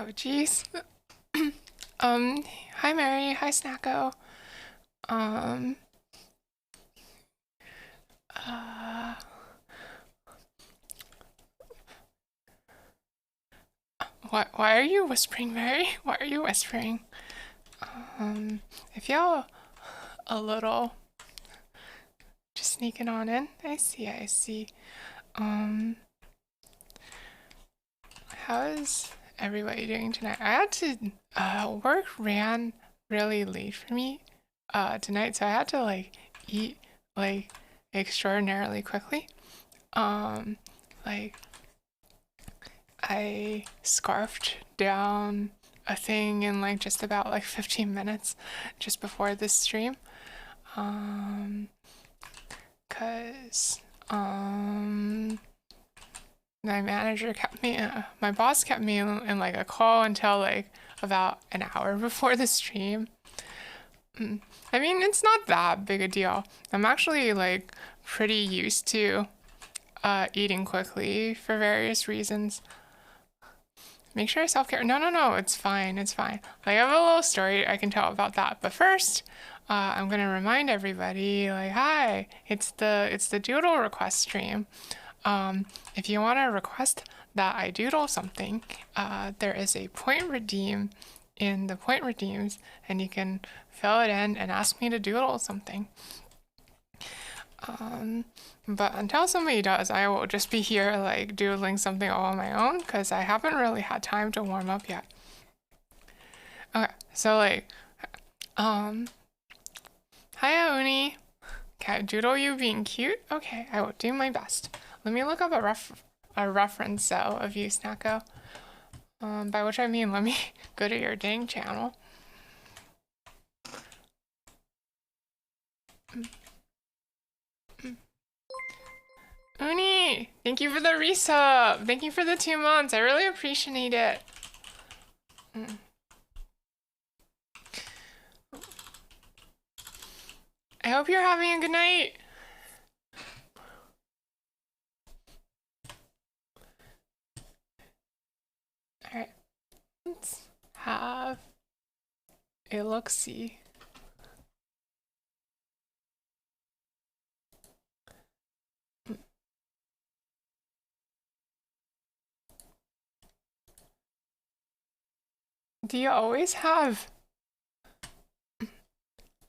Oh, jeez. Hi Mary, hi Snacko. Um, uh, why are you whispering, Mary? Why are you whispering? I feel a little just sneaking on in. I see, I see. Um, how is everybody doing tonight? I had to, work ran really late for me, tonight, so I had to, like, eat, like, extraordinarily quickly. Um, like, I scarfed down a thing in like just about like 15 minutes just before this stream. Um, 'Cause my manager kept me, my boss kept me in like a call until like about an hour before the stream. I mean, it's not that big a deal. I'm actually like pretty used to eating quickly for various reasons. Make sure self-care. No, it's fine. It's fine. I have a little story I can tell about that. But first, I'm gonna remind everybody, like, hi, it's the doodle request stream. If you want to request that I doodle something, there is a point redeem in the point redeems, and you can fill it in and ask me to doodle something. But until somebody does, I will just be here like doodling something all on my own because I haven't really had time to warm up yet. Okay, so like, hi Auni. Can I doodle you being cute? Okay, I will do my best. Let me look up a reference though of you, Snacko. By which I mean let me go to your dang channel. Uni, thank you for the resub. Thank you for the 2 months. I really appreciate it. I hope you're having a good night. Alright, let's have a look-see. Do you always have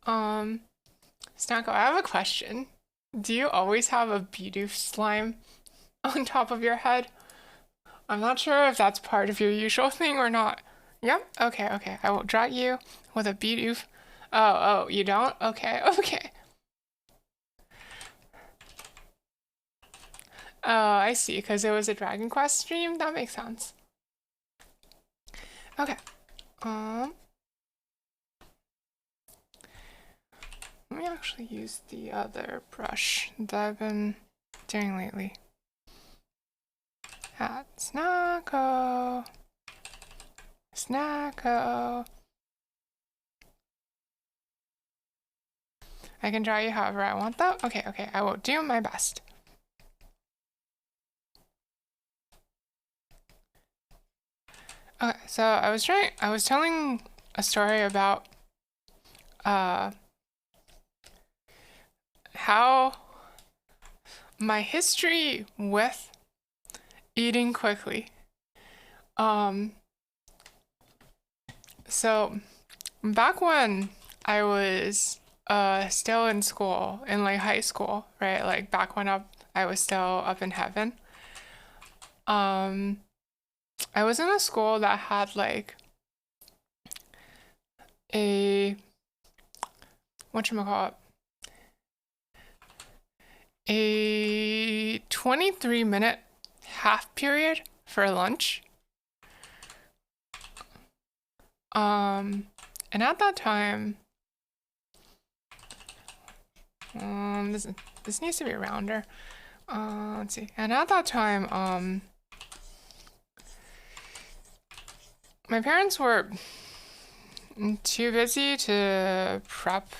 Snacko, I have a question. Do you always have a Bidoof slime on top of your head? I'm not sure if that's part of your usual thing or not. Yep, okay. I will draw you with a Bidoof. Oh, you don't? Okay. Oh, I see, because it was a Dragon Quest stream? That makes sense. Okay. Let me actually use the other brush that I've been doing lately. At Snacko. I can draw you however I want though? Okay, I will do my best. Okay, so I was telling a story about how my history with eating quickly. So back when I was still in school, in like high school, right? Like back when I was still up in heaven. I was in a school that had like a whatchamacallit, a 23-minute half period for lunch. And at that time, this needs to be rounder. Let's see. And at that time, my parents were too busy to prep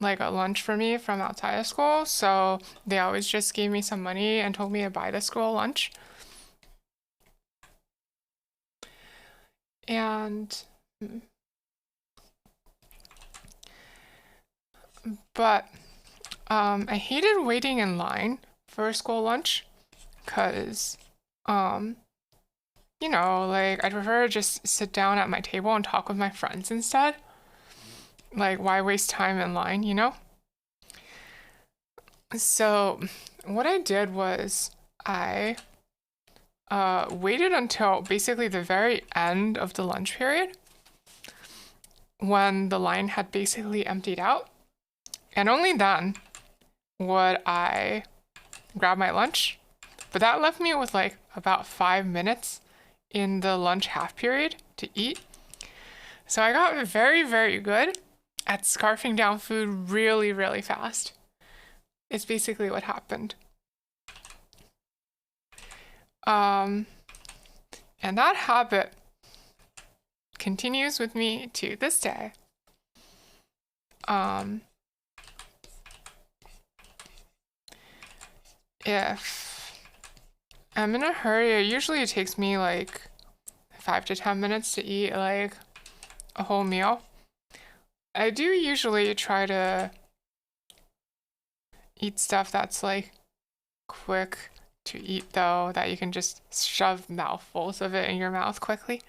like a lunch for me from outside of school, so they always just gave me some money and told me to buy the school lunch. And but I hated waiting in line for school lunch because you know, like I'd prefer to just sit down at my table and talk with my friends instead. Like, why waste time in line, you know? So what I did was I waited until basically the very end of the lunch period when the line had basically emptied out. And only then would I grab my lunch. But that left me with like about 5 minutes in the lunch half period to eat. So I got very, very good at scarfing down food really, really fast. It's basically what happened. And that habit continues with me to this day. If I'm in a hurry, usually it takes me like 5 to 10 minutes to eat like a whole meal. I do usually try to eat stuff that's like quick to eat though, that you can just shove mouthfuls of it in your mouth quickly.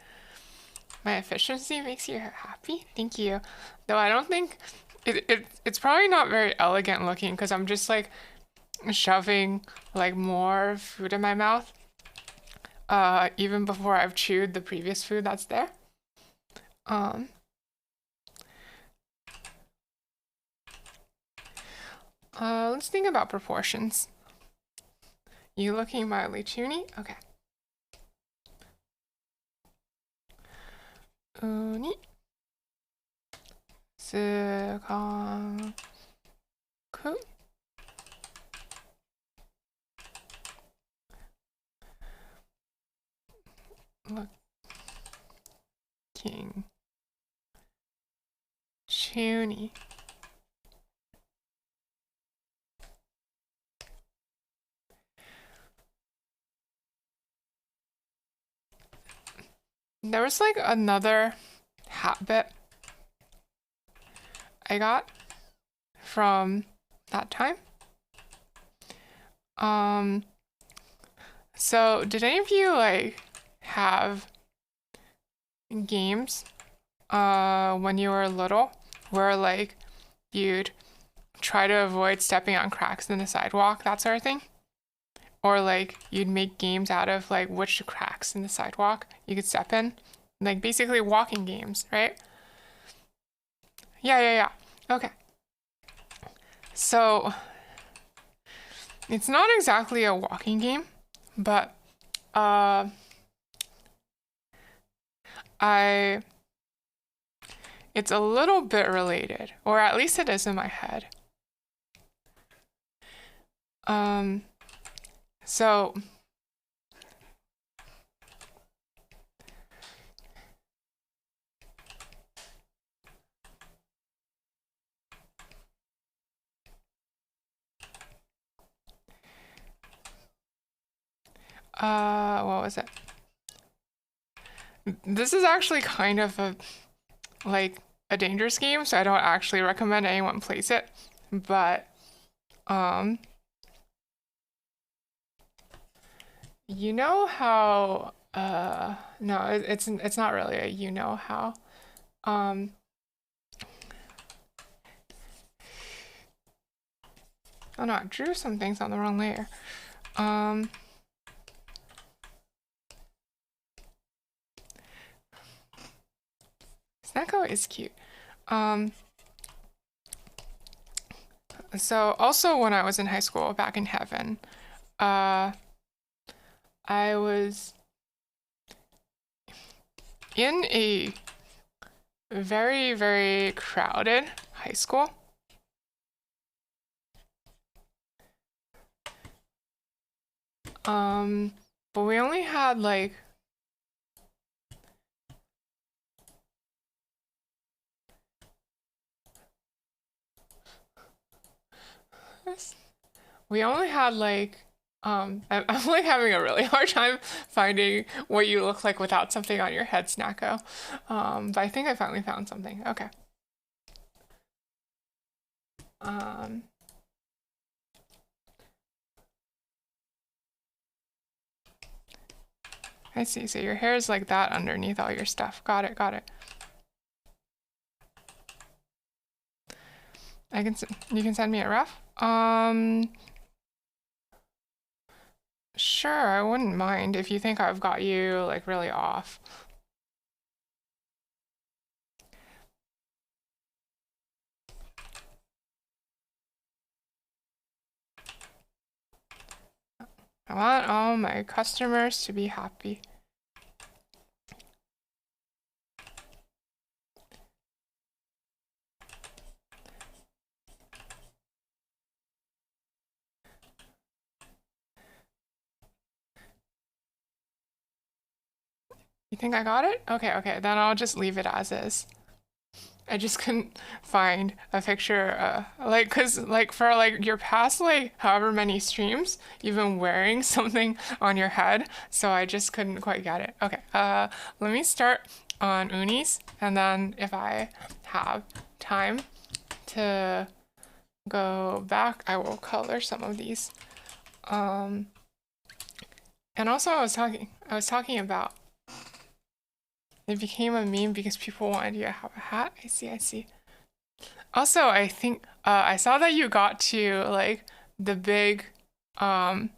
My efficiency makes you happy? Thank you. Though I don't think it's probably not very elegant looking because I'm just like shoving like more food in my mouth even before I've chewed the previous food that's there. Let's think about proportions. You looking mildly toony? Okay. Uni. Sukanku. Looking toony. There was like another habit I got from that time. So did any of you like have games when you were little where like you'd try to avoid stepping on cracks in the sidewalk, that sort of thing? Or like you'd make games out of like which cracks in the sidewalk you could step in? Like basically walking games, right? Yeah. Okay. So it's not exactly a walking game, but it's a little bit related, or at least it is in my head. So what was it? This is actually kind of a dangerous game, so I don't actually recommend anyone plays it. But you know how no, it's not really a you know how. Oh no, I drew some things on the wrong layer. Snacko is cute. So also when I was in high school back in heaven, I was in a very, very crowded high school. But we only had like I'm like having a really hard time finding what you look like without something on your head, Snacko. But I think I finally found something. Okay. I see. So your hair is like that underneath all your stuff. Got it. Got it. You can send me a ref. Sure, I wouldn't mind if you think I've got you like really off. I want all my customers to be happy. You think I got it? Okay, okay, then I'll just leave it as is. I just couldn't find a picture, like, cause like for like your past like however many streams, you've been wearing something on your head, so I just couldn't quite get it. Okay, let me start on unis, and then if I have time to go back, I will color some of these. And also I was talking about it became a meme because people wanted you to have a hat. I see, I see. Also, I think I saw that you got to like the big um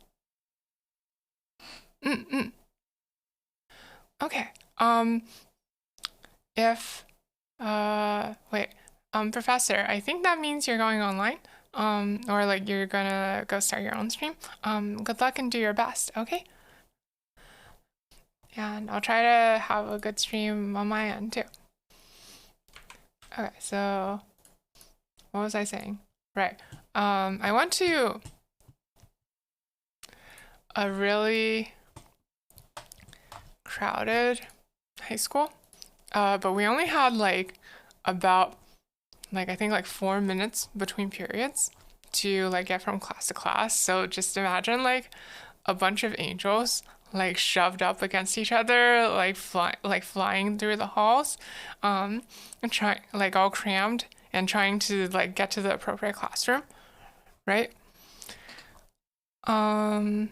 okay. If wait, professor, I think that means you're going online. Or like you're gonna go start your own stream. Good luck and do your best, okay? And I'll try to have a good stream on my end too. Okay, so what was I saying? Right. I went to a really crowded high school, but we only had like about like I think like 4 minutes between periods to like get from class to class. So just imagine like a bunch of angels like shoved up against each other, like flying through the halls, and trying like all crammed and trying to like get to the appropriate classroom, right? In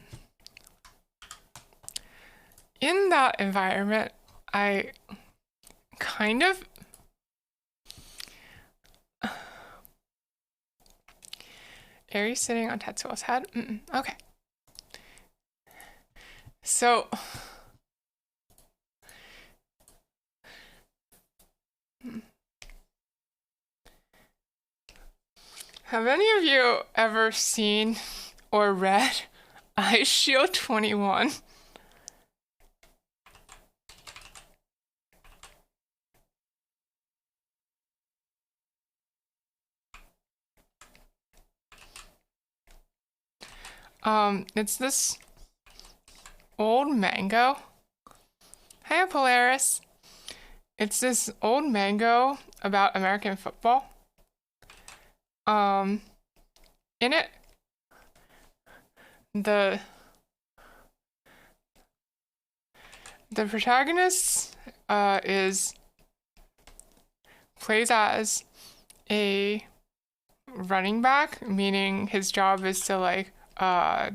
that environment, I kind of are you sitting on Tetsuo's head? Okay. So have any of you ever seen or read Ice Shield 21? It's this old mango. Hiya, Polaris. It's this old mango about American football. In it, the protagonist plays as a running back, meaning his job is to like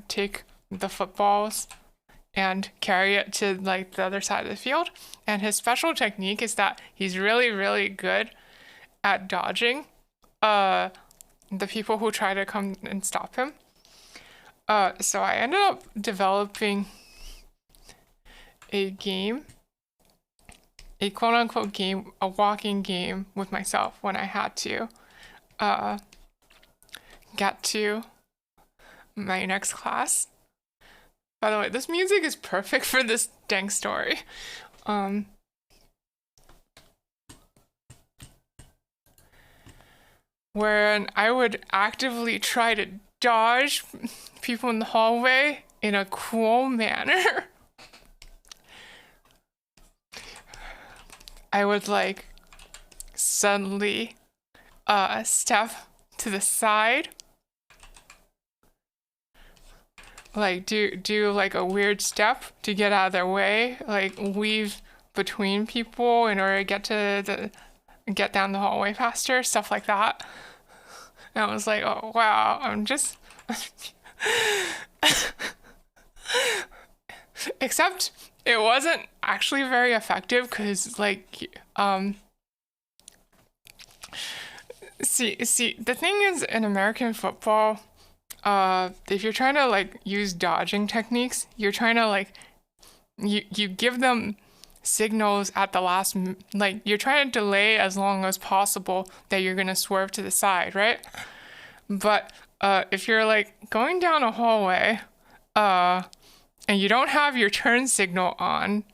take the footballs and carry it to like the other side of the field. And his special technique is that he's really, really good at dodging the people who try to come and stop him. So I ended up developing a game, a quote unquote game, a walking game with myself when I had to get to my next class. By the way, this music is perfect for this dang story. Where I would actively try to dodge people in the hallway in a cool manner. I would like suddenly step to the side, like do like a weird step to get out of their way, like weave between people in order to get down the hallway faster, stuff like that. And I was like, oh wow, I'm just except it wasn't actually very effective because like see the thing is in American football, if you're trying to like use dodging techniques, you're trying to like you give them signals at the last like you're trying to delay as long as possible that you're gonna swerve to the side, right? But if you're like going down a hallway, and you don't have your turn signal on,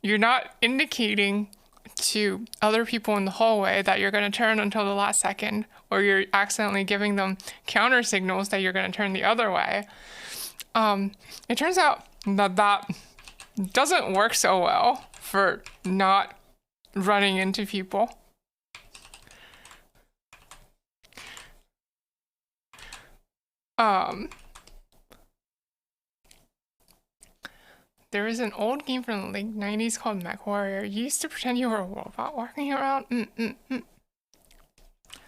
you're not indicating to other people in the hallway that you're going to turn until the last second, or you're accidentally giving them counter signals that you're going to turn the other way. It turns out that doesn't work so well for not running into people. There was an old game from the late 90s called Mech Warrior. You used to pretend you were a robot walking around.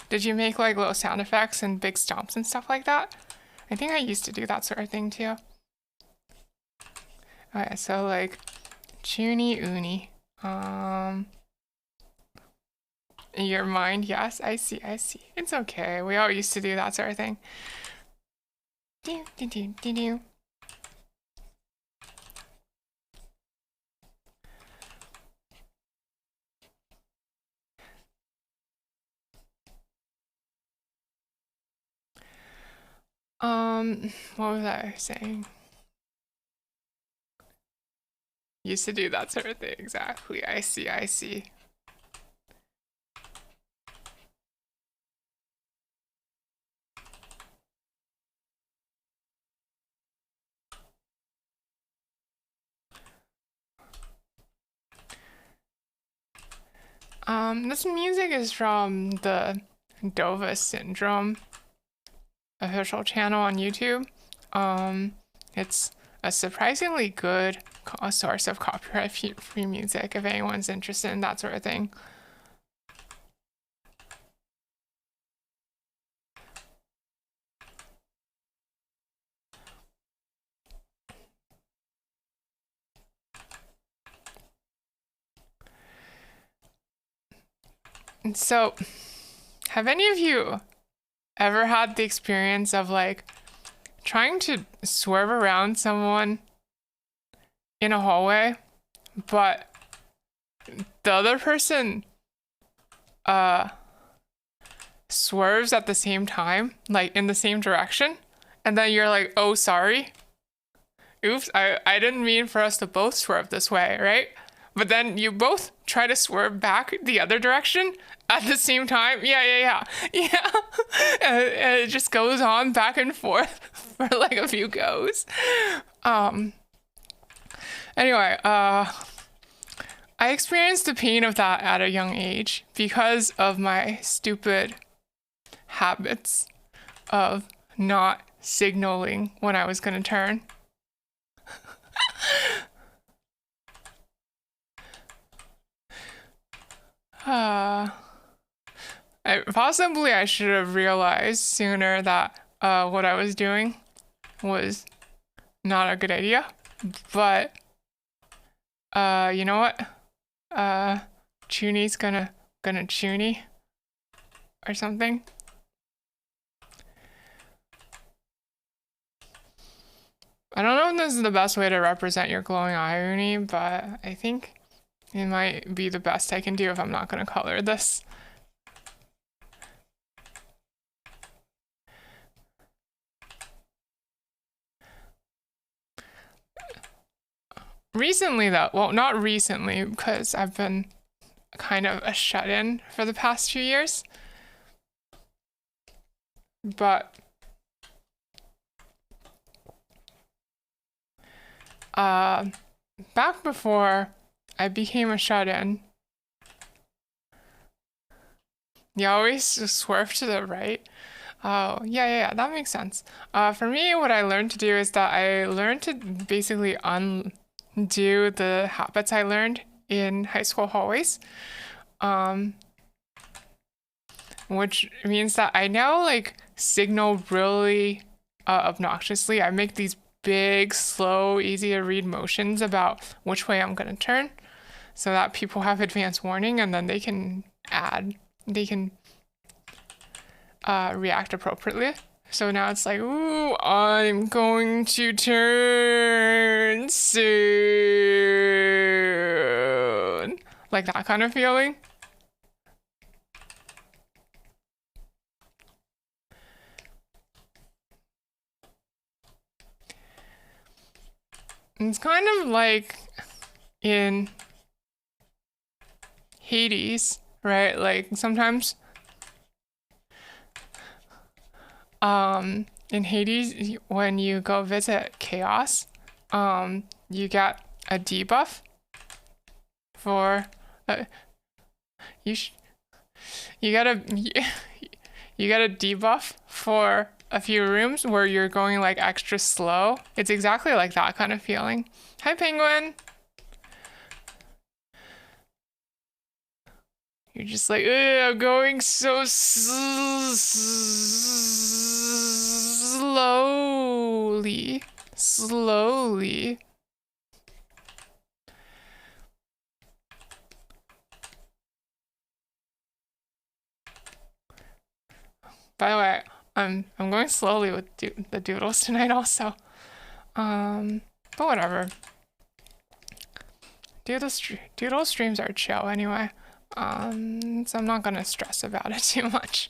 Did you make like little sound effects and big stomps and stuff like that? I think I used to do that sort of thing too. Okay, so like Chuny Uni. Your mind, yes, I see. It's okay. We all used to do that sort of thing. Do, do, do, do, do. What was I saying? Used to do that sort of thing, exactly. I see. This music is from the Dova Syndrome official channel on YouTube. It's a surprisingly good source of copyright-free music if anyone's interested in that sort of thing. And so, have any of you ever had the experience of like trying to swerve around someone in a hallway, but the other person swerves at the same time, like in the same direction, and then you're like, oh sorry, oops, I didn't mean for us to both swerve this way, right? But then you both try to swerve back the other direction at the same time. Yeah. And it just goes on back and forth for like a few goes. Anyway, I experienced the pain of that at a young age because of my stupid habits of not signaling when I was gonna turn. I should have realized sooner that what I was doing was not a good idea. But you know what? Chuny's gonna Chuny or something. I don't know if this is the best way to represent your glowing eye, Uni, but I think it might be the best I can do if I'm not gonna color this. Recently though, well, not recently because I've been kind of a shut-in for the past few years, but back before I became a shut-in, you always swerve to the right. Oh, yeah, that makes sense. For me, what I learned to do is that I learned to basically undo the habits I learned in high school hallways. Which means that I now like signal really obnoxiously. I make these big, slow, easy to read motions about which way I'm gonna turn so that people have advance warning and then they can react appropriately. So now it's like, ooh, I'm going to turn soon. Like that kind of feeling. It's kind of like in Hades, right? Like sometimes in Hades when you go visit Chaos, you get a debuff for you get a you get a debuff for a few rooms where you're going like extra slow. It's exactly like that kind of feeling. Hi, Penguin. You're just like, I'm going so slowly. Slowly. By the way, I'm going slowly with the doodles tonight also. But whatever. Doodle streams are chill anyway. So I'm not gonna stress about it too much.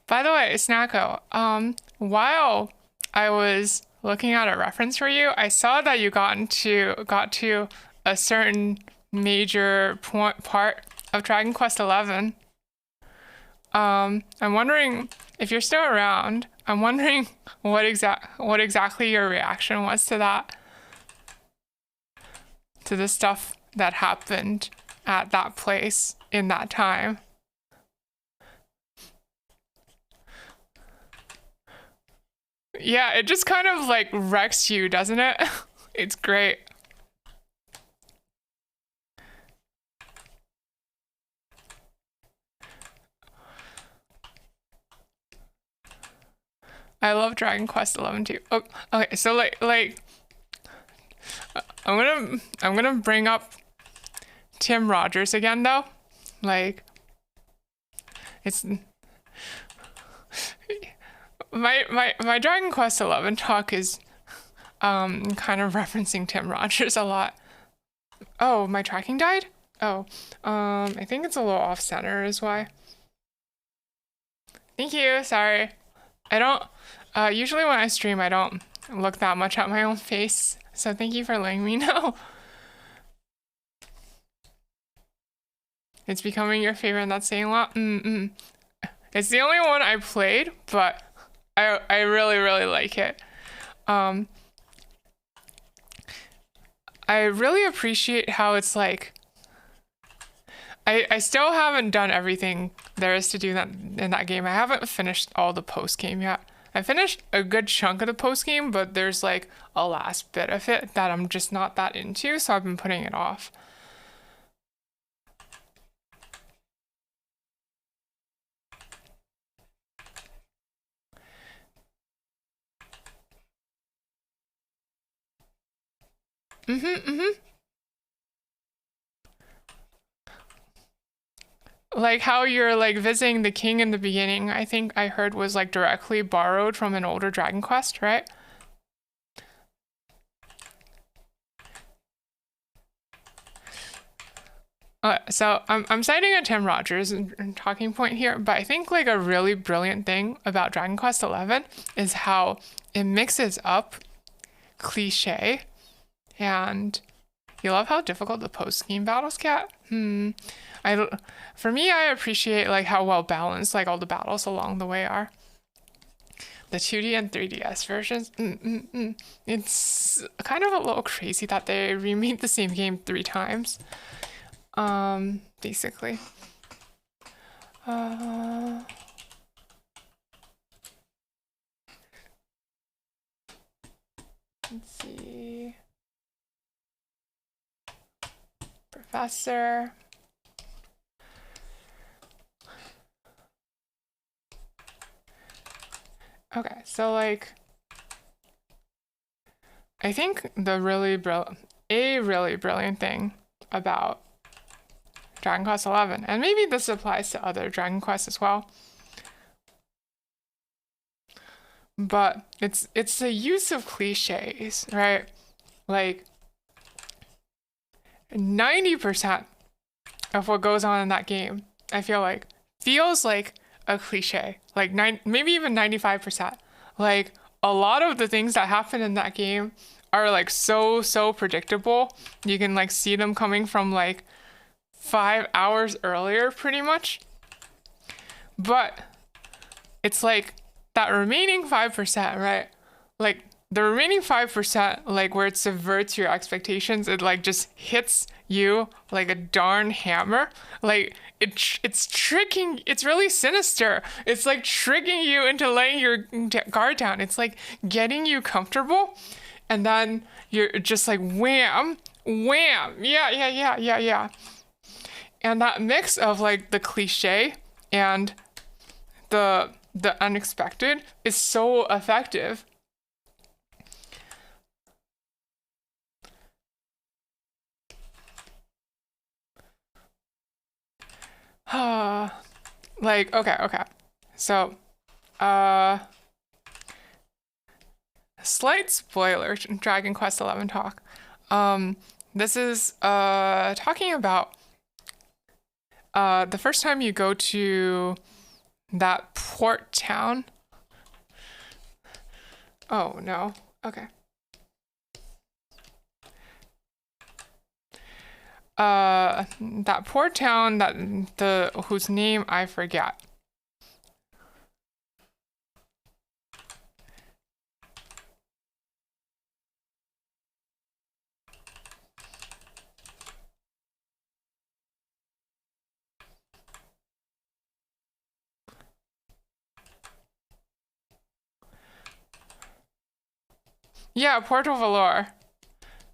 By the way, Snacko, while I was looking at a reference for you, I saw that you got to a certain major part of Dragon Quest XI. I'm wondering if you're still around. I'm wondering what exactly your reaction was to that, to the stuff that happened at that place in that time. Yeah, it just kind of like wrecks you, doesn't it? It's great. I love Dragon Quest XI too. Oh, okay, so like I'm gonna bring up Tim Rogers again though. Like it's my Dragon Quest XI talk is kind of referencing Tim Rogers a lot. Oh, my tracking died? Oh, I think it's a little off center is why. Thank you, sorry. I don't, usually when I stream, I don't look that much at my own face. So thank you for letting me know. It's becoming your favorite and that's saying a lot. It's the only one I played, but I really, really like it. I really appreciate how it's like, I still haven't done everything there is to do in that game. I haven't finished all the post game yet. I finished a good chunk of the post game, but there's like a last bit of it that I'm just not that into, so I've been putting it off. Like how you're like visiting the king in the beginning, I think I heard was like directly borrowed from an older Dragon Quest, right? So I'm citing a Tim Rogers talking point here, but I think like a really brilliant thing about Dragon Quest XI is how it mixes up cliche and you love how difficult the post-game battles get? For me, I appreciate like how well balanced like all the battles along the way are. the 2D and 3DS versions. It's kind of a little crazy that they remade the same game 3 times. Basically. Let's see. Professor. Okay, so like, I think a really brilliant thing about Dragon Quest XI, and maybe this applies to other Dragon Quests as well, but it's the use of cliches, right? Like 90% of what goes on in that game, I feel like, feels like a cliche. Like maybe even 95%. Like a lot of the things that happen in that game are like so predictable. You can like see them coming from like 5 hours earlier pretty much. But it's like that remaining 5%, right? Like the remaining 5%, like where it subverts your expectations, it like just hits you like a darn hammer. Like it's tricking, it's really sinister. It's like tricking you into laying your guard down. It's like getting you comfortable, and then you're just like wham, wham, yeah. And that mix of like the cliche and the unexpected is so effective. Like, okay. So, slight spoiler, Dragon Quest XI talk. This is talking about the first time you go to that port town. Oh no. Okay. That port town whose name I forget. Yeah, Porto Valor.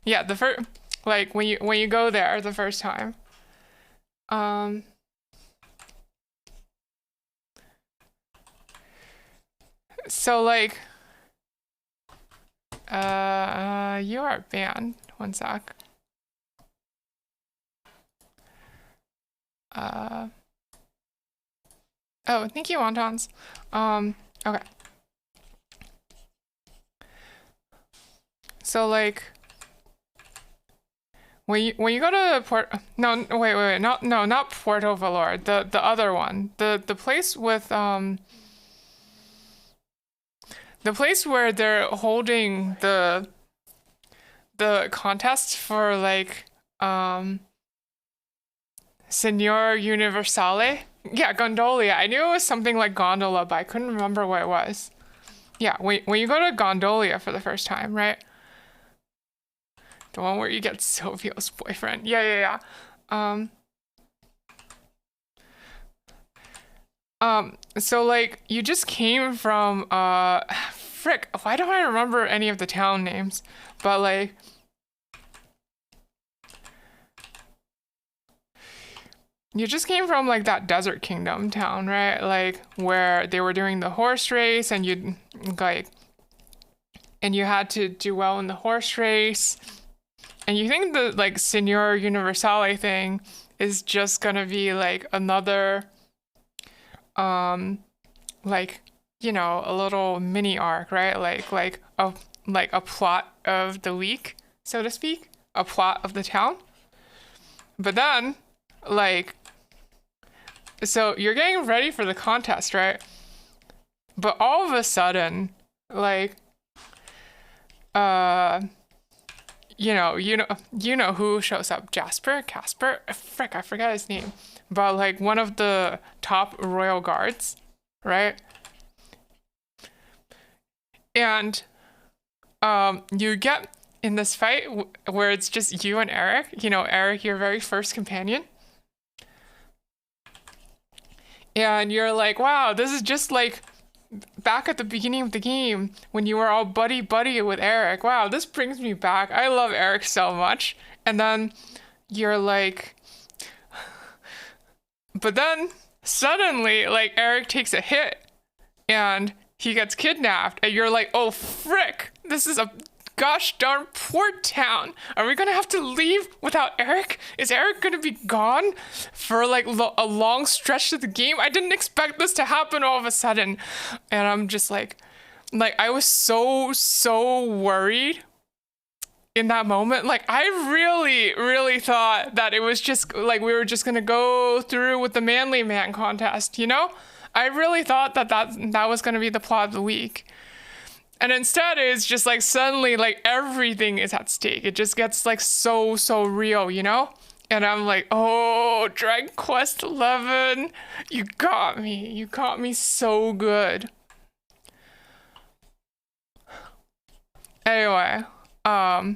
Yeah, the first, like when you go there the first time. So like, you are banned. One sec. Oh, thank you, wontons. Okay. So like, when you go to wait, not Porto Valor, the other one, the place with the place where they're holding the contest for like Signor Universale. Yeah, Gondolia. I knew it was something like Gondola, but I couldn't remember what it was. Yeah, when you go to Gondolia for the first time, right? The one where you get Sylvio's boyfriend. Yeah. So like you just came from frick, why don't I remember any of the town names? But like you just came from like that Desert Kingdom town, right? Like where they were doing the horse race and you had to do well in the horse race. And you think the like Signor Universale thing is just gonna be like another like, you know, a little mini arc, right? Like a plot of the week, so to speak, a plot of the town. But then, like, so you're getting ready for the contest, right? But all of a sudden, like, you know who shows up? Casper? Frick, I forgot his name. But like one of the top royal guards, right? and you get in this fight where it's just you and Eric, you know, Eric, your very first companion. And you're like, wow, this is just like back at the beginning of the game when you were all buddy buddy with Eric. Wow, this brings me back. I love Eric so much. And then you're like, but then suddenly, like, Eric takes a hit and he gets kidnapped, and you're like, oh, frick, this is a gosh darn port town. Are we gonna have to leave without Eric? Is Eric gonna be gone for like a long stretch of the game? I didn't expect this to happen all of a sudden. And I'm just like I was so worried in that moment. Like, I really thought that it was just like we were just gonna go through with the Manly Man contest, you know? I really thought that was gonna be the plot of the week. And instead it's just like suddenly like everything is at stake. It just gets like so real, you know? And I'm like, oh, Dragon Quest 11, you got me. You got me so good. Anyway, that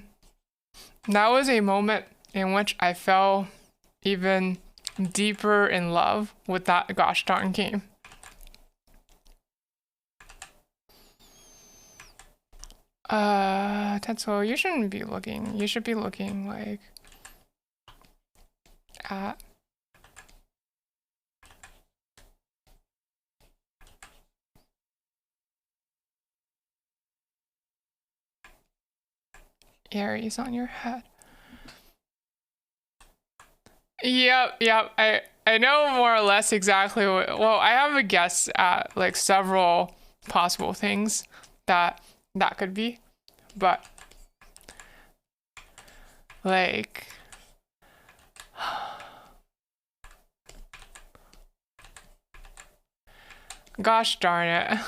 was a moment in which I fell even deeper in love with that gosh darn game. Tetsuo, you shouldn't be looking. You should be looking like at Aries on your head. Yep. I know more or less exactly what, well, I have a guess at like several possible things that could be, but like gosh darn it.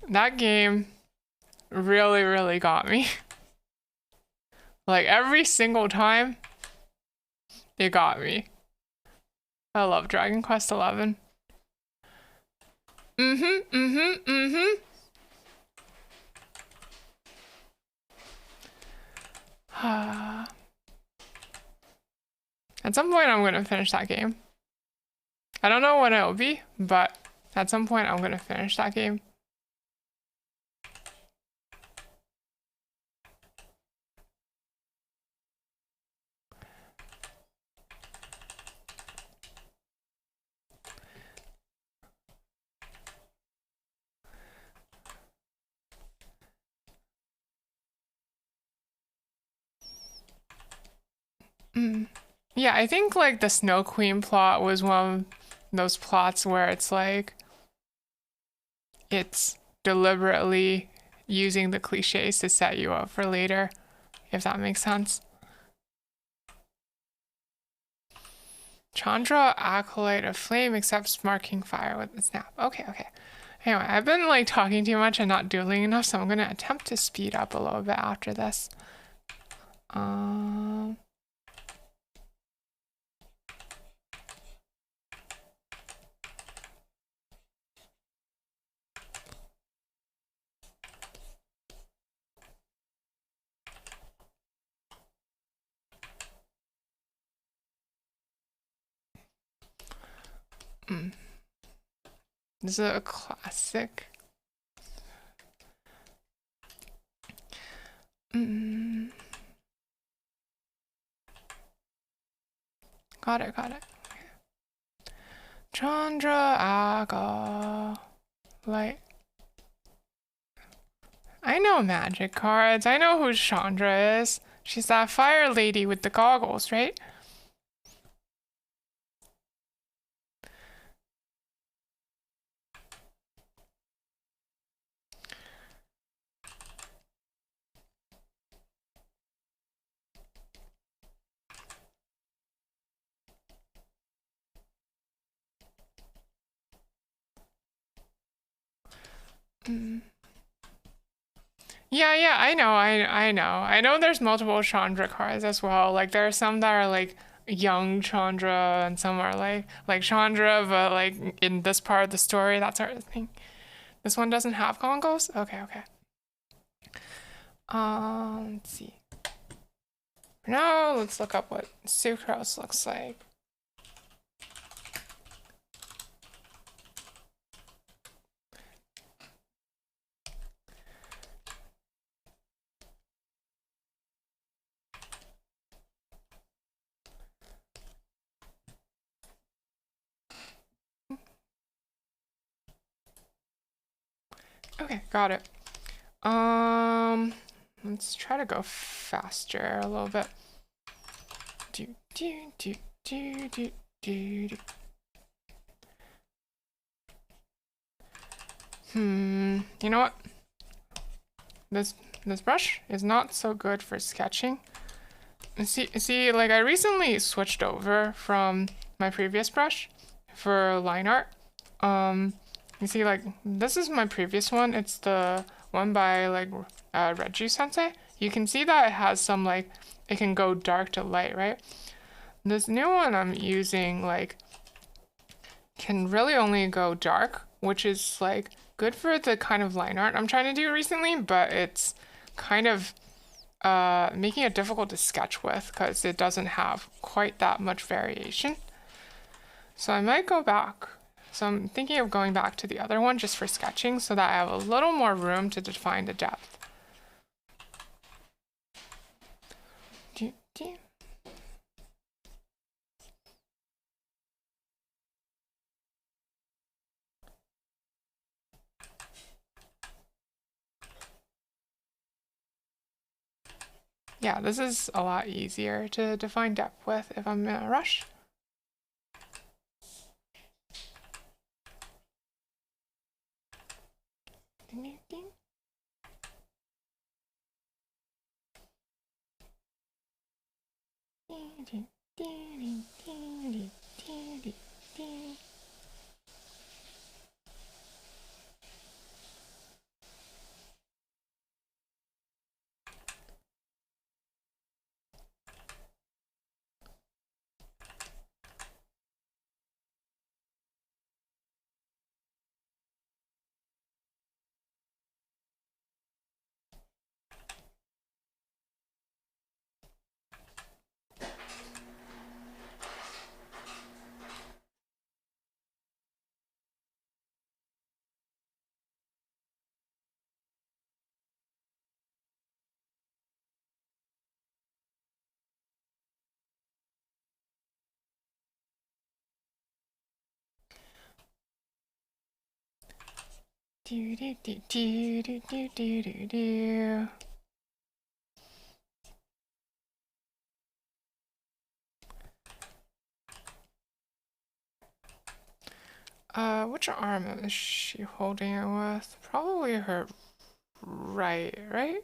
That game really got me. Like every single time it got me. I love Dragon Quest 11. At some point I'm gonna finish that game. I don't know when it'll be, but at some point I'm gonna finish that game. Yeah, I think like the Snow Queen plot was one of those plots where it's like it's deliberately using the cliches to set you up for later, if that makes sense. Chandra, Acolyte of Flame, accepts marking fire with the snap. Okay. Anyway, I've been like talking too much and not doodling enough, so I'm gonna attempt to speed up a little bit after this. This is a classic. Got it. Okay. Chandra, Aga, like, I know magic cards. I know who Chandra is. She's that fire lady with the goggles, right? Yeah, I know. I know there's multiple Chandra cards as well. Like there are some that are like young Chandra and some are like Chandra, but like in this part of the story, that sort of thing. This one doesn't have congos? Okay, okay. Let's see. For now, let's look up what sucrose looks like. Okay, got it. Let's try to go faster a little bit. Do do do do do do. You know what? This brush is not so good for sketching. See, like I recently switched over from my previous brush for line art. You see, like this is my previous one. It's the one by like Reggie Sensei. You can see that it has some like it can go dark to light, right? This new one I'm using like can really only go dark, which is like good for the kind of line art I'm trying to do recently, but it's kind of making it difficult to sketch with because it doesn't have quite that much variation. So I might go back. So I'm thinking of going back to the other one just for sketching so that I have a little more room to define the depth. Yeah, this is a lot easier to define depth with if I'm in a rush. Ding, ding, ding. Ding, ding, ding, ding, ding, ding, ding. Do do do do do do do do do. Which arm is she holding it with? Probably her right, right?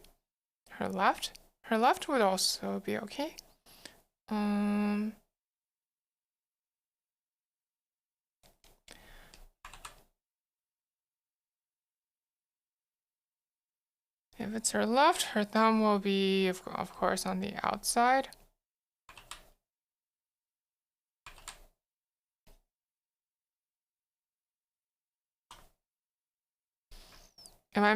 Her left? Her left would also be okay. If it's her left, her thumb will be, of course, on the outside. Am I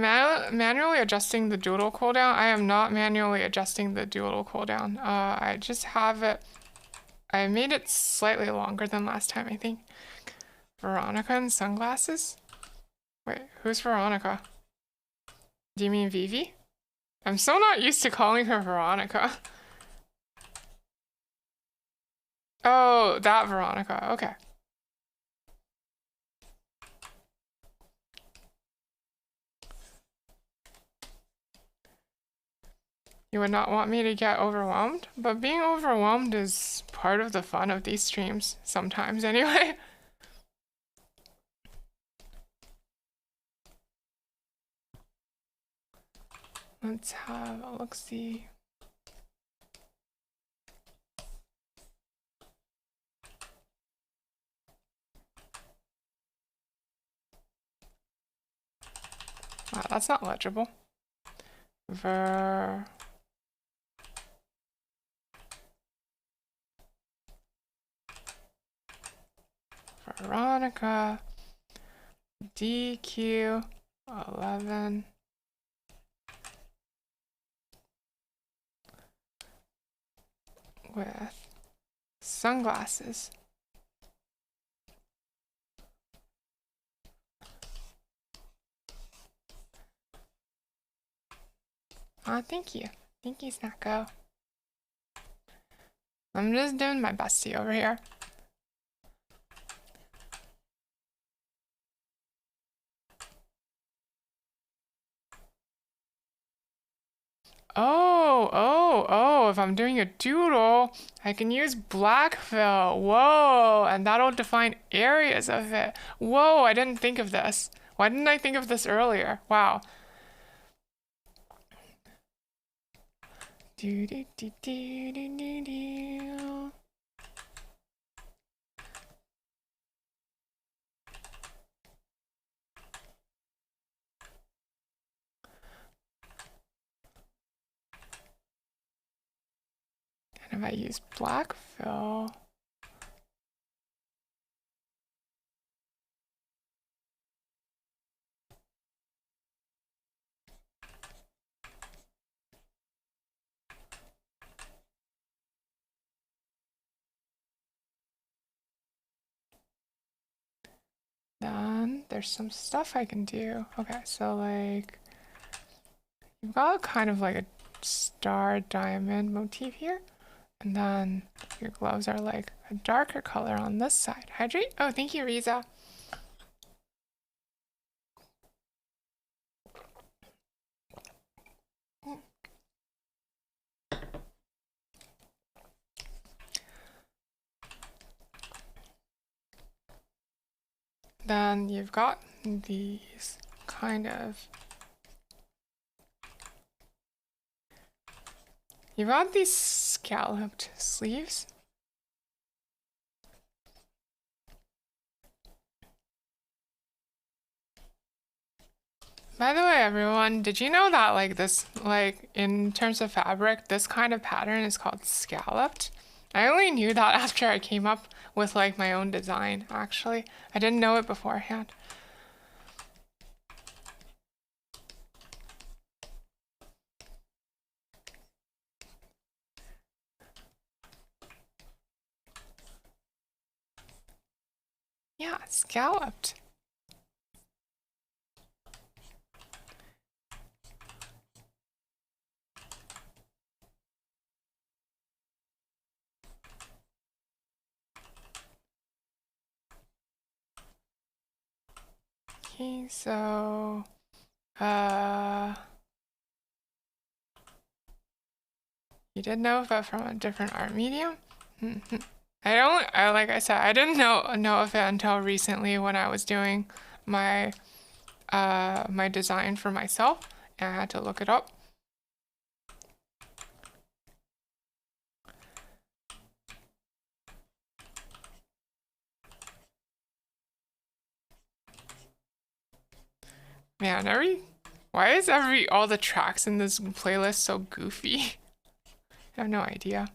manually adjusting the doodle cooldown? I am not manually adjusting the doodle cooldown. I just have it. I made it slightly longer than last time, I think. Veronica in sunglasses? Wait, who's Veronica? Do you mean Vivi? I'm so not used to calling her Veronica. Oh, that Veronica. Okay. You would not want me to get overwhelmed, but being overwhelmed is part of the fun of these streams, sometimes anyway. Let's have a look-see. Wow, that's not legible. Veronica, DQ 11. With sunglasses. Aw, thank you. Thank you, Snacko. I'm just doing my bestie over here. Oh, if I'm doing a doodle, I can use black fill. Whoa, and that'll define areas of it. Whoa, I didn't think of this. Why didn't I think of this earlier? Wow. Do do do do do do do. And if I use black fill, then there's some stuff I can do. Okay, so like you've got kind of like a star diamond motif here. And then your gloves are like a darker color on this side. Hydrate? Oh, thank you, Riza. Then you've got these kind of... You've got these scalloped sleeves. By the way, everyone, did you know that like this, like in terms of fabric, this kind of pattern is called scalloped? I only knew that after I came up with like my own design, actually. I didn't know it beforehand. Yeah, scalloped. Okay, so you did know, but from a different art medium? Like I said, I didn't know of it until recently when I was doing my my design for myself, and I had to look it up. Man, why is all the tracks in this playlist so goofy? I have no idea.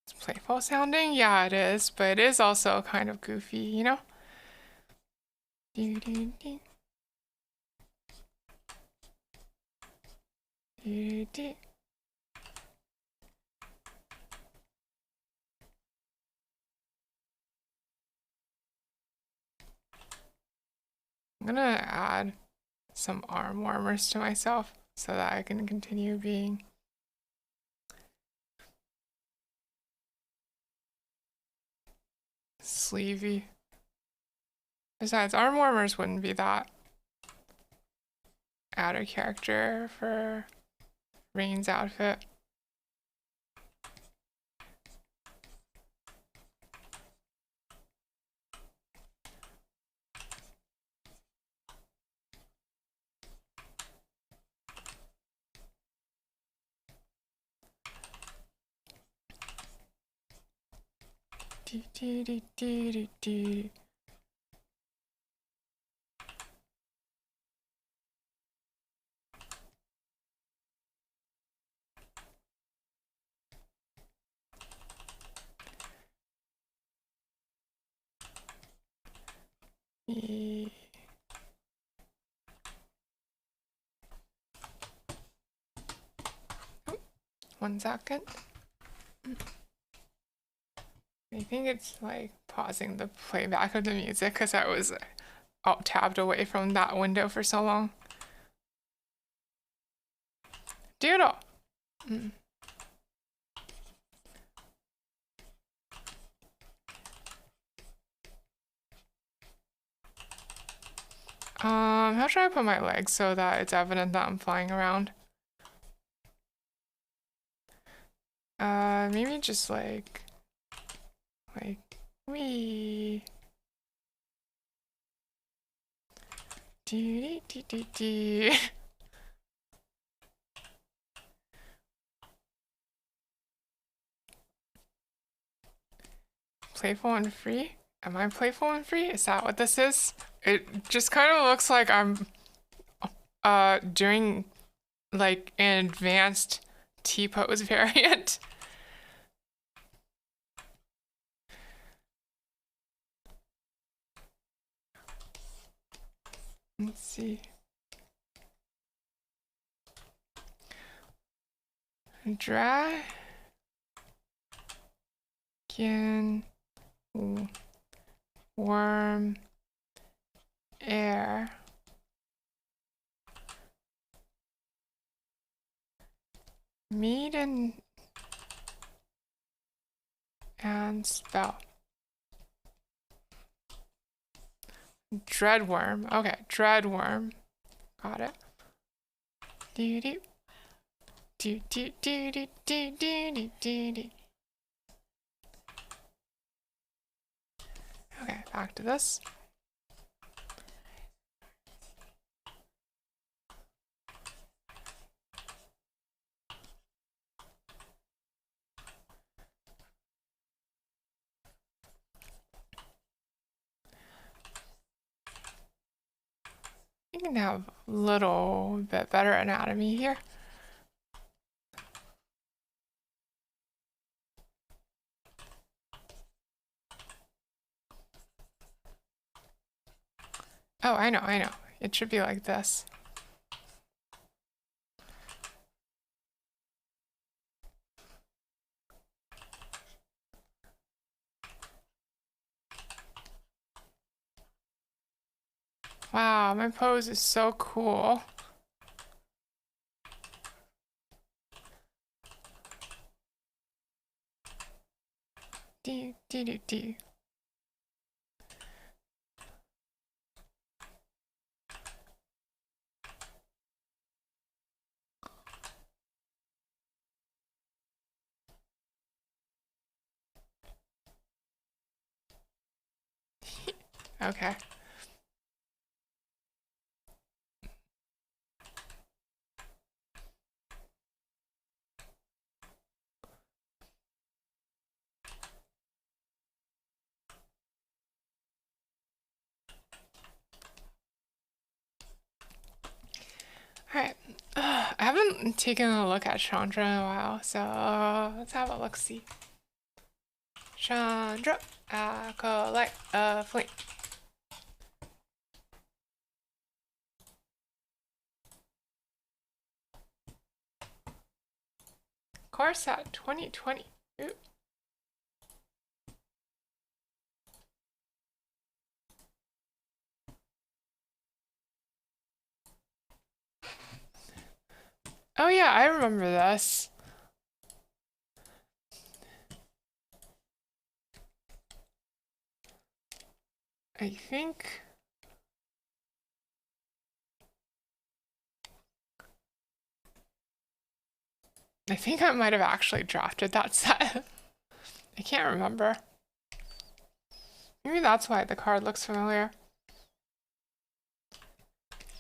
It's playful sounding? Yeah, it is, but it is also kind of goofy, you know? Do do do. Do do. I'm gonna add some arm warmers to myself so that I can continue being sleevey. Besides, arm warmers wouldn't be that out of character for Rain's outfit. E 1 second. I think it's like pausing the playback of the music because I was alt-tabbed away from that window for so long. Doodle! How should I put my legs so that it's evident that I'm flying around? Maybe just like, wee. Dee dee dee dee. Playful and free? Am I playful and free? Is that what this is? It just kind of looks like I'm doing like an advanced T-pose variant. Let's see. Dragon worm air meet and spell. Dreadworm. Okay, dreadworm. Got it. Doo doo. Doo doo doo doo doo doo doo doo. Okay, back to this. You can have a little bit better anatomy here. Oh, I know. It should be like this. Wow, my pose is so cool. Dee dee dee dee. Okay. Alright. I haven't taken a look at Chandra in a while, so let's have a look-see. Chandra, acolyte of flame. Course at 2020. Ooh. Oh yeah, I remember this. I think I might have actually drafted that set. I can't remember. Maybe that's why the card looks familiar.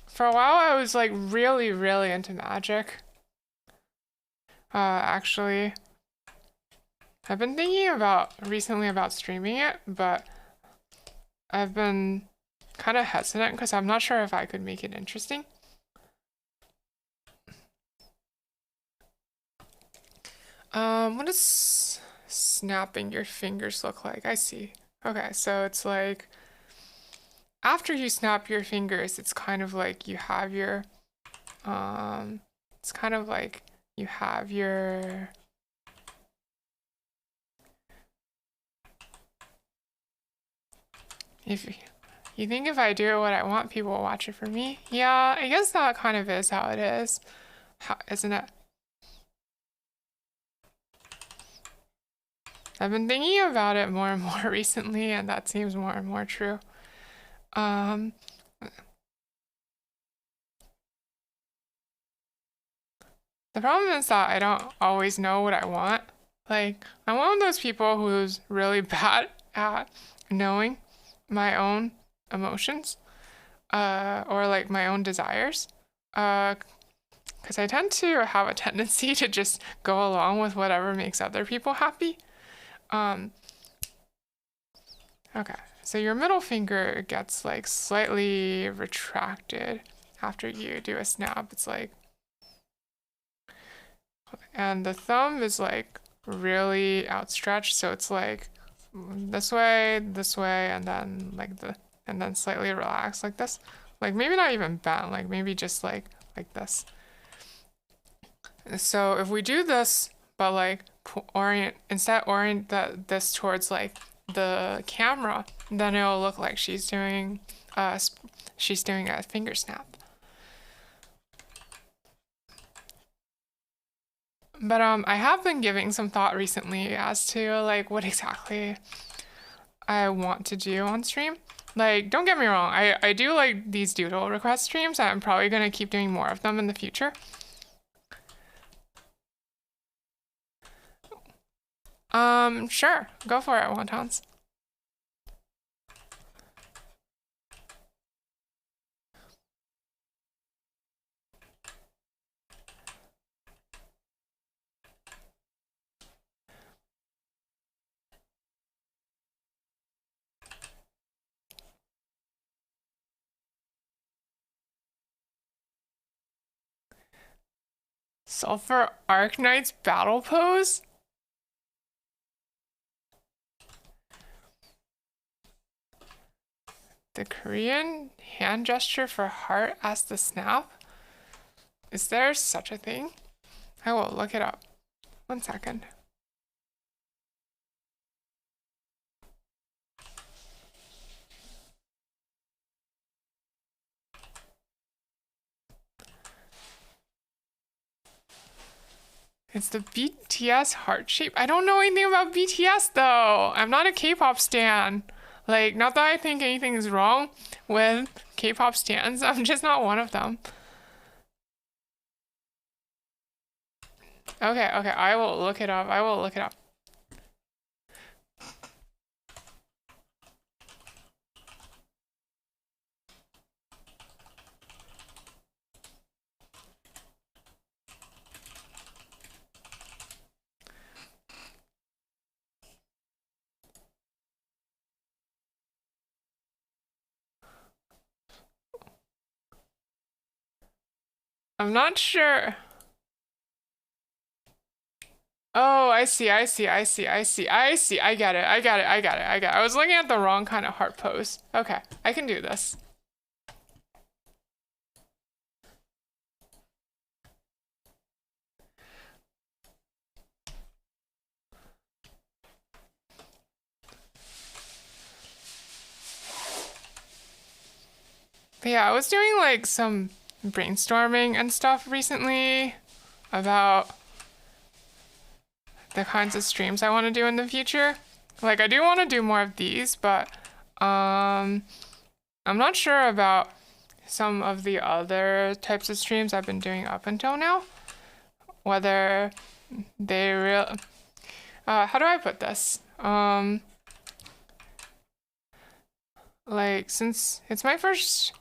For a while I was like really into Magic. Actually, I've been thinking recently about streaming it, but I've been kind of hesitant because I'm not sure if I could make it interesting. What does snapping your fingers look like? I see. Okay, so it's like after you snap your fingers, it's kind of like you have your, it's kind of like you have your, if you think if I do what I want, people will watch it for me. Yeah, I guess that kind of is how it is, isn't it? I've been thinking about it more and more recently, and that seems more and more true. The problem is that I don't always know what I want. Like, I'm one of those people who's really bad at knowing my own emotions, or like my own desires. Because I tend to have a tendency to just go along with whatever makes other people happy. Okay, so your middle finger gets like slightly retracted after you do a snap. It's like, and the thumb is like really outstretched, so it's like this way, and then like and then slightly relaxed like this. Like maybe not even bent, like maybe just like this. So if we do this, but like orient this towards like the camera, then it'll look like she's doing a finger snap. But I have been giving some thought recently as to like what exactly I want to do on stream. Like, don't get me wrong, I do like these doodle request streams, and I'm probably gonna keep doing more of them in the future. Sure, go for it, wontons. Sulfur Arknight's battle pose? The Korean hand gesture for heart as the snap? Is there such a thing? I will look it up. 1 second. It's the BTS heart shape. I don't know anything about BTS though. I'm not a K-pop stan. Like, not that I think anything is wrong with K-pop stans. I'm just not one of them. Okay, I will look it up. I'm not sure. Oh, I see. I get it. I was looking at the wrong kind of heart pose. Okay, I can do this. But yeah, I was doing like some brainstorming and stuff recently about the kinds of streams I want to do in the future. Like, I do want to do more of these, but I'm not sure about some of the other types of streams I've been doing up until now. Whether they how do I put this? Like, since it's my first,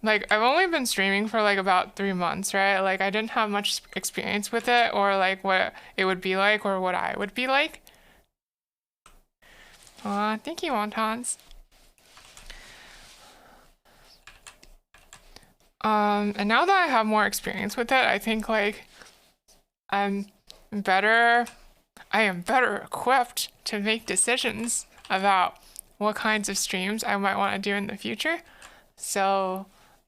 like, I've only been streaming for like about 3 months, right? Like, I didn't have much experience with it, or like what it would be like, or what I would be like. Aw, thank you, wontons. And now that I have more experience with it, I think like I am better equipped to make decisions about what kinds of streams I might want to do in the future. So,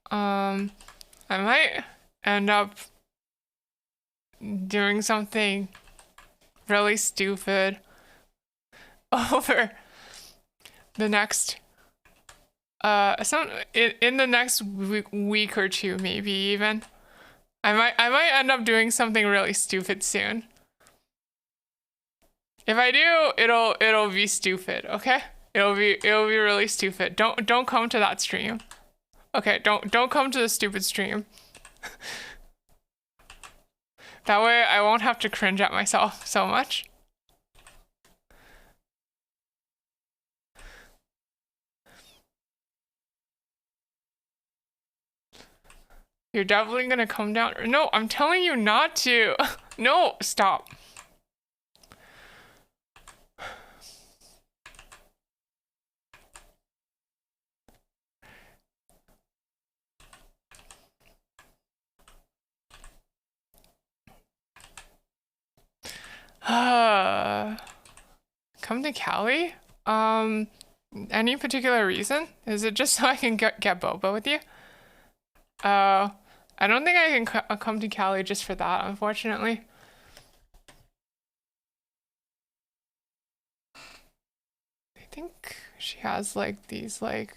I might end up doing something really stupid over the next in the next week or two, maybe even. I might end up doing something really stupid soon. If I do, it'll be stupid, okay? It'll be really stupid. Don't come to that stream. Okay, don't come to the stupid stream. That way I won't have to cringe at myself so much. You're definitely gonna come down. No, I'm telling you not to. No, stop. Come to Cali? Any particular reason? Is it just so I can get boba with you? I don't think I can come to Cali just for that, unfortunately. I think she has like these like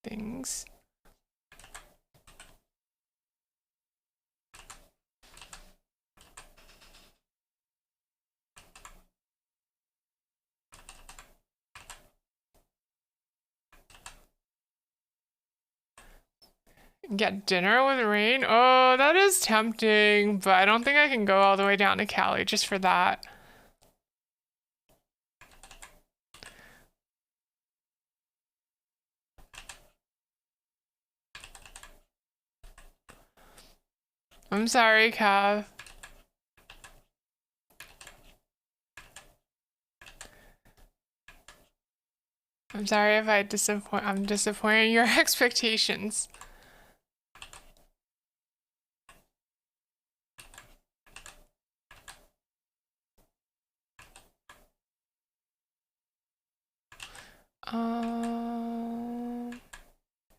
things. Get dinner with rain? Oh, that is tempting, but I don't think I can go all the way down to Cali just for that. I'm sorry, Cav. I'm sorry if I'm disappointing your expectations.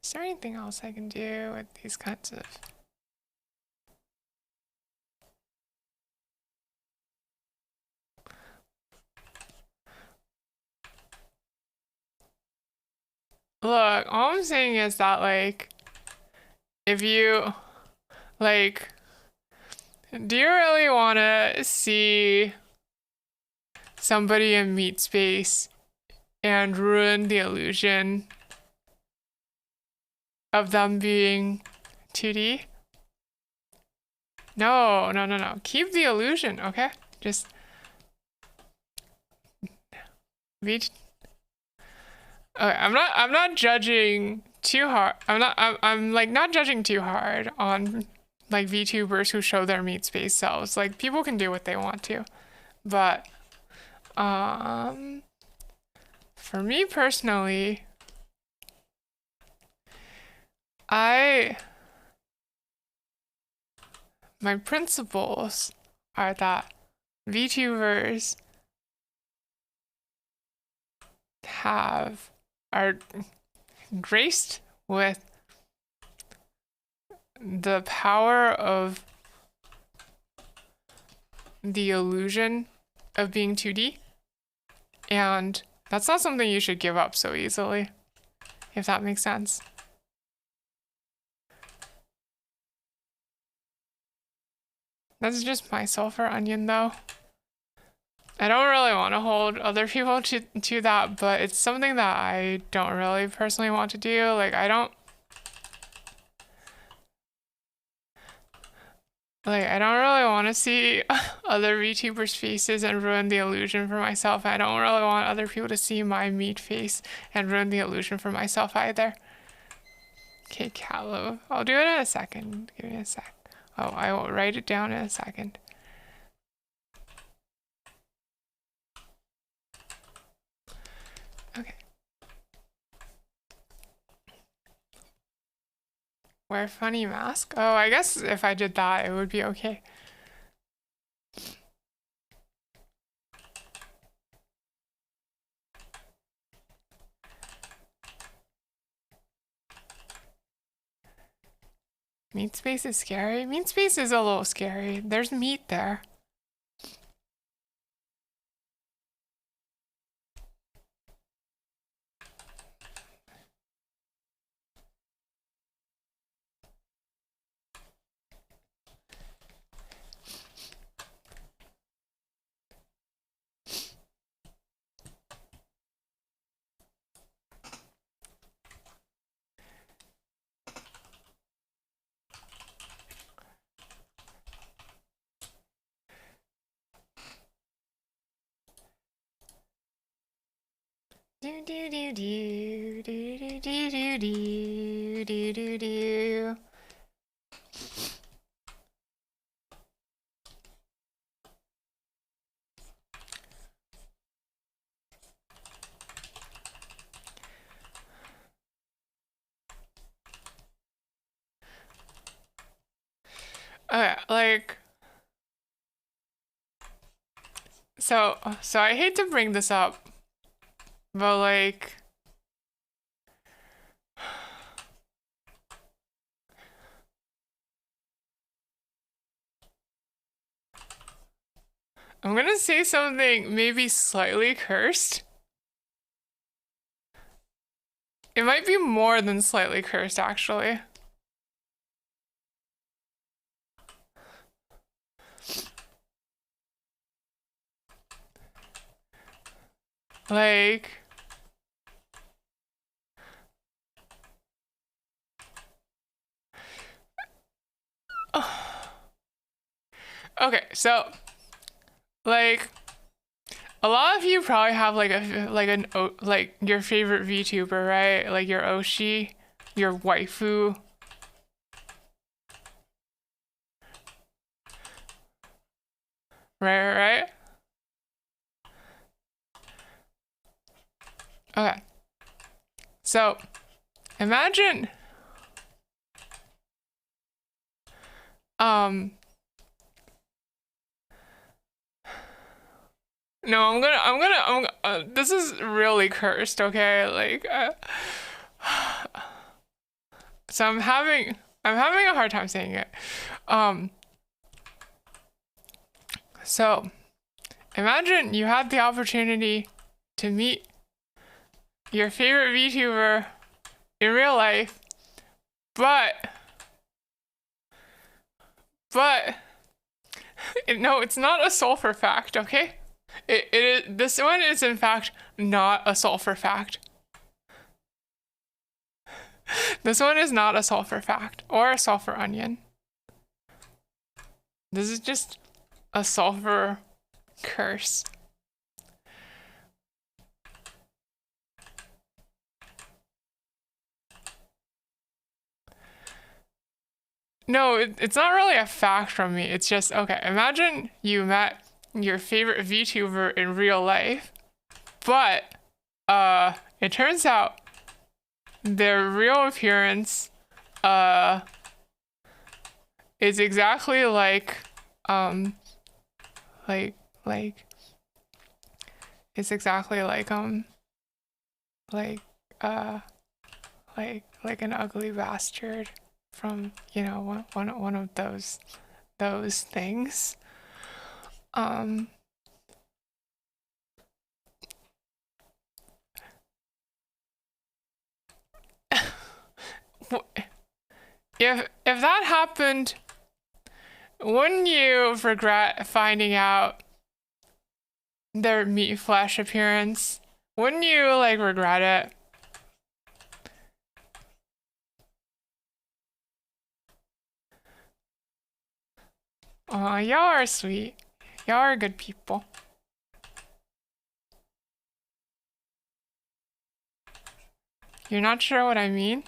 Is there anything else I can do with these kinds of... Look, all I'm saying is that, like, if you, like, do you really want to see somebody in meat space and ruin the illusion of them being 2D? No. Keep the illusion, okay? Just be... Okay, I'm not judging too hard. I'm like not judging too hard on like VTubers who show their meat space selves. Like people can do what they want to. But for me personally, my principles are that VTubers are graced with the power of the illusion of being 2D, and that's not something you should give up so easily, if that makes sense. That's just my sulfur onion though. I don't really want to hold other people to that, but it's something that I don't really personally want to do. Like I don't really want to see other VTubers' faces and ruin the illusion for myself. I don't really want other people to see my meat face and ruin the illusion for myself either. Okay, Callow. I'll do it in a second. Give me a sec. Oh, I will write it down in a second. Okay. Wear funny mask? Oh, I guess if I did that, it would be okay. Meat space is scary. Meat space is a little scary. There's meat there. Do do do do do do do do do do do. Okay, like so I hate to bring this up, but like I'm gonna say something maybe slightly cursed. It might be more than slightly cursed, actually. Like, okay, so like a lot of you probably have like like your favorite VTuber, right? Like your Oshi, your waifu. Right? Okay. So, imagine no, this is really cursed, okay? Like so I'm having a hard time saying it. So imagine you had the opportunity to meet your favorite VTuber in real life, but no, it's not a sulfur fact, okay? It is, this one is in fact not a sulfur fact. This one is not a sulfur fact or a sulfur onion. This is just a sulfur curse. No, it's not really a fact from me. It's just, okay, imagine you met your favorite VTuber in real life, but it turns out their real appearance is exactly like like it's exactly like uh like an ugly bastard from, you know, one of those things. If that happened, wouldn't you regret finding out their meat flesh appearance? Wouldn't you like regret it? Aw, y'all are sweet. Y'all are good people. You're not sure what I mean?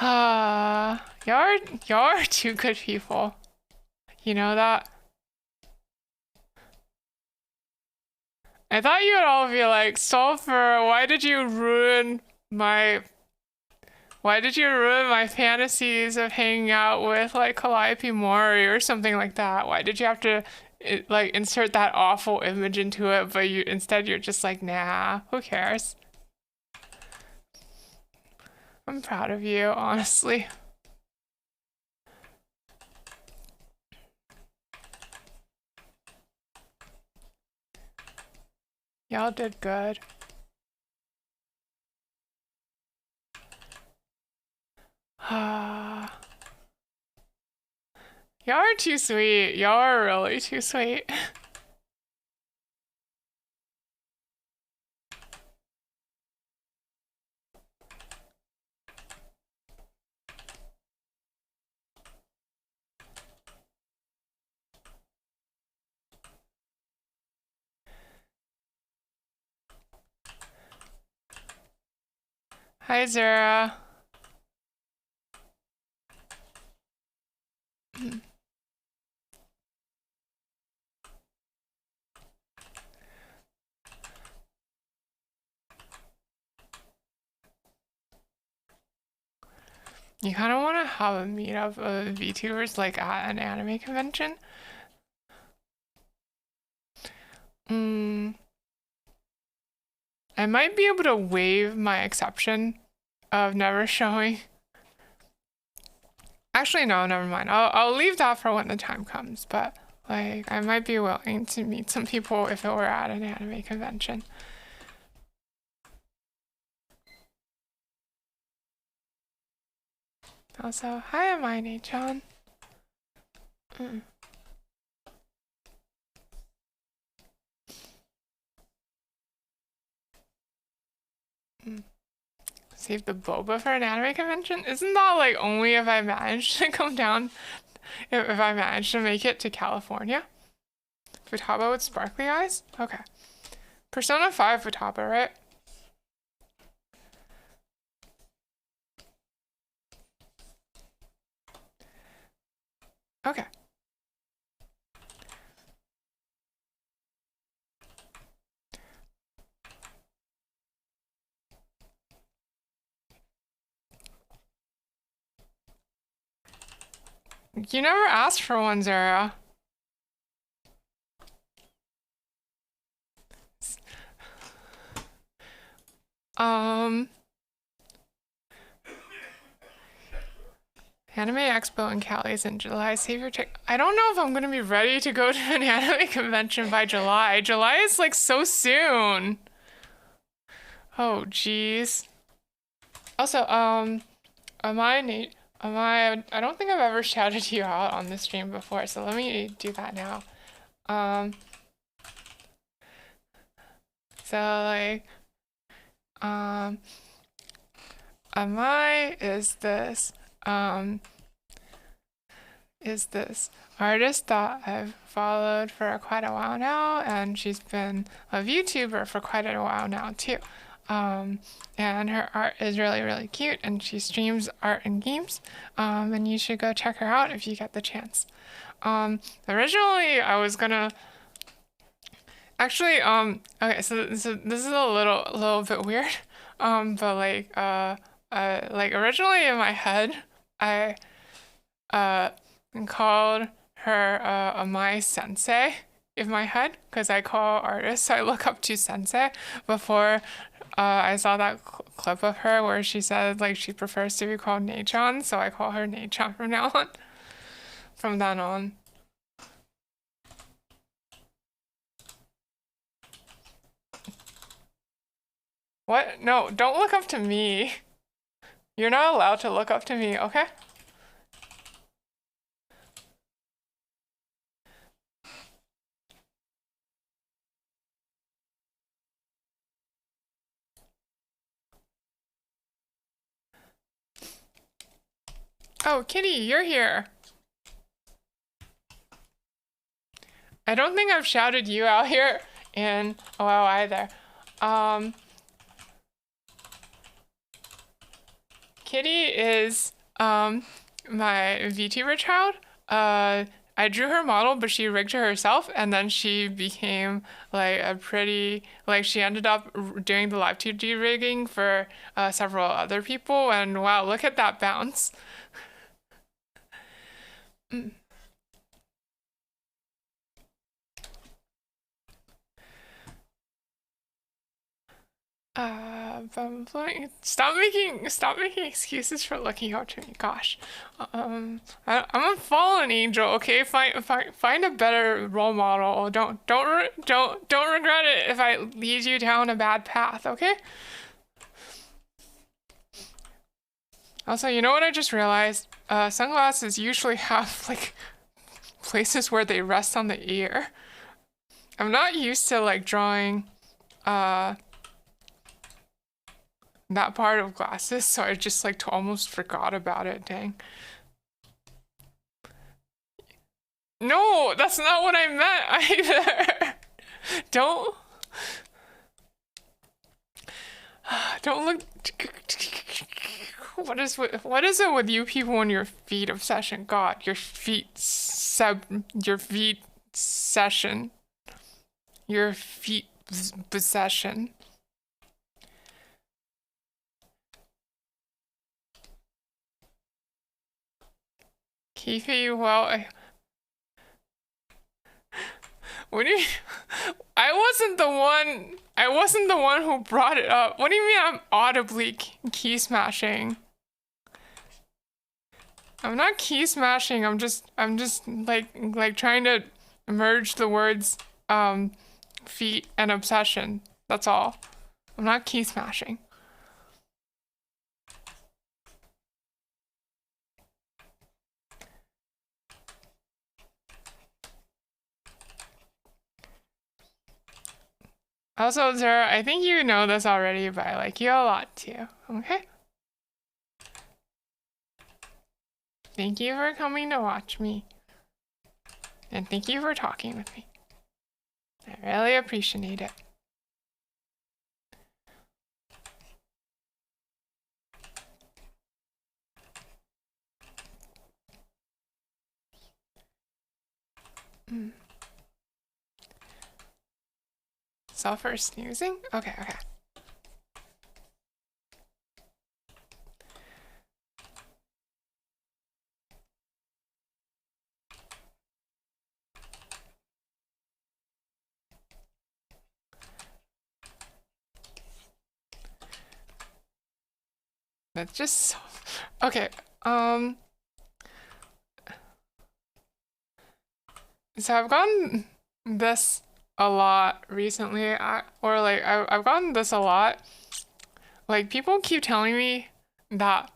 Y'all are two good people. You know that? I thought you would all be like, Sulfur, why did you ruin my fantasies of hanging out with like Calliope Mori or something like that? Why did you have to like insert that awful image into it, but you're just like, nah, who cares? I'm proud of you, honestly. Y'all did good. Y'all are too sweet. Y'all are really too sweet. Hi, Zara. You kind of want to have a meetup of VTubers like at an anime convention? I might be able to waive my exception of never showing. Actually, no, never mind. I'll leave that for when the time comes, but like I might be willing to meet some people if it were at an anime convention. Also, hi, Amine-chan. Save the boba for an anime convention? Isn't that like only if I manage to come down, if I manage to make it to California? Futaba with sparkly eyes? Okay. Persona 5 Futaba, right? Okay. You never asked for one, Zara. Anime Expo in Cali's in July. Save your ticket. I don't know if I'm gonna be ready to go to an anime convention by July. July is like so soon. Oh, jeez. Also, I don't think I've ever shouted you out on this stream before, so let me do that now. So like, Amai is this artist that I've followed for quite a while now, and she's been a VTuber for quite a while now too. And her art is really, really cute, and she streams art and games, and you should go check her out if you get the chance. Originally I was gonna actually, okay, so this is a little bit weird, but like originally in my head, I called her a my sensei in my head because I call artists I look up to sensei before I saw that clip of her where she said like she prefers to be called Nei-chan, so I call her Nei-chan from now on. From then on. What? No, don't look up to me. You're not allowed to look up to me, okay? Oh, Kitty, you're here. I don't think I've shouted you out here in a while either. kitty is my VTuber child. I drew her model, but she rigged her herself, and then she became like a pretty like she ended up doing the live 2D rigging for several other people, and wow, look at that bounce. Mm. Stop making excuses for looking up to me. Gosh, I'm a fallen angel. Okay, find a better role model. Don't regret it if I lead you down a bad path. Okay. Also, you know what I just realized? Sunglasses usually have like places where they rest on the ear. I'm not used to like drawing that part of glasses, so I just like almost forgot about it. Dang. No, that's not what I meant either. Don't look. What is it with you people and your feet obsession? God, your feet session, your feet possession. Keithy, well, what do you? I wasn't the one who brought it up. What do you mean I'm audibly key smashing? I'm not key smashing. I'm just like trying to merge the words feet and obsession. That's all. I'm not key smashing. Also, Zara, I think you know this already, but I like you a lot too. Okay? Thank you for coming to watch me. And thank you for talking with me. I really appreciate it. Sulfur snoozing? Okay. That's just so... Okay, so I've gotten this a lot recently, I've gotten this a lot. Like, people keep telling me that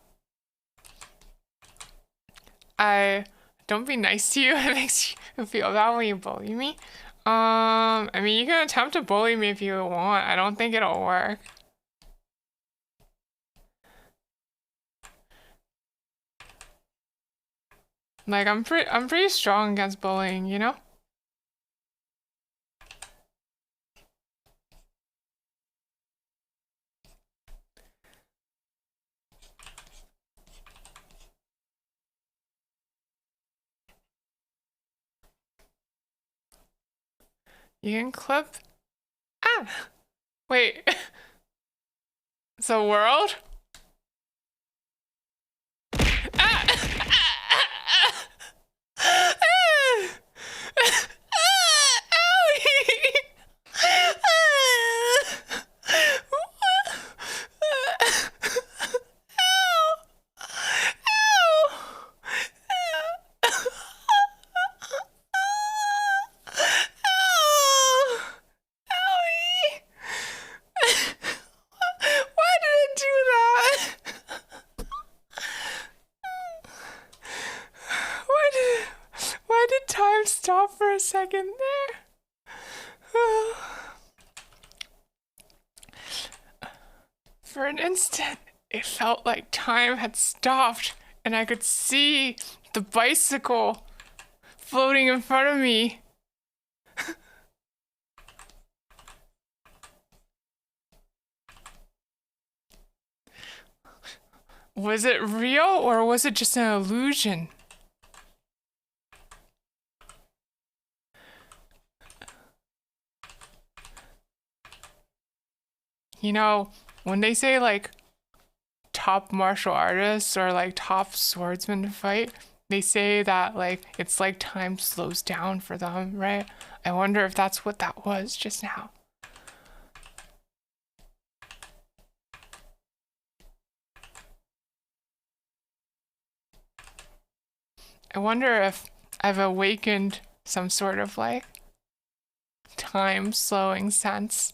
I don't be nice to you. It makes you feel bad when you bully me. I mean, you can attempt to bully me if you want. I don't think it'll work. Like, I'm pretty strong against bullying, you know? You can clip... Ah! Wait. It's a world? Stop for a second there. For an instant, it felt like time had stopped and I could see the bicycle floating in front of me. Was it real or was it just an illusion? You know, when they say like top martial artists or like top swordsmen to fight, they say that like it's like time slows down for them, right? I wonder if that's what that was just now. I wonder if I've awakened some sort of like time slowing sense.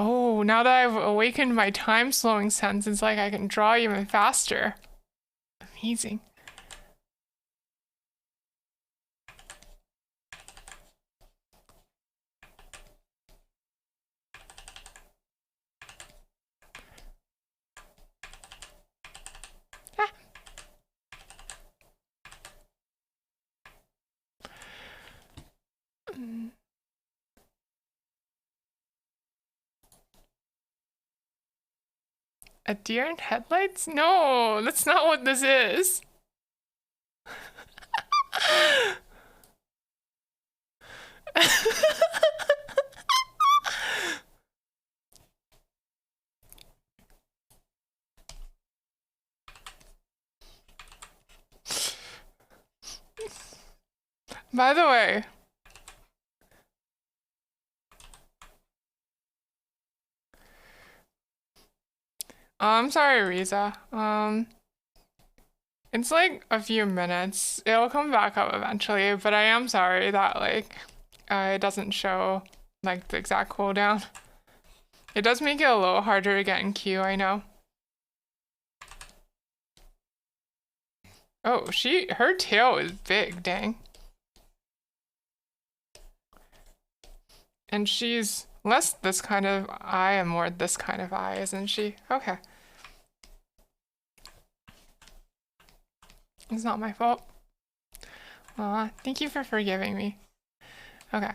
Oh, now that I've awakened my time slowing sense, it's like I can draw even faster. Amazing. Ah. A deer in headlights? No, that's not what this is. By the way, I'm sorry, Riza. It's like a few minutes. It'll come back up eventually, but I am sorry that like it doesn't show like the exact cooldown. It does make it a little harder to get in queue, I know. Oh, her tail is big, dang. And she's less this kind of eye and more this kind of eye, isn't she? Okay. It's not my fault. Aw, thank you for forgiving me. Okay,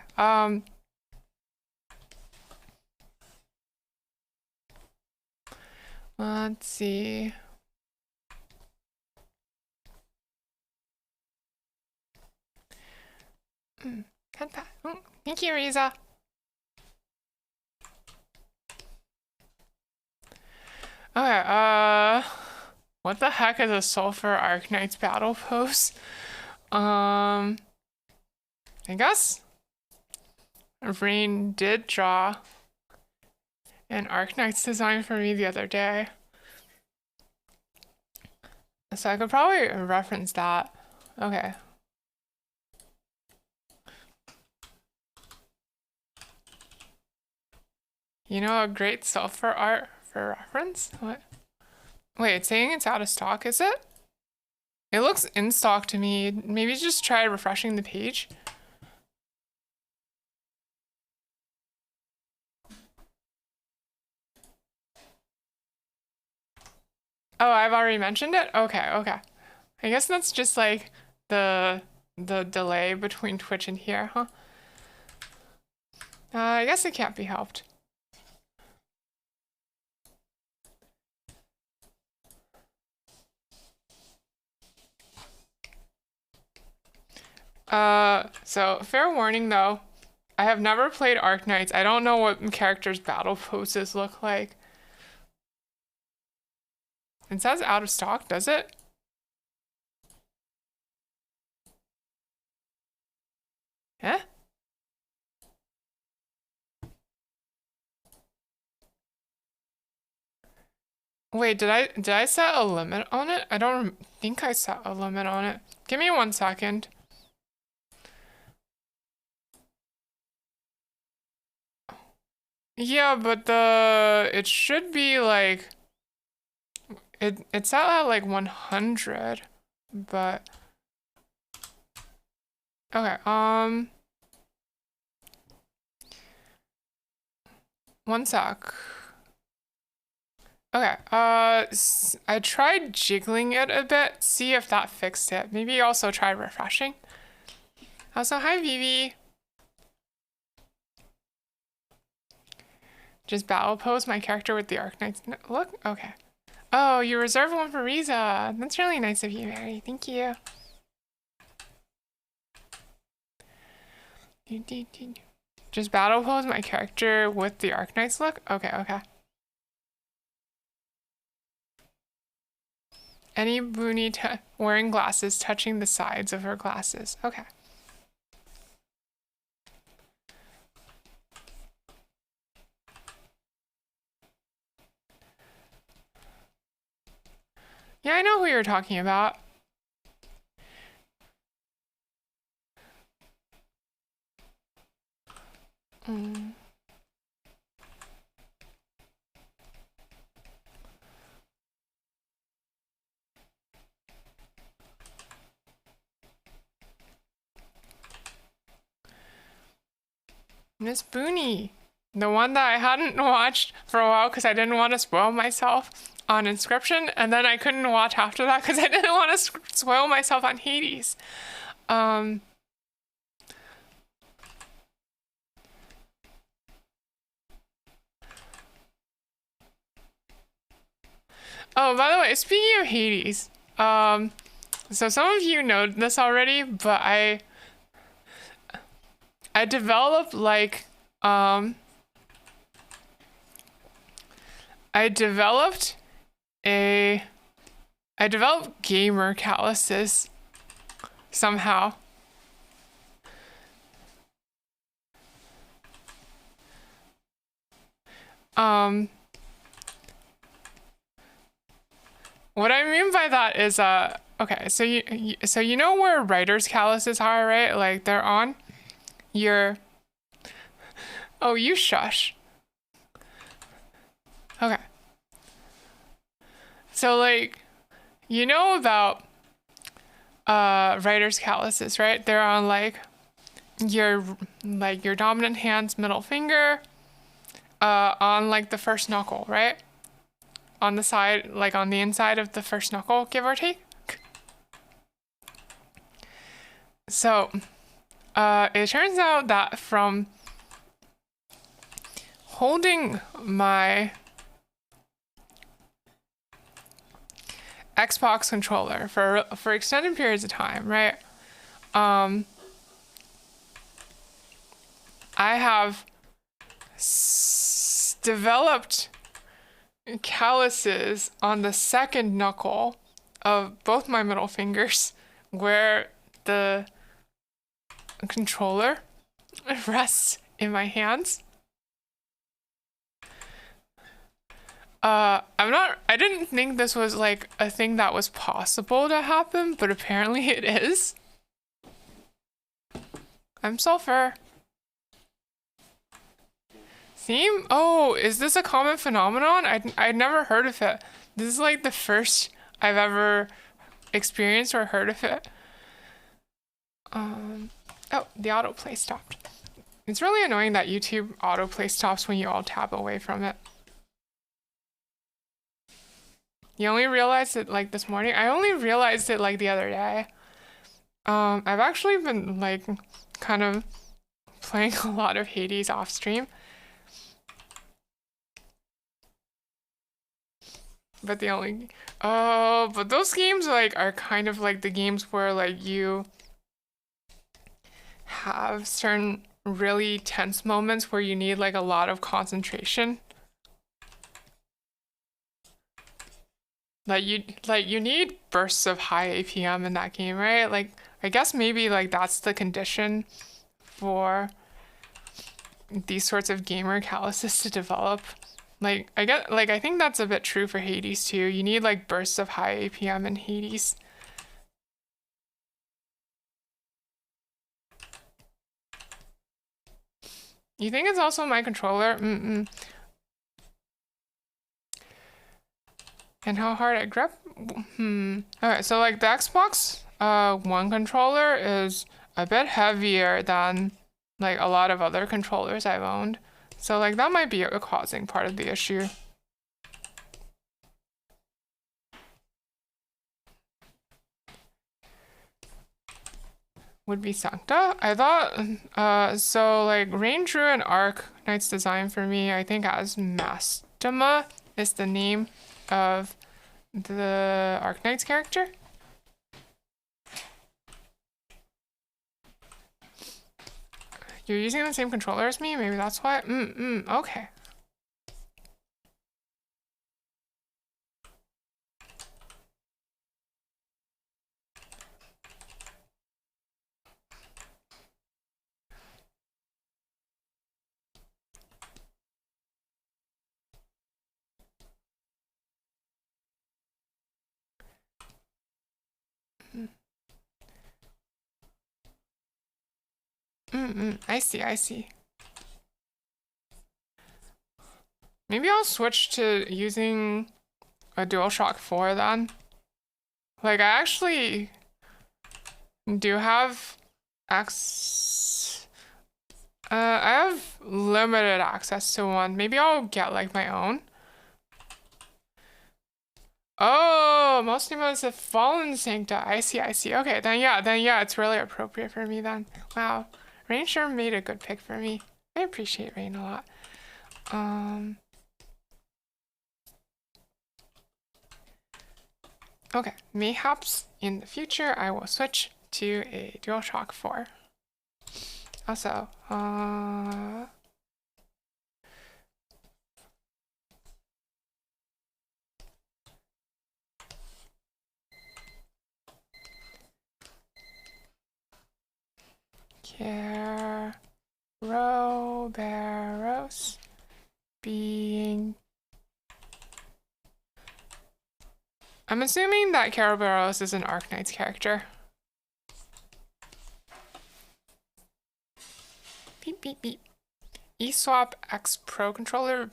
let's see. Thank you, Riza. Okay, what the heck is a Sulfur Arknight's battle pose? I guess Rain did draw an Arknight's design for me the other day. So I could probably reference that. Okay. You know a great sulfur art for reference? What? Wait, it's saying it's out of stock, is it? It looks in stock to me. Maybe just try refreshing the page. Oh, I've already mentioned it? Okay, okay. I guess that's just like the delay between Twitch and here, huh? I guess it can't be helped. So fair warning though, I have never played Arknights. I don't know what characters' battle poses look like. It says out of stock, does it? Eh? Wait, did I set a limit on it? I don't think I set a limit on it. Give me 1 second. Yeah, but it should be like it's set at like 100, but okay, 1 sec. Okay, I tried jiggling it a bit, see if that fixed it. Maybe also try refreshing. Also, hi Vivi. Just battle pose my character with the Arknights. Look, okay. Oh, you reserved one for Riza. That's really nice of you, Mary. Thank you. Just battle pose my character with the Arknights look? Okay, okay. Any boonie wearing glasses touching the sides of her glasses. Okay. Yeah, I know who you're talking about. Miss Booney. The one that I hadn't watched for a while because I didn't want to spoil myself on Inscription, and then I couldn't watch after that because I didn't want to spoil myself on Hades. Oh, by the way, speaking of Hades, so some of you know this already, but I developed like I developed gamer calluses somehow. What I mean by that is okay, so you know where writer's calluses are, right? Like they're on your... Oh, you shush. Okay. So like, you know about writer's calluses, right? They're on like your dominant hand's middle finger, on like the first knuckle, right? On the side, like on the inside of the first knuckle, give or take. So, it turns out that from holding my Xbox controller for extended periods of time, right? I have developed calluses on the second knuckle of both my middle fingers where the controller rests in my hands. I didn't think this was like a thing that was possible to happen, but apparently it is. I'm Sulfur. Theme? Oh, is this a common phenomenon? I'd never heard of it. This is like the first I've ever experienced or heard of it. Oh, the autoplay stopped. It's really annoying that YouTube autoplay stops when you all tab away from it. You only realized it like this morning? I only realized it like the other day. I've actually been like kind of playing a lot of Hades off stream. But but those games like are kind of like the games where like you have certain really tense moments where you need like a lot of concentration. Like you need bursts of high APM in that game, right? Like I guess maybe like that's the condition for these sorts of gamer calluses to develop. Like I think that's a bit true for Hades too. You need like bursts of high APM in Hades. You think it's also my controller? And how hard I grip? Okay, so like the Xbox One controller is a bit heavier than like a lot of other controllers I've owned. So like that might be causing part of the issue. would be Sancta. I thought, so like Rain Druid and Arc Knight's design for me, I think as Mastema is the name of the Arc Knight's character. You're using the same controller as me? Maybe that's why? Okay. I see, I see. Maybe I'll switch to using a DualShock 4 then. Like, I actually do have access. I have limited access to one. Maybe I'll get like my own. Oh, most Nemos have fallen Sancta. I see, I see. Okay, then yeah, it's really appropriate for me then. Wow. Rain sure made a good pick for me. I appreciate Rain a lot. Okay, mayhaps in the future I will switch to a DualShock 4. Also, Barros being... I'm assuming that Barros is an Arc Knight's character. Beep, beep, beep. eSwap X Pro controller.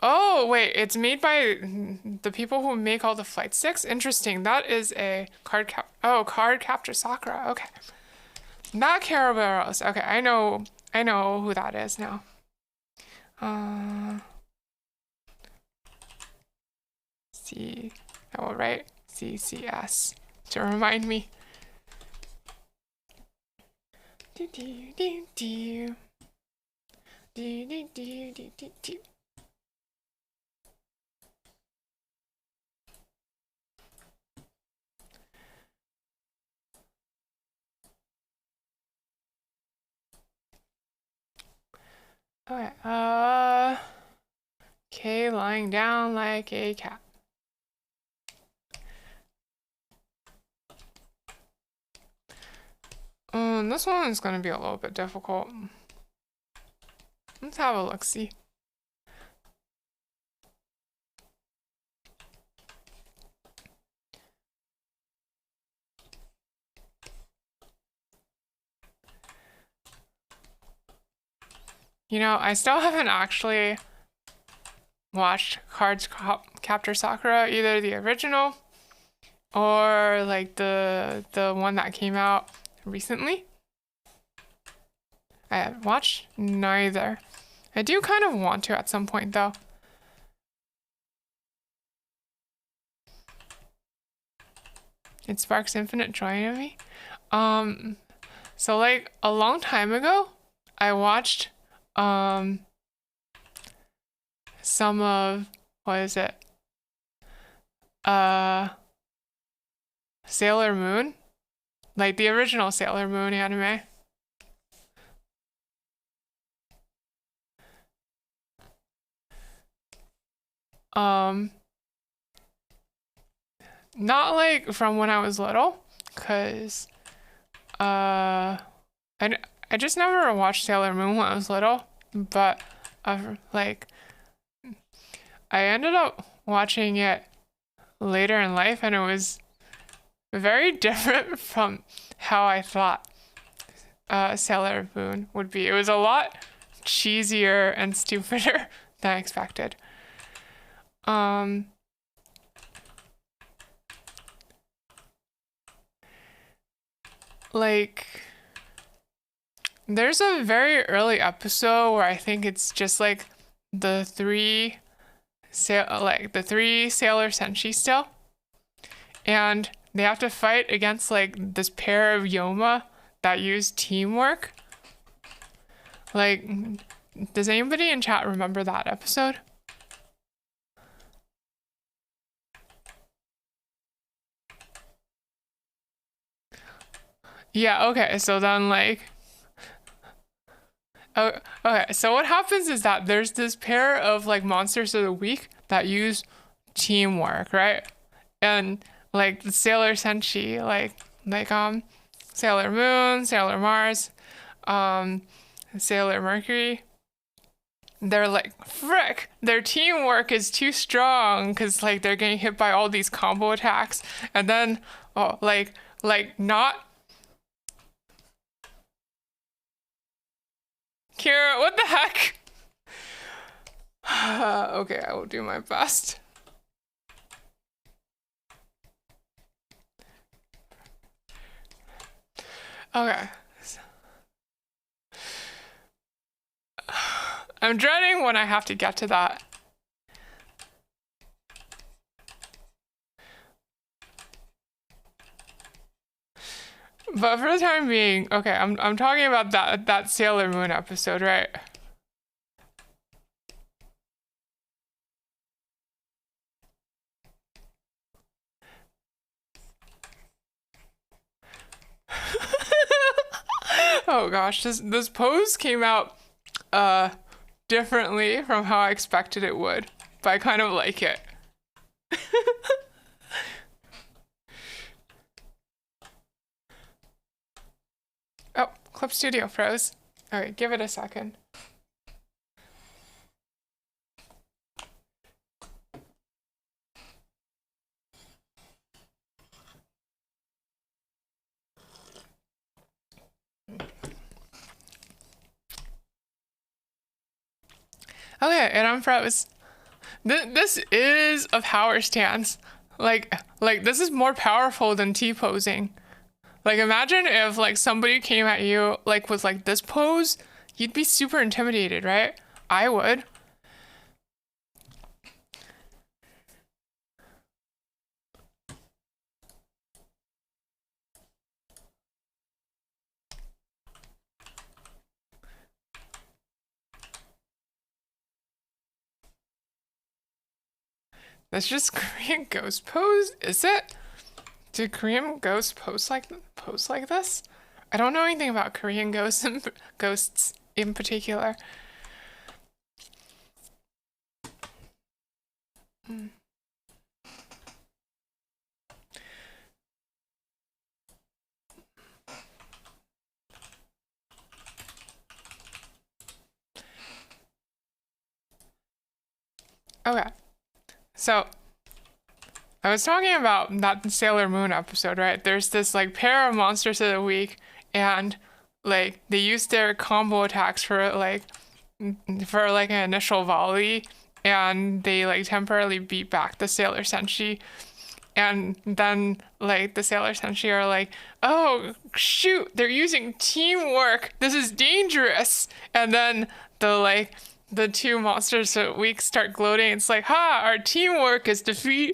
Oh, wait, it's made by the people who make all the flight sticks? Interesting. That is a card capture Sakura. Okay. Not Barros. Okay, I know who that is now. I will write CCS to remind me. Do do do do. Do do do do do do. Okay, K lying down like a cat. This one is gonna be a little bit difficult. Let's have a look-see. You know, I still haven't actually watched Cards Capture Sakura, either the original or like the one that came out recently. I have watched neither. I do kind of want to at some point though. It sparks infinite joy in me. So like a long time ago, I watched some of, what is it? Sailor Moon, like the original Sailor Moon anime. Not like from when I was little, cause I just never watched Sailor Moon when I was little, but like I ended up watching it later in life, and it was very different from how I thought Sailor Moon would be. It was a lot cheesier and stupider than I expected. Like, there's a very early episode where I think it's just like the three Sailor Senshi still, and they have to fight against like this pair of Yoma that use teamwork. Like, does anybody in chat remember that episode? Yeah, okay, so then like, oh, okay, so what happens is that there's this pair of like monsters of the week that use teamwork, right? And like the Sailor Senshi, like Sailor Moon, Sailor Mars, Sailor Mercury. They're like, frick, their teamwork is too strong because like they're getting hit by all these combo attacks, and then oh, like not. Kira, what the heck? Okay, I will do my best. Okay. I'm dreading when I have to get to that. But for the time being, okay, I'm talking about that Sailor Moon episode, right? Oh gosh, this pose came out differently from how I expected it would, but I kind of like it. Oh, Clip Studio froze. Alright, give it a second. Okay, it unfroze. This is a power stance. Like this is more powerful than T-posing. Like imagine if like somebody came at you like with like this pose, you'd be super intimidated, right? I would. That's just Korean ghost pose, is it? Do Korean ghosts pose like this? I don't know anything about Korean ghosts in particular. Okay, so I was talking about that Sailor Moon episode, right? There's this like pair of monsters of the week, and like they use their combo attacks for like an initial volley, and they like temporarily beat back the Sailor Senshi, and then like the Sailor Senshi are like, oh shoot, they're using teamwork, this is dangerous, and then the two monsters of the week start gloating. It's like, ha, our teamwork is defeating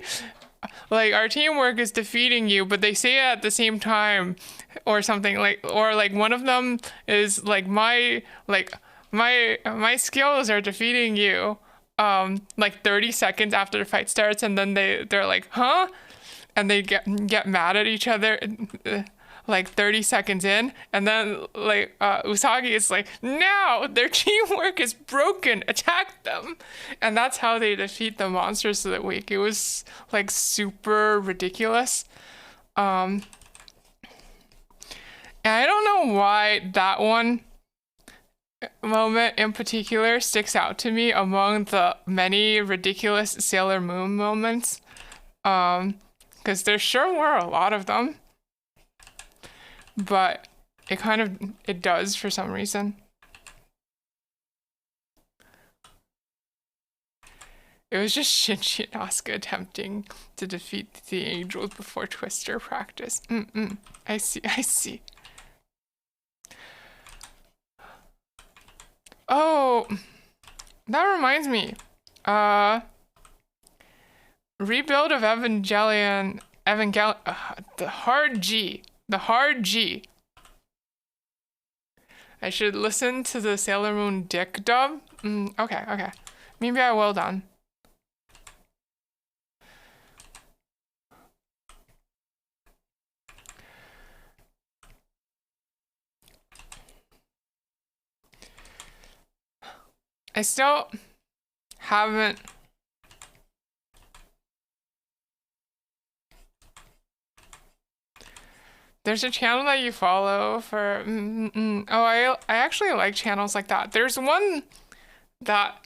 you, but they say it at the same time or something, like, or like one of them is like my skills are defeating you like 30 seconds after the fight starts, and then they're like, huh, and they get mad at each other like 30 seconds in, and then like Usagi is like, now their teamwork is broken, attack them, and that's how they defeat the monsters of the week. It was like super ridiculous, and I don't know why that one moment in particular sticks out to me among the many ridiculous Sailor Moon moments, because there sure were a lot of them. But it does for some reason. It was just Shinji and Asuka attempting to defeat the angels before Twister practice. I see. Oh, that reminds me. Rebuild of Evangelion, the hard G. I should listen to the Sailor Moon Dick dub. Okay, okay. Maybe I will then. I still haven't. There's a channel that you follow for. Oh, I actually like channels like that. There's one that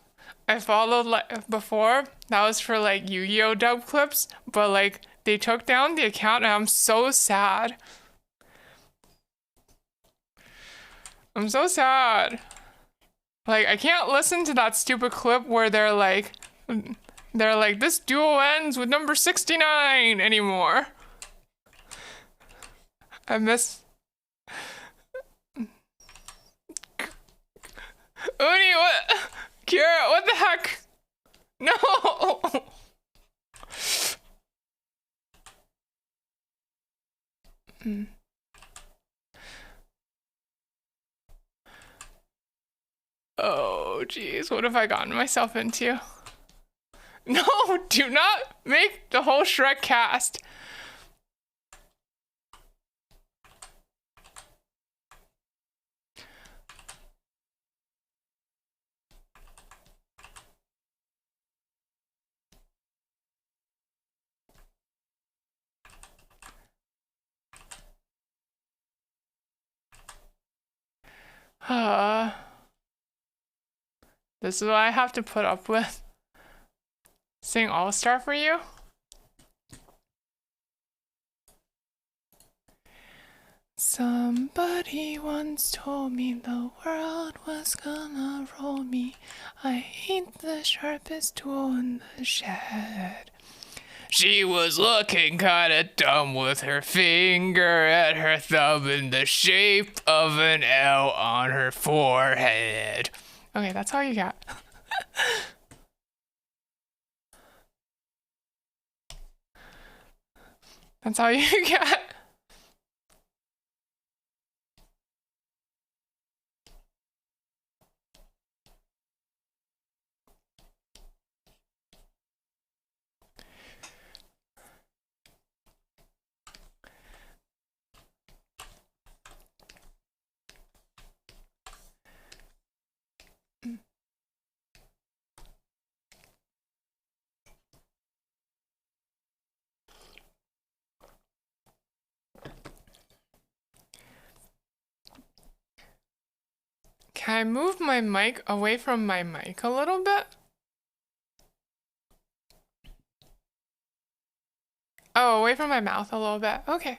I followed like before that was for like Yu-Gi-Oh dub clips, but like they took down the account and I'm so sad. I'm so sad. Like I can't listen to that stupid clip where they're like this duel ends with number 69 anymore. I miss Uni, what? Kira, what the heck? No! Oh, jeez, what have I gotten myself into? No, do not make the whole Shrek cast. This is what I have to put up with. Sing All-Star for you? Somebody once told me the world was gonna roll me. I ain't the sharpest tool in the shed. She was looking kinda dumb with her finger at her thumb in the shape of an L on her forehead. Okay, that's all you got. That's all you got. Can I move my mic away from my mic a little bit? Oh, away from my mouth a little bit. Okay.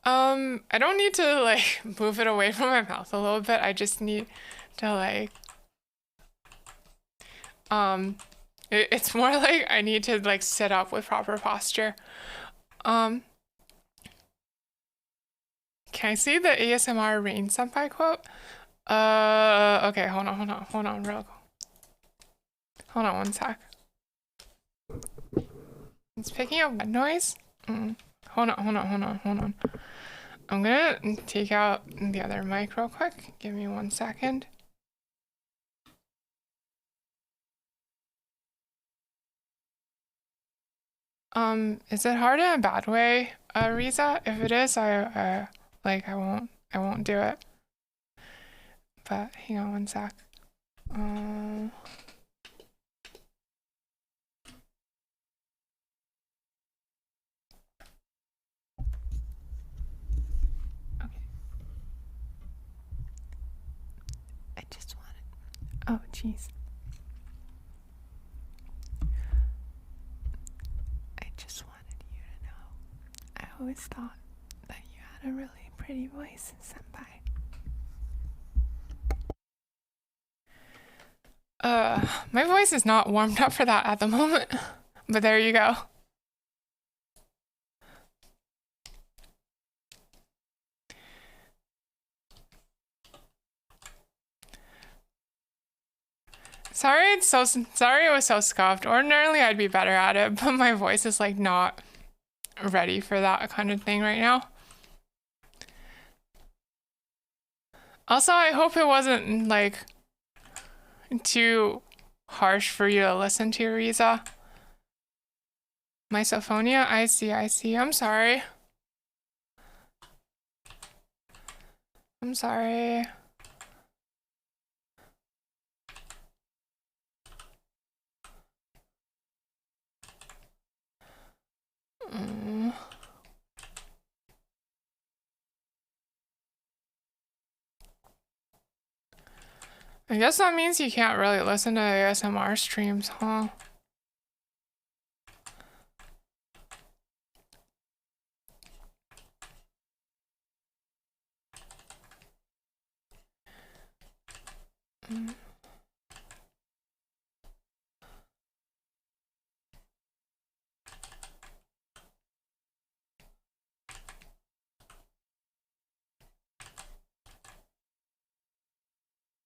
I don't need to like move it away from my mouth a little bit. I just need to like it's more like I need to like sit up with proper posture. Can I see the ASMR Rain Senpai quote? Okay, hold on, real. Hold on one sec. It's picking up what noise? Hold on. I'm gonna take out the other mic real quick. Give me 1 second. Is it hard in a bad way, Riza? If it is, I won't do it. But hang on 1 sec. Okay. I just wanted. Oh, jeez. I just wanted you to know. I always thought that you had a really pretty voice, Senpai. My voice is not warmed up for that at the moment, but there you go. Sorry it was so scuffed. Ordinarily I'd be better at it, but my voice is like not ready for that kind of thing right now. Also, I hope it wasn't like too harsh for you to listen to, Riza. Misophonia? I see. I'm sorry. I'm sorry. I guess that means you can't really listen to ASMR streams, huh?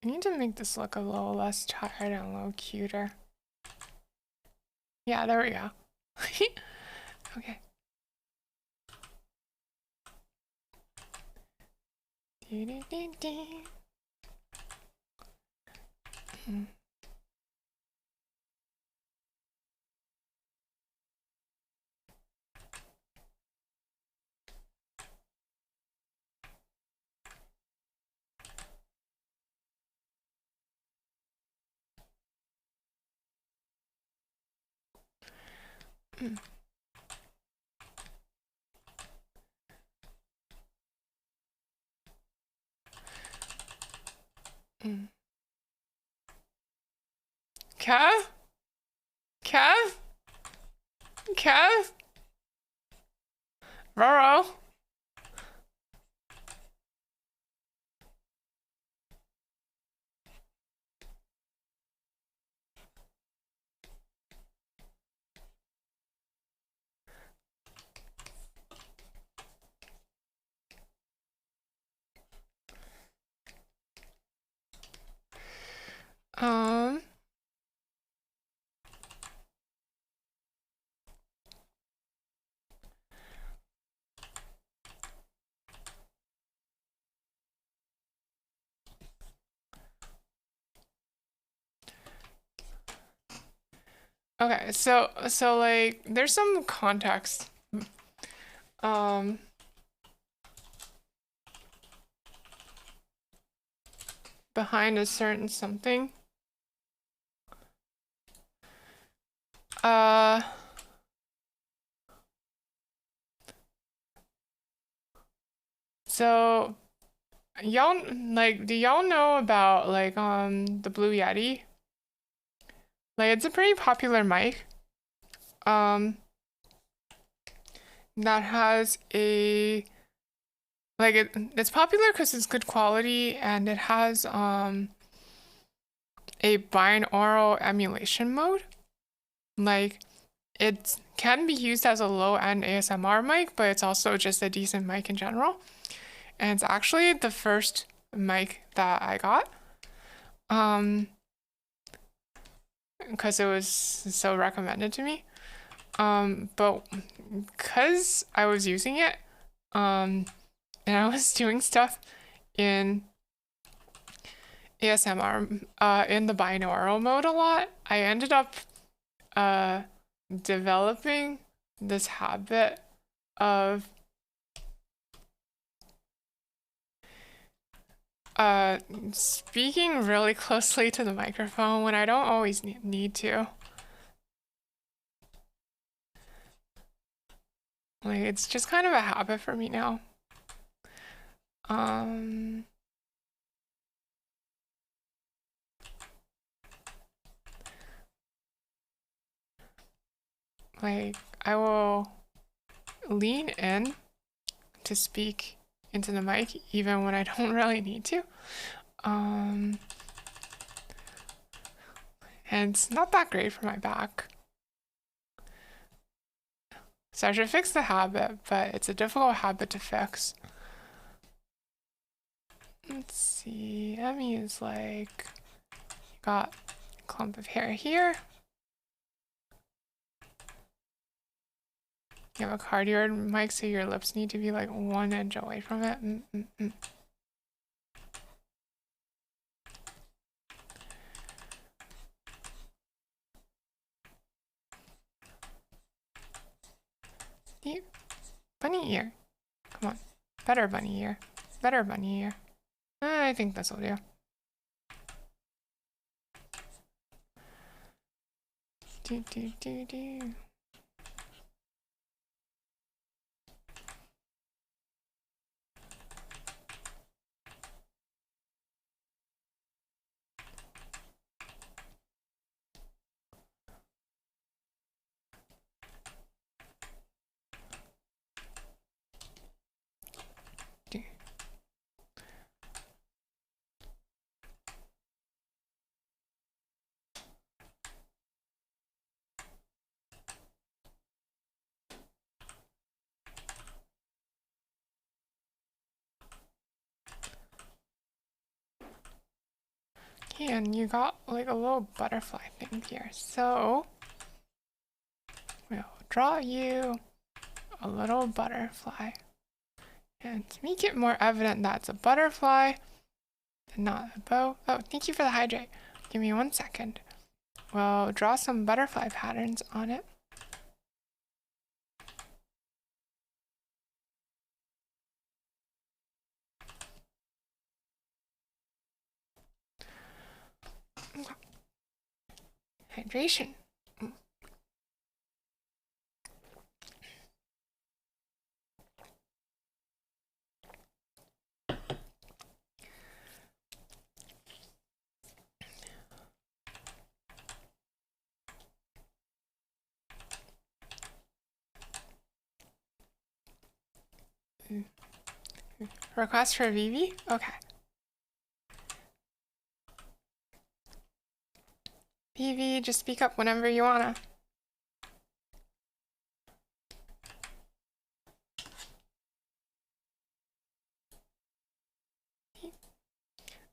I need to make this look a little less tired and a little cuter. Yeah, there we go. Okay. Kev? Kev? Kev? Roro? Um... Okay, so like there's some context behind a certain something. So y'all like do y'all know about like the Blue Yeti? Like it's a pretty popular mic. That has a like it's popular because it's good quality and it has a binaural emulation mode. Like it can be used as a low-end ASMR mic, but it's also just a decent mic in general. And it's actually the first mic that I got. Because it was so recommended to me. But because I was using it, and I was doing stuff in ASMR, in the binaural mode a lot, I ended up developing this habit of speaking really closely to the microphone when I don't always need to. Like, it's just kind of a habit for me now. Like, I will lean in to speak into the mic even when I don't really need to. And it's not that great for my back. So I should fix the habit, but it's a difficult habit to fix. Let's see, Emmy is like, got a clump of hair here. You have a cardioid mic, so your lips need to be like 1 inch away from it. Bunny ear. Come on. Better bunny ear. Better bunny ear. I think this will do. Do, do, do, do. And you got like a little butterfly thing here. So we'll draw you a little butterfly. And to make it more evident that it's a butterfly and not a bow. Oh, thank you for the hydrate. Give me 1 second. We'll draw some butterfly patterns on it. Hydration. Request for Vivi? Okay. Vivi, just speak up whenever you wanna.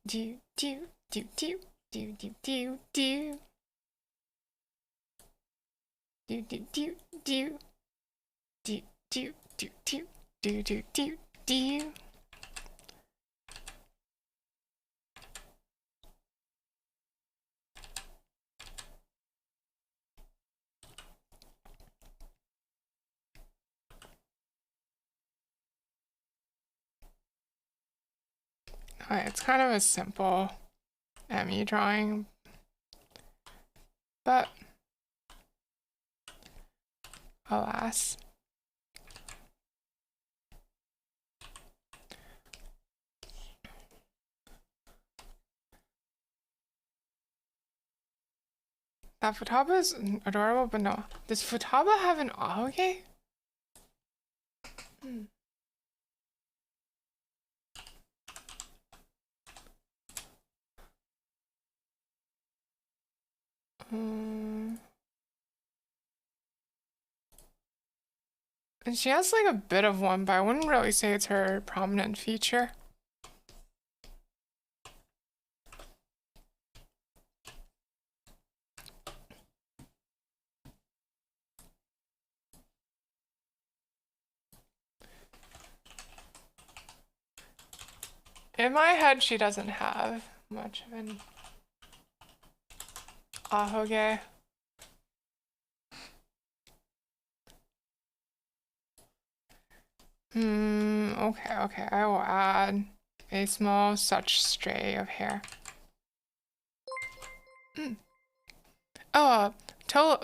Do, do, do, do, do, do, do, do. Do, do, do, do. Do, do, do, do, do, do, do, do. It's kind of a simple ME drawing, but alas. That Futaba is adorable, but no. Does Futaba have an Ahoge? And she has like a bit of one, but I wouldn't really say it's her prominent feature. In my head, she doesn't have much of an Ahoge. Okay, I will add a small such stray of hair. Oh, toe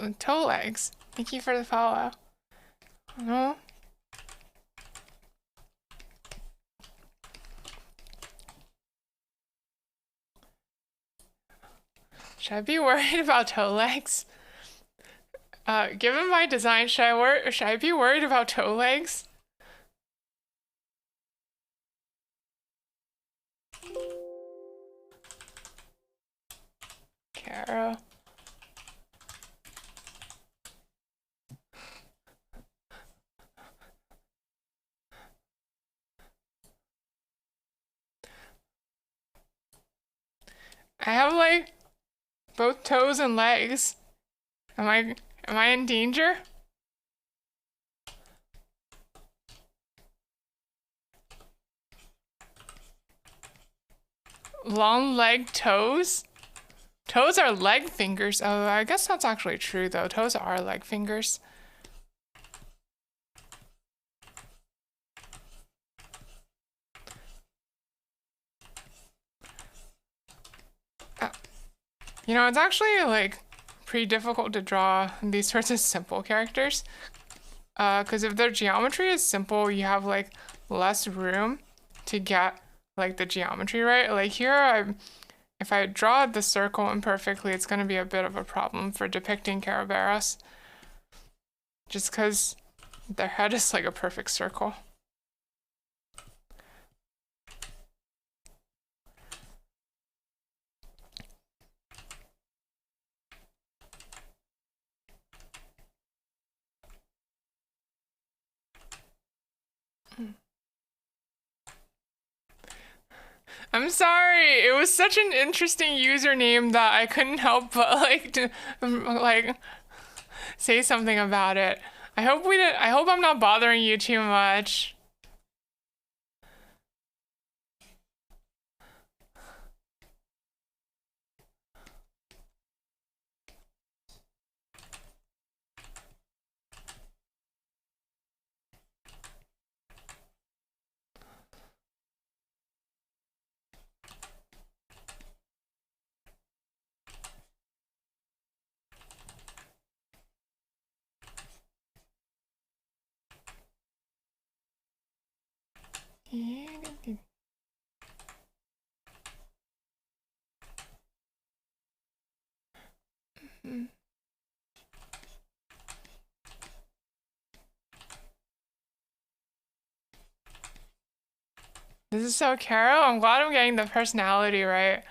legs. Thank you for the follow. Oh. Should I be worried about toe legs? Given my design, should I be worried about toe legs? Caro. I have like both toes and legs. Am I in danger? Long leg toes? Toes are leg fingers. Oh, I guess that's actually true though. Toes are leg fingers. You know, it's actually like pretty difficult to draw these sorts of simple characters. Because if their geometry is simple, you have like less room to get like the geometry right. Like here, if I draw the circle imperfectly, it's going to be a bit of a problem for depicting Caraveras. Just because their head is like a perfect circle. I'm sorry. It was such an interesting username that I couldn't help but like say something about it. I hope we did. I hope I'm not bothering you too much. This is so Carol. I'm glad I'm getting the personality right.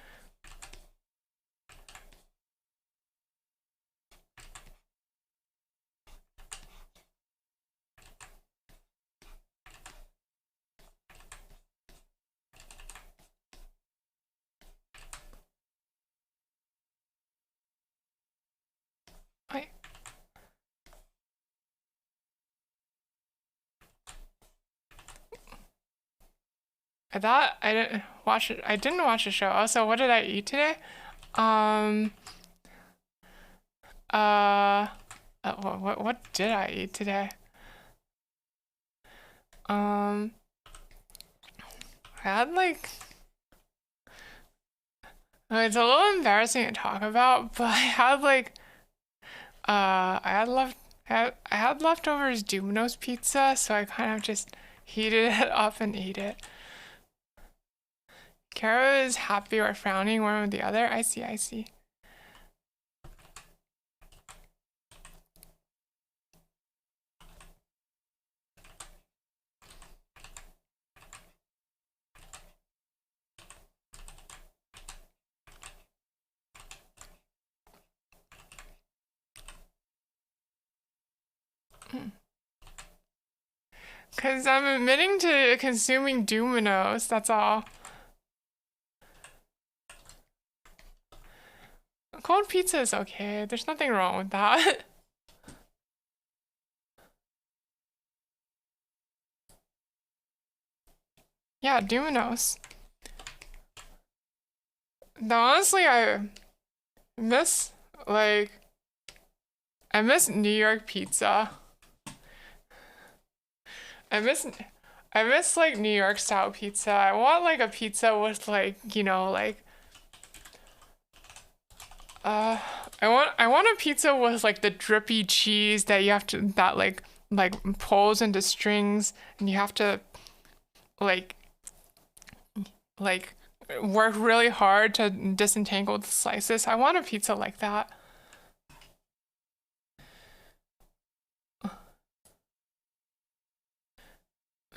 I thought I didn't watch it. I didn't watch the show. Also, what did I eat today? Um. What did I eat today? Um. I had like. It's a little embarrassing to talk about, but I had like. I had left. I had leftovers Domino's pizza, so I kind of just heated it up and ate it. Kara is happy or frowning, one or the other. I see. I see. Because I'm admitting to consuming Domino's, that's all. Cold pizza is okay. There's nothing wrong with that. Yeah, Domino's. Though honestly, miss, like, I miss New York pizza. I miss, I miss like New York style pizza. I want like a pizza with like, you know, like, uh, I want a pizza with like the drippy cheese that you have to, that like pulls into strings and you have to like, like work really hard to disentangle the slices. I want a pizza like that.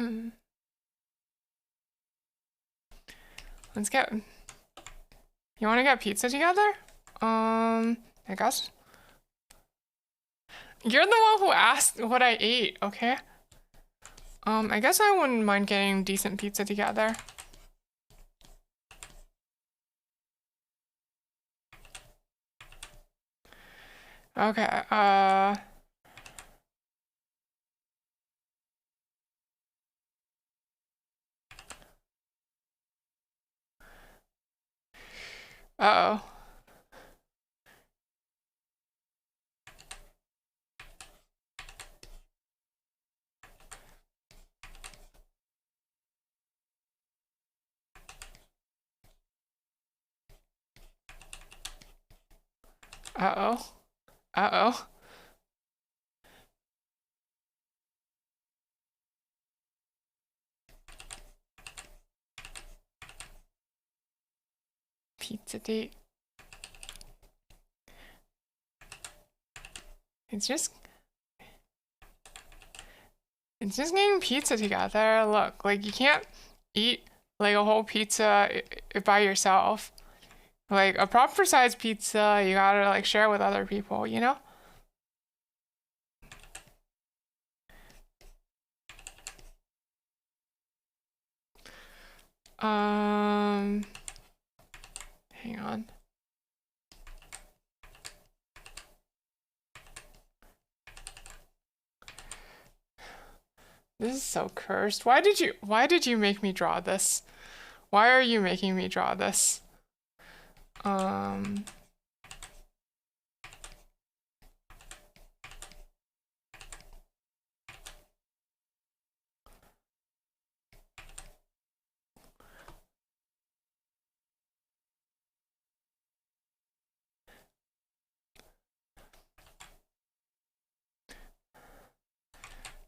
Mm. Let's get. You want to get pizza together? I guess. You're the one who asked what I ate, okay? I guess I wouldn't mind getting decent pizza together. Okay, Uh-oh. Uh-oh. Uh-oh. Pizza date. It's just getting pizza together. Look, like you can't eat like a whole pizza by yourself. Like a proper size pizza, you gotta like share with other people, you know? Hang on. This is so cursed. Why did you make me draw this? Why are you making me draw this?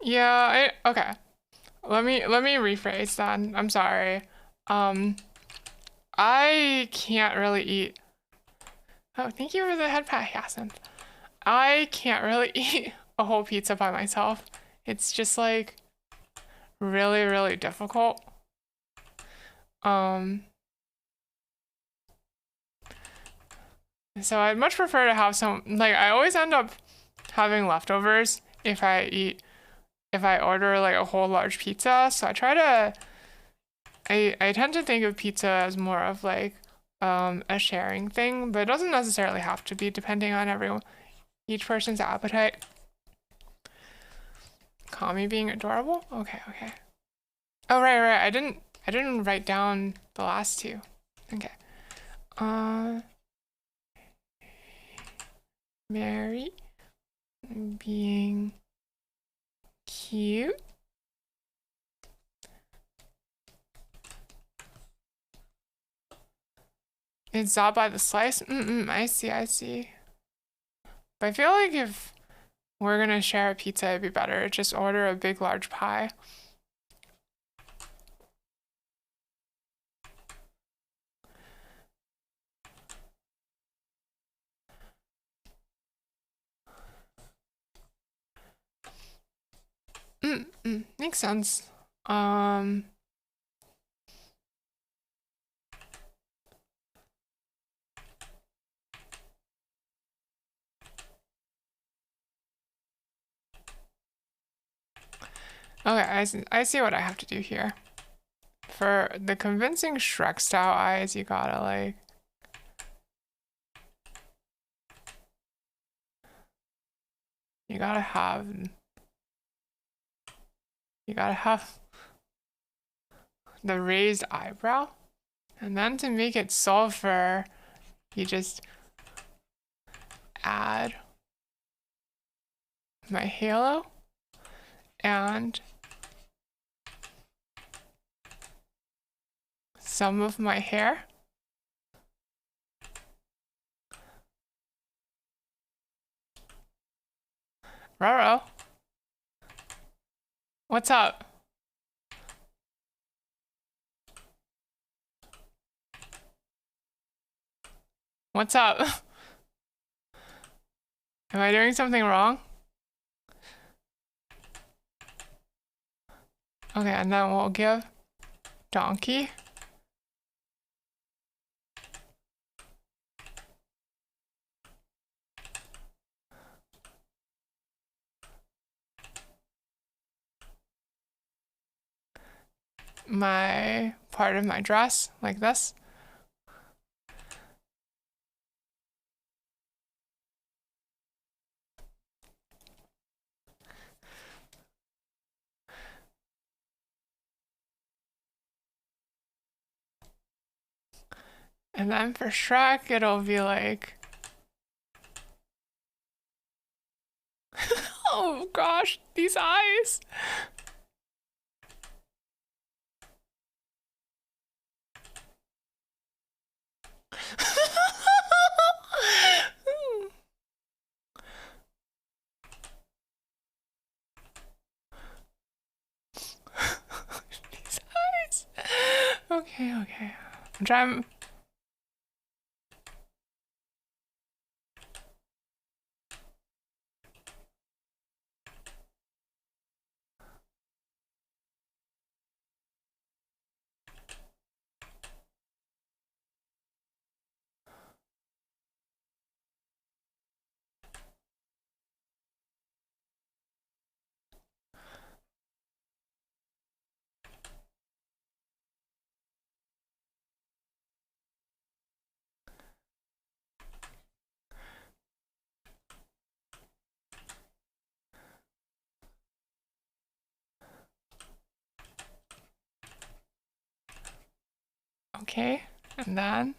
Yeah, okay. Let me rephrase then. I'm sorry. I can't really eat. Oh, thank you for the head pat, Yasin. I can't really eat a whole pizza by myself. It's just like really, really difficult. So I'd much prefer to have some, like I always end up having leftovers if I order like a whole large pizza. So I tend to think of pizza as more of like a sharing thing, but it doesn't necessarily have to be depending on each person's appetite. Kami being adorable? Okay, okay. Oh right. I didn't write down the last two. Okay. Mary being cute. It's all by the slice? I see. But I feel like if we're gonna share a pizza, it'd be better to just order a big, large pie. Makes sense. Okay, I see what I have to do here. For the convincing Shrek style eyes, you gotta like you gotta have the raised eyebrow. And then to make it sulfur, you just add my halo and some of my hair. Roro, what's up? What's up? Am I doing something wrong? Okay, and then we'll give Donkey my part of my dress like this. And then for Shrek, it'll be like, oh gosh, these eyes. These eyes. Okay, okay. I'm trying. Okay, and then.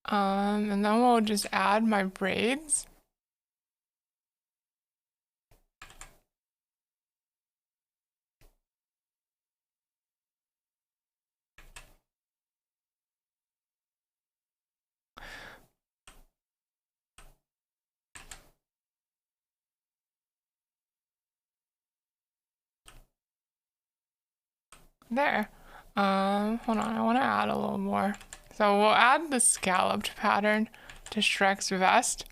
And then we'll just add my braids. There. Hold on, I want to add a little more. So we'll add the scalloped pattern to Shrek's vest.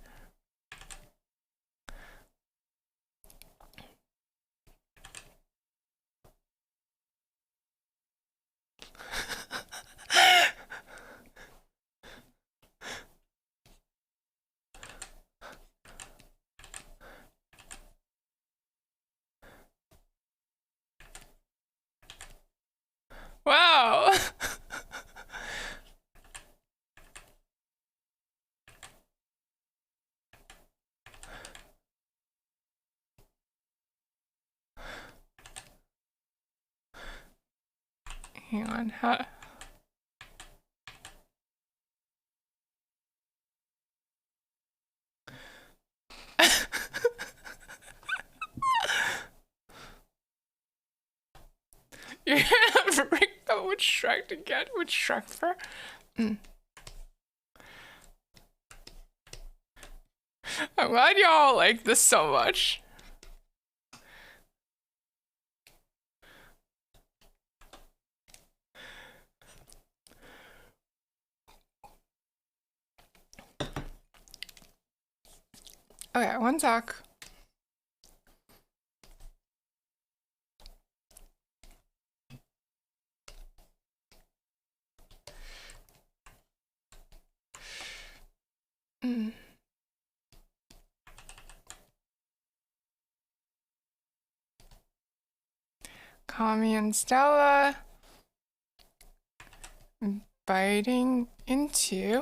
Wow! Hang on, how... You're gonna bring that with Shrek to get with Shrek fur? I'm glad y'all like this so much. Okay, one sec. Kami and Stella biting into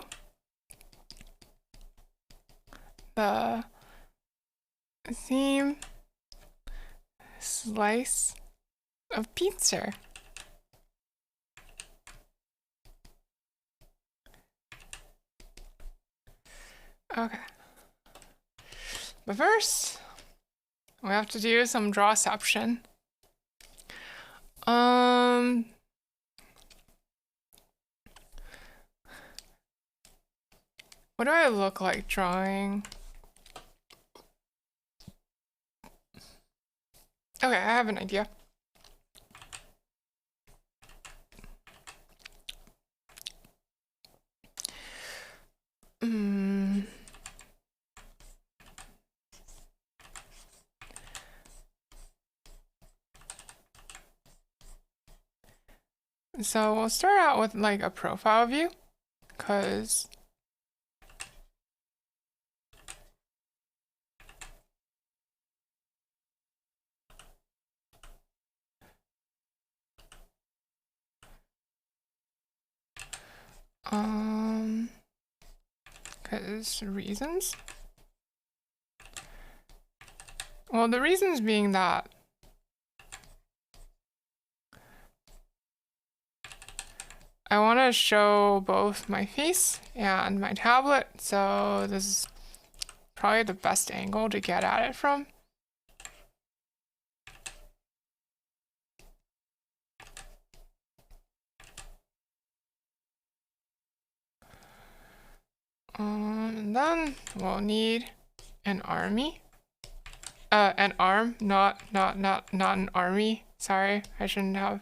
the same slice of pizza. Okay. But first, we have to do some drawception. What do I look like drawing? Okay, I have an idea. So we'll start out with like a profile view, because Because reasons? Well, the reasons being that I want to show both my face and my tablet, so this is probably the best angle to get at it from. And then we'll need an army. An arm, not an army. Sorry, I shouldn't have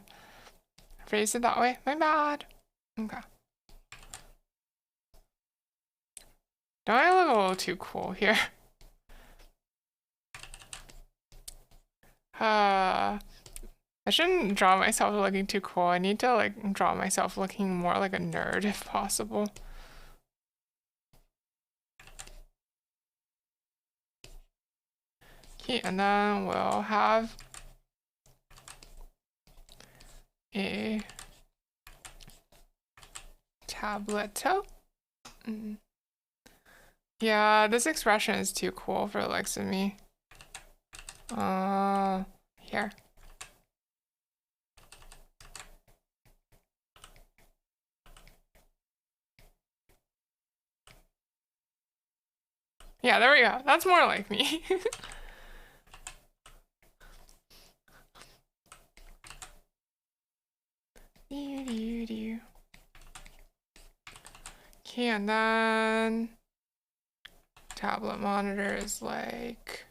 phrased it that way. My bad. Okay. Don't I look a little too cool here? I shouldn't draw myself looking too cool. I need to like draw myself looking more like a nerd if possible. Okay, and then we'll have a tableau. Yeah, this expression is too cool for the likes of me. Here. Yeah, there we go. That's more like me. Okay, and then tablet monitor is like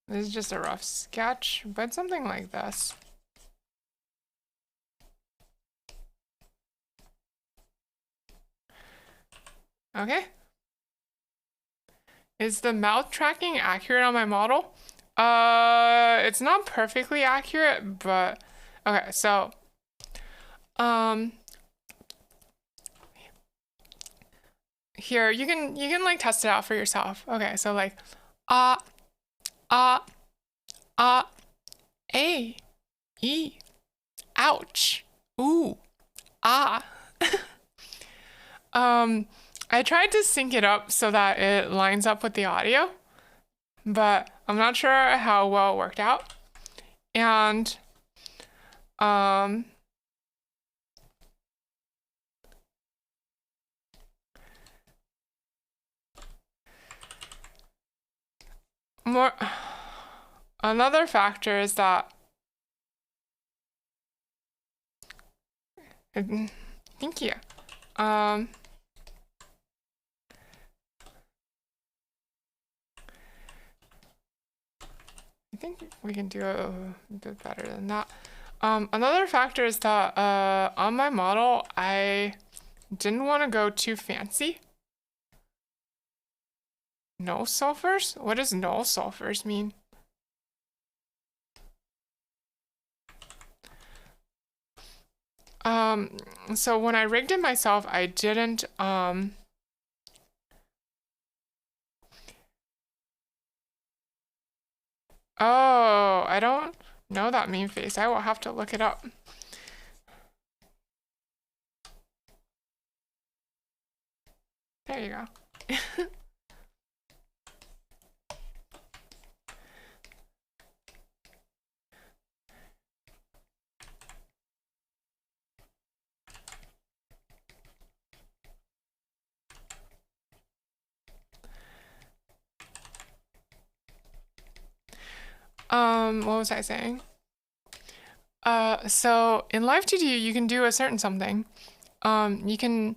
this is just a rough sketch, but something like this. Okay. Is the mouth tracking accurate on my model? It's not perfectly accurate, but okay, so here you can like test it out for yourself. Okay, so like a e ouch ooh ah I tried to sync it up so that it lines up with the audio, but I'm not sure how well it worked out. And another factor is that thank you. I think we can do a bit better than that. Another factor is that on my model, I didn't want to go too fancy. No sulfurs? What does no sulfurs mean? So when I rigged it myself, I didn't, oh, I don't know that meme face. I will have to look it up. There you go. What was I saying? So in Live 2D, you can do a certain something. You can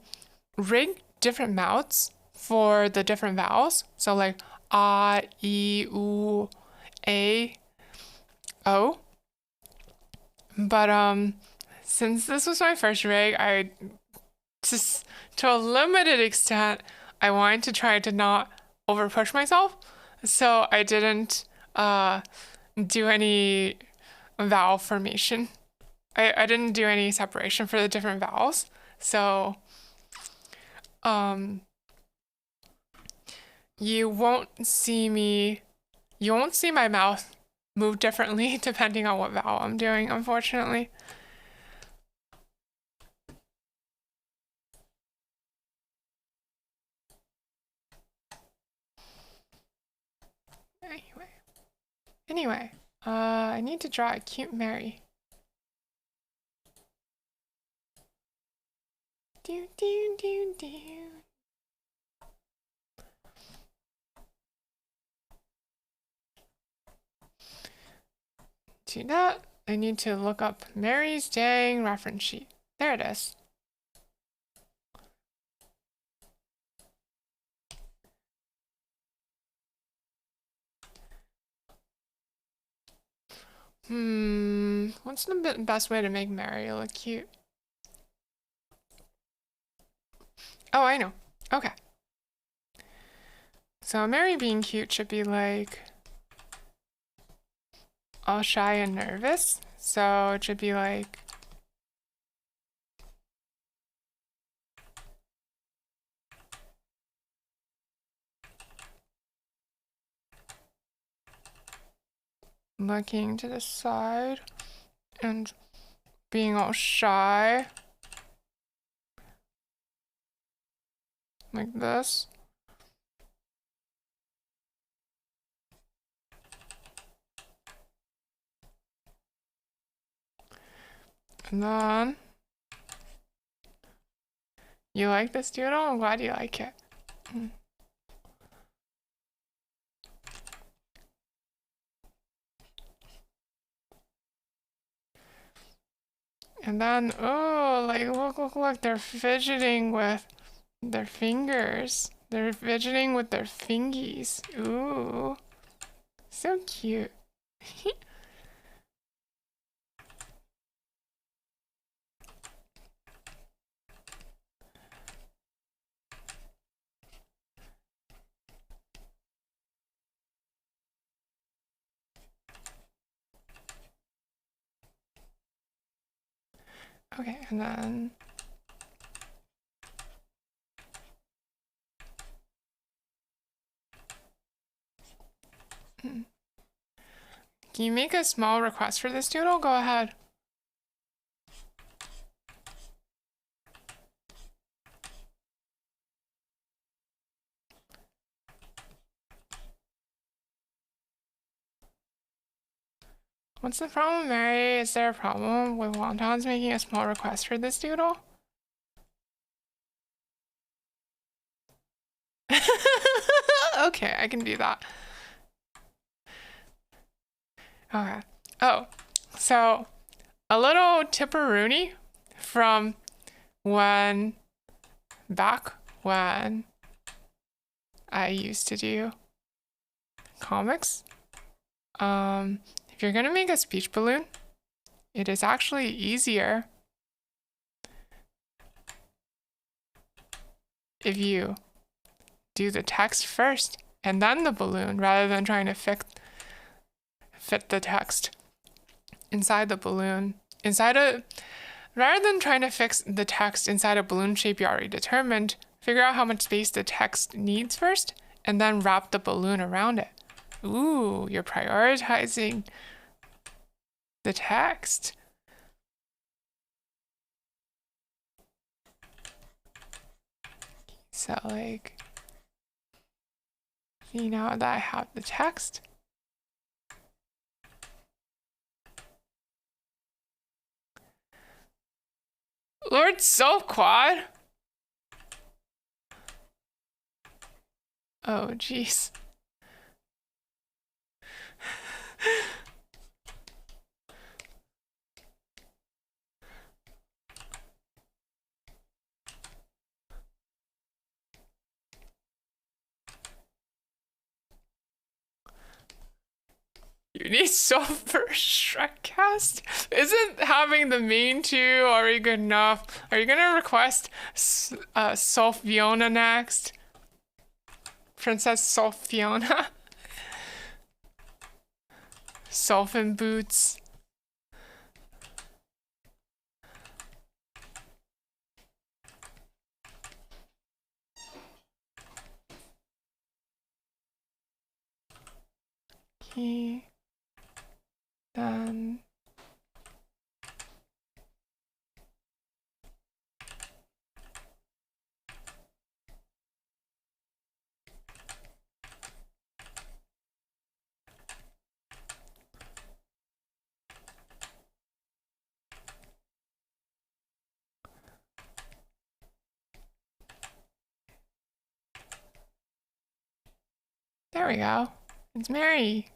rig different mouths for the different vowels. So like a, e, u, a, o. But since this was my first rig, I just to a limited extent, I wanted to try to not over push myself. So I didn't do any vowel formation. I didn't do any separation for the different vowels. So you won't see my mouth move differently depending on what vowel I'm doing, unfortunately. Anyway, I need to draw a cute Mary. Do do do do. To that, I need to look up Mary's dang reference sheet. There it is. What's the best way to make Mary look cute? Oh, I know. Okay. So Mary being cute should be like all shy and nervous. So it should be like looking to the side and being all shy. Like this. And then, you like this doodle? I'm glad you like it. And then, oh, like, look, they're fidgeting with their fingers. They're fidgeting with their fingies. Ooh, so cute. Okay, and then can you make a small request for this doodle? Go ahead. What's the problem, Mary? Is there a problem with wontons making a small request for this doodle? Okay, I can do that. Okay. Oh, so a little tipperoonie from back when I used to do comics. If you're gonna make a speech balloon, it is actually easier if you do the text first and then the balloon, rather than trying to fit the text inside the balloon, rather than trying to fix the text inside a balloon shape you already determined. Figure out how much space the text needs first, and then wrap the balloon around it. Ooh, you're prioritizing the text. So, like, see now that I have the text. Lord Soap Quad. Oh, jeez. You need soap for Shrekcast? Isn't having the main two already good enough? Are you gonna request Soph Fiona next? Princess Soph Fiona? Soph in boots. Okay. There we go. It's Mary.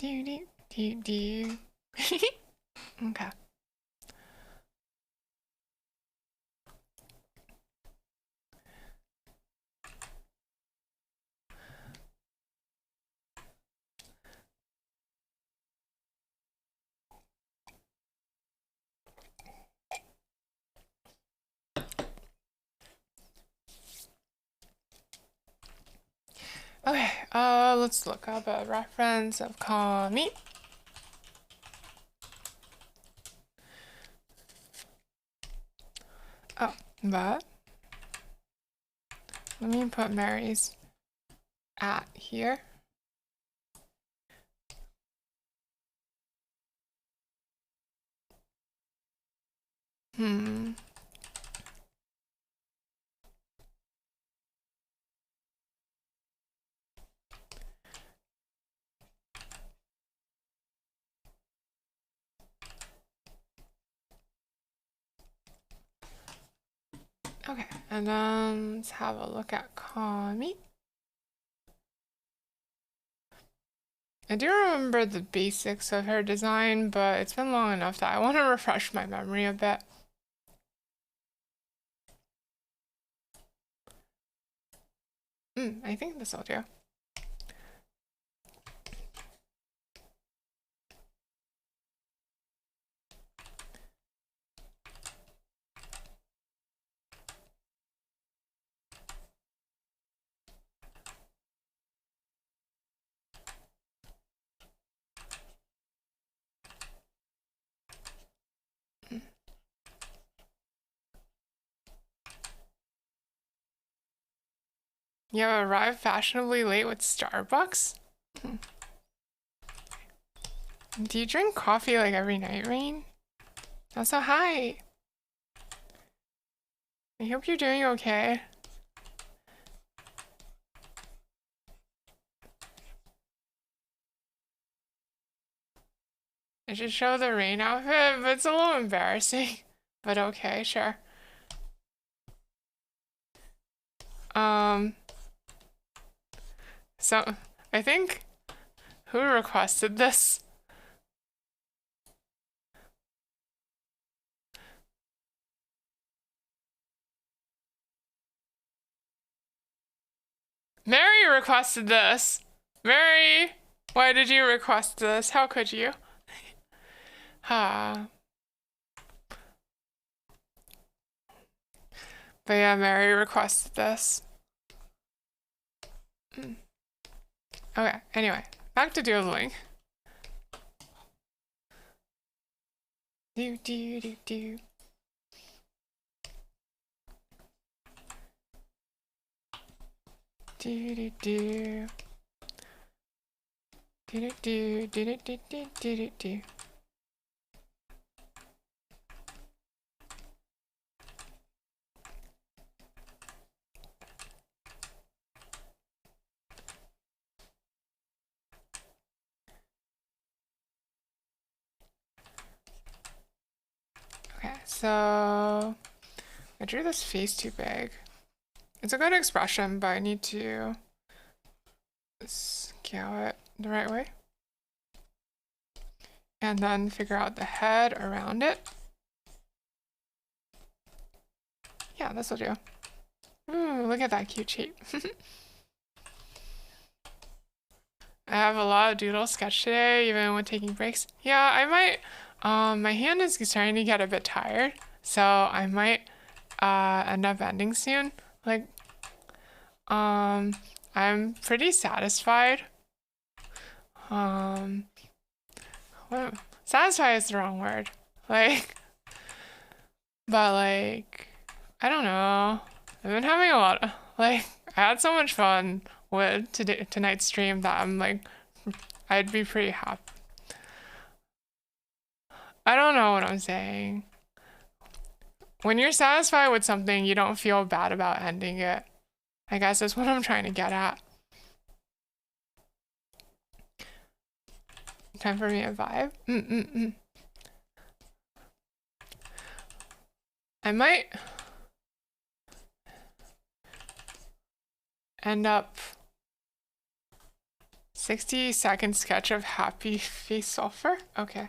Do do do do. Okay. Okay, let's look up a reference of kami. Oh, but let me put Mary's at here. Okay, and then let's have a look at Kami. I do remember the basics of her design, but it's been long enough that I want to refresh my memory a bit. I think this will do. You have arrived fashionably late with Starbucks? Do you drink coffee like every night, Rain? Also, hi! I hope you're doing okay. I should show the Rain outfit, but it's a little embarrassing. But okay, sure. So, I think, who requested this? Mary requested this! Mary! Why did you request this? How could you? But yeah, Mary requested this. Okay, anyway, back to doodling. Do do do do. Do do do. Do do do do do do do do do. Okay, so I drew this face too big. It's a good expression, but I need to scale it the right way. And then figure out the head around it. Yeah, this will do. Ooh, look at that cute shape. I have a lot of doodle sketch today, even when taking breaks. Yeah, I might, my hand is starting to get a bit tired, so I might end up ending soon. Like, I'm pretty satisfied. Satisfied is the wrong word. Like, but like, I don't know. I've been having a lot of, like, I had so much fun with tonight's stream that I'm like, I'd be pretty happy. I don't know what I'm saying. When you're satisfied with something, you don't feel bad about ending it. I guess that's what I'm trying to get at. Time for me to vibe. I might. end up 60-second sketch of happy face sulfur? Okay.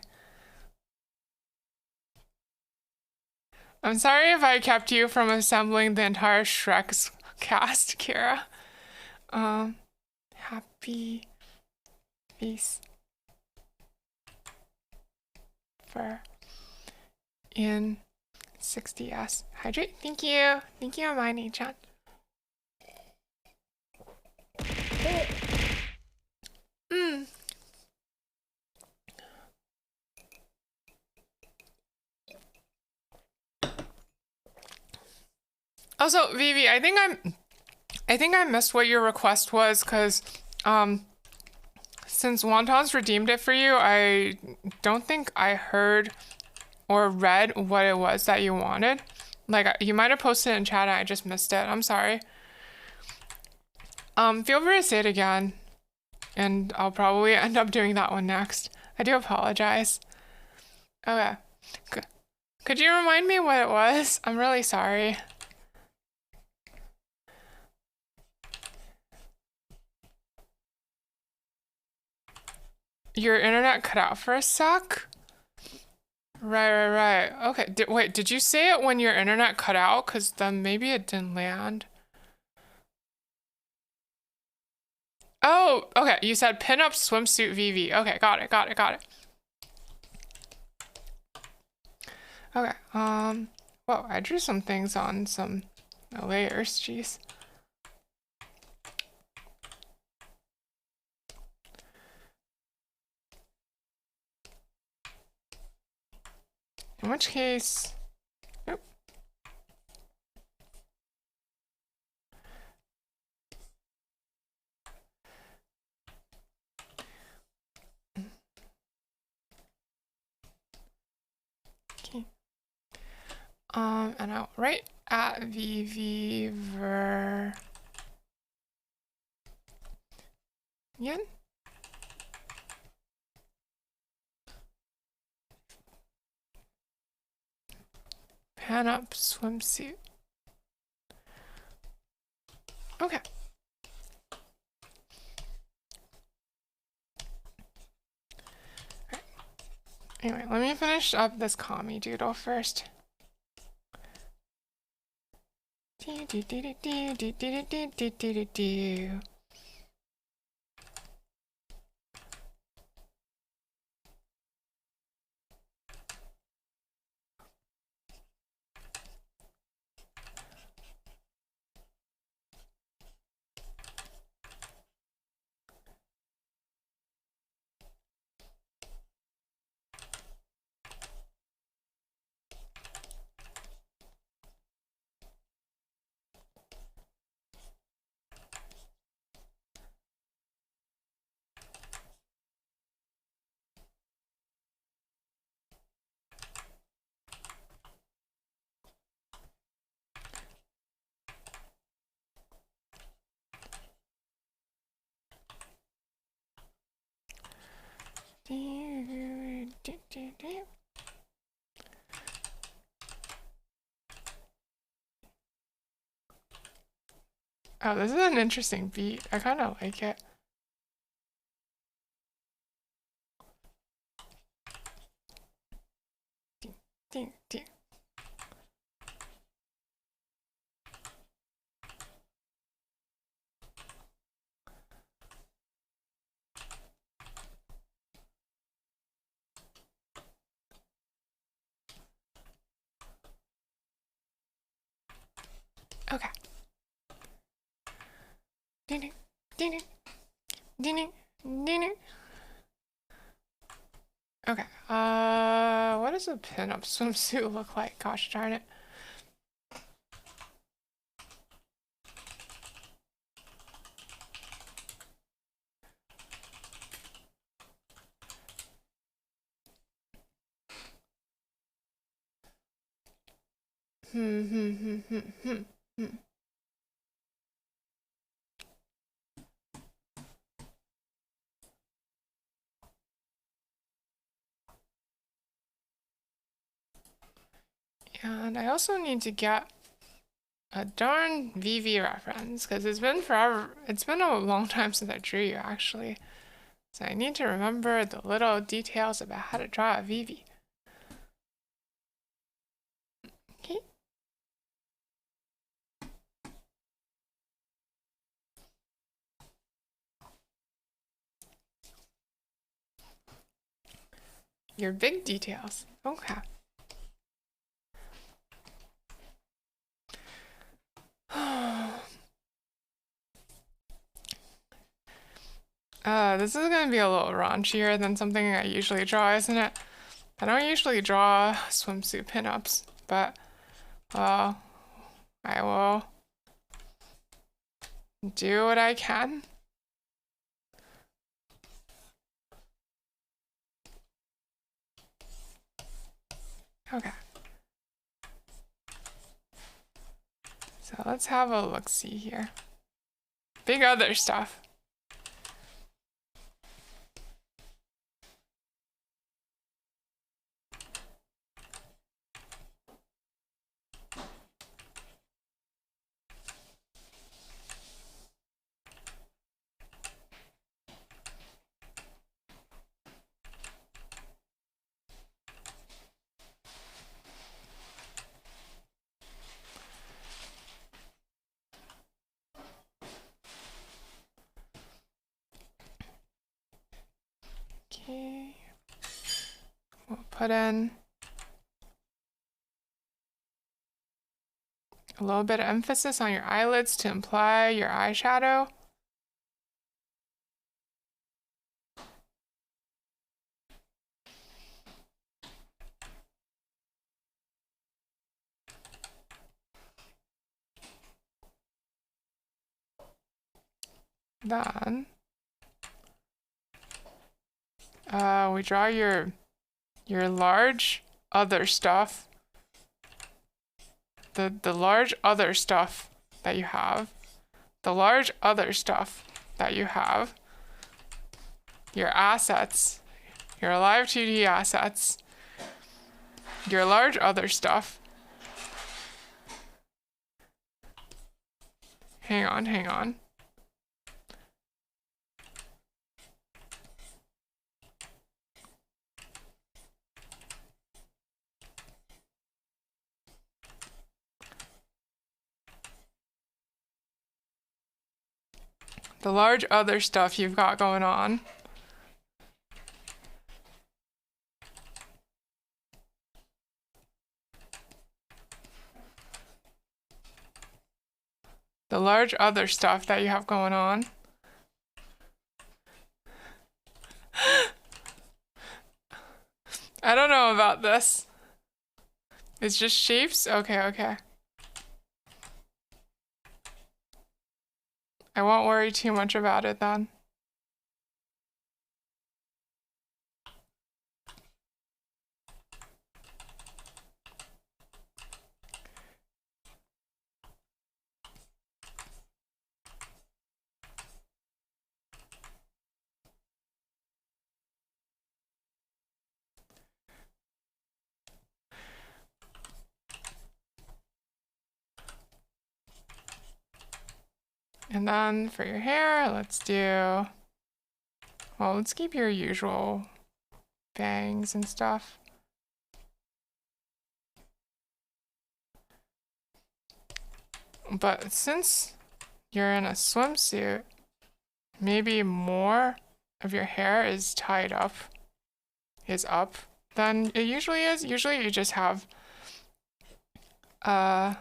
I'm sorry if I kept you from assembling the entire Shrek's cast, Kira. Happy face for in 60s. Hydrate. Thank you. Thank you, Hermione chan. Also, Vivi, I think I missed what your request was, because since Wontons redeemed it for you, I don't think I heard or read what it was that you wanted. Like, you might have posted it in chat and I just missed it. I'm sorry. Feel free to say it again, and I'll probably end up doing that one next. I do apologize. Okay. Could you remind me what it was? I'm really sorry. Your internet cut out for a sec? Right. Okay, wait, did you say it when your internet cut out? Because then maybe it didn't land. Oh, okay, you said pinup swimsuit VV. Okay, got it. Okay, whoa, I drew some things on some layers, jeez. In which case, oh. Okay. And I'll write at VV ver. Again? Pan up swimsuit. Okay. Right. Anyway, let me finish up this commie doodle first. Oh, this is an interesting beat. I kind of like it. Ding, ding. Okay. Ding, ding, ding, ding, ding, ding, ding, ding. Okay. What does a pinup swimsuit look like? Gosh darn it. Hmm. And I also need to get a darn VV reference, because it's been forever. It's been a long time since I drew you, actually. So I need to remember the little details about how to draw a VV. Okay. Your big details. Okay. This is gonna be a little raunchier than something I usually draw, isn't it? I don't usually draw swimsuit pinups, but, well, I will do what I can. Okay. So let's have a look-see here. Big other stuff. Okay. We'll put in a little bit of emphasis on your eyelids to imply your eyeshadow. Then we draw your large other stuff. The large other stuff that you have. The large other stuff that you have. Your assets. Your live 2D assets. Your large other stuff. Hang on. The large other stuff you've got going on. The large other stuff that you have going on. I don't know about this. It's just shapes? Okay. I won't worry too much about it then. And then for your hair, let's keep your usual bangs and stuff. But since you're in a swimsuit, maybe more of your hair is tied up, than it usually is. Usually you just have the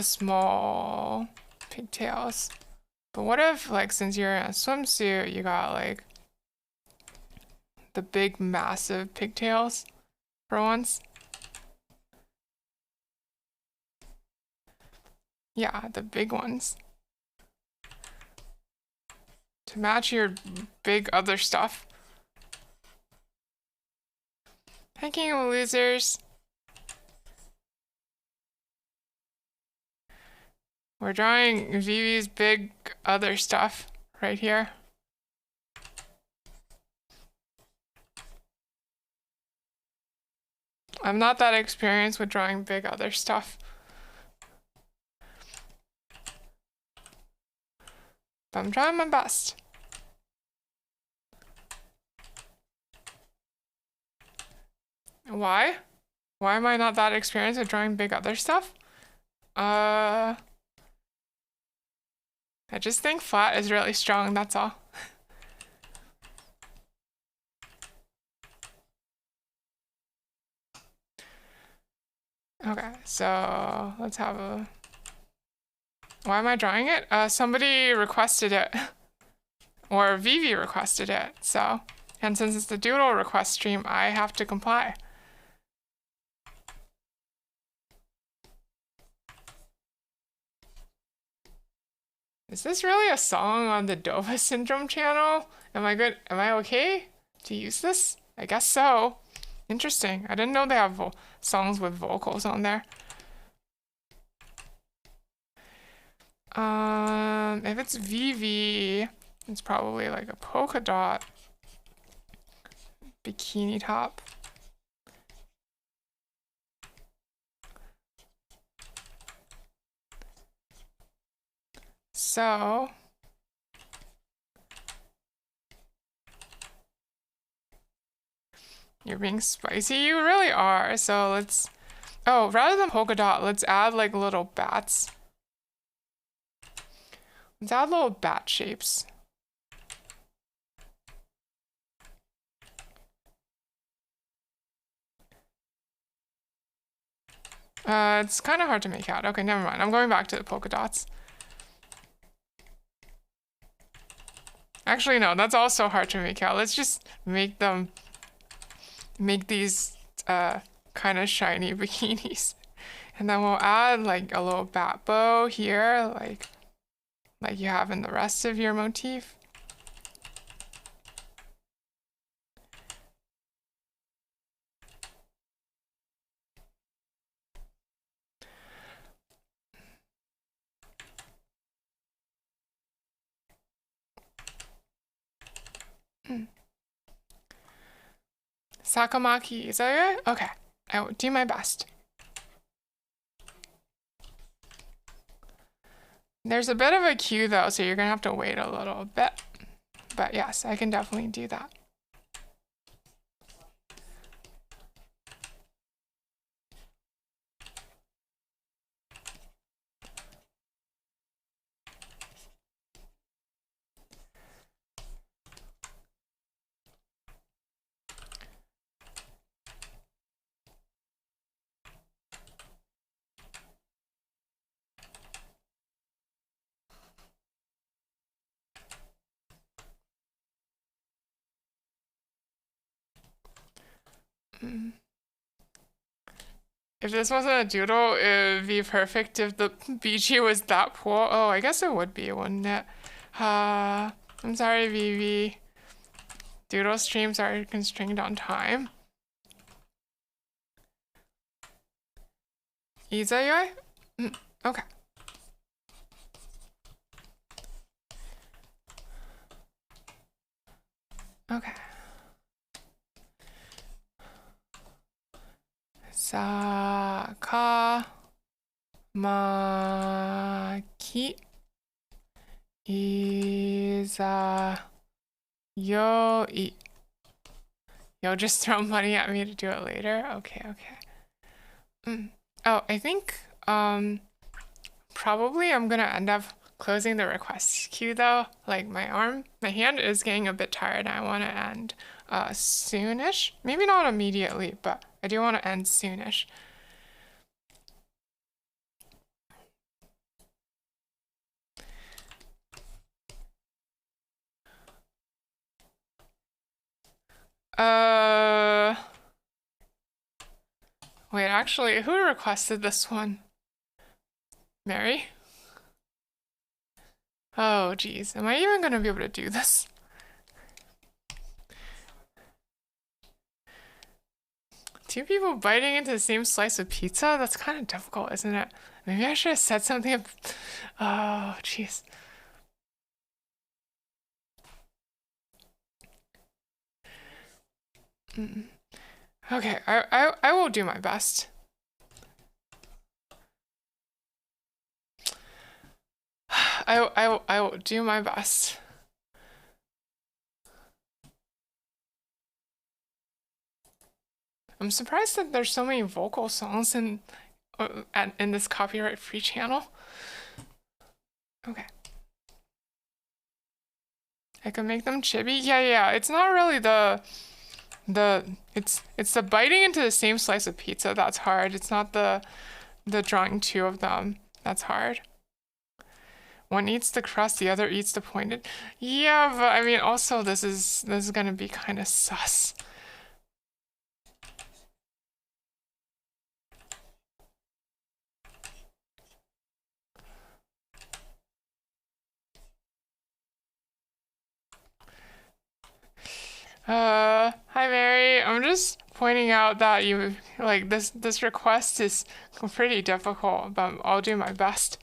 small pigtails. But what if, like, since you're in a swimsuit, you got like the big massive pigtails for once? Yeah, the big ones. To match your big other stuff. Hi, King of Losers. We're drawing Vivi's big other stuff right here. I'm not that experienced with drawing big other stuff. but I'm trying my best. Why? Why am I not that experienced at drawing big other stuff? I just think flat is really strong, that's all. Okay, so let's have a... Why am I drawing it? Somebody requested it. Or Vivi requested it, so... And since it's the doodle request stream, I have to comply. Is this really a song on the Dova Syndrome channel? Am I good? Am I okay to use this? I guess so. Interesting. I didn't know they have songs with vocals on there. If it's Vivi, it's probably like a polka dot bikini top. So you're being spicy, you really are. So let's, oh, rather than polka dot, let's add like little bats. Let's add little bat shapes. It's kind of hard to make out. Okay, never mind. I'm going back to the polka dots. Actually, no, that's also hard to make out. Let's just make these kind of shiny bikinis. And then we'll add like a little bat bow here, like you have in the rest of your motif. Sakamaki, is that right? Okay, I will do my best. There's a bit of a queue though, so you're gonna have to wait a little bit. But yes, I can definitely do that. If this wasn't a doodle, it would be perfect if the BG was that poor. Oh, I guess it would be, wouldn't it? I'm sorry, Vivi. Doodle streams are constrained on time. Izayoi? Okay. Okay. Sakamaki Izayoi. You'll just throw money at me to do it later? Okay, okay. Oh, I think probably I'm gonna end up closing the request queue though. Like my hand is getting a bit tired and I want to end soonish. Maybe not immediately, but I do want to end soonish. Wait, actually, who requested this one? Mary? Oh, geez. Am I even gonna be able to do this? Two people biting into the same slice of pizza? That's kind of difficult, isn't it? Maybe I should have said something. Oh, jeez. Okay, I will do my best. I will do my best. I'm surprised that there's so many vocal songs in this copyright-free channel. Okay. I can make them chibi. Yeah. It's not really it's the biting into the same slice of pizza that's hard. It's not the drawing two of them that's hard. One eats the crust, the other eats the pointed. Yeah, but I mean, also this is gonna be kind of sus. Hi Mary. I'm just pointing out that you like this request is pretty difficult, but I'll do my best.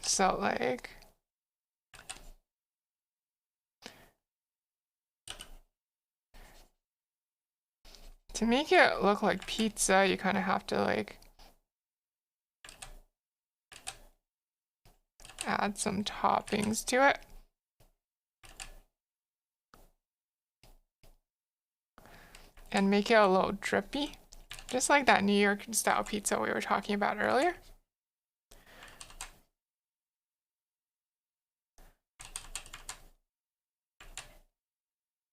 So like to make it look like pizza, you kind of have to like add some toppings to it. And make it a little drippy, just like that New York style pizza we were talking about earlier.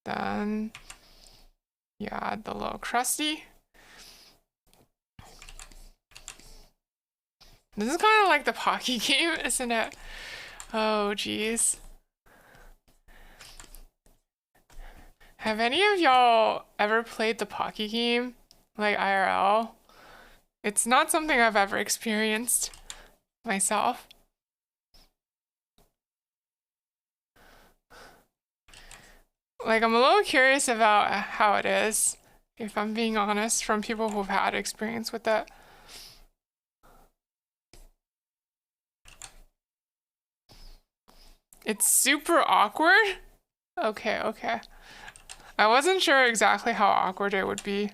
Then you add the little crusty. This is kind of like the Pocky game, isn't it? Oh, geez. Have any of y'all ever played the Pocky game? Like IRL? It's not something I've ever experienced myself. Like, I'm a little curious about how it is, if I'm being honest, from people who've had experience with it. It's super awkward? Okay. I wasn't sure exactly how awkward it would be.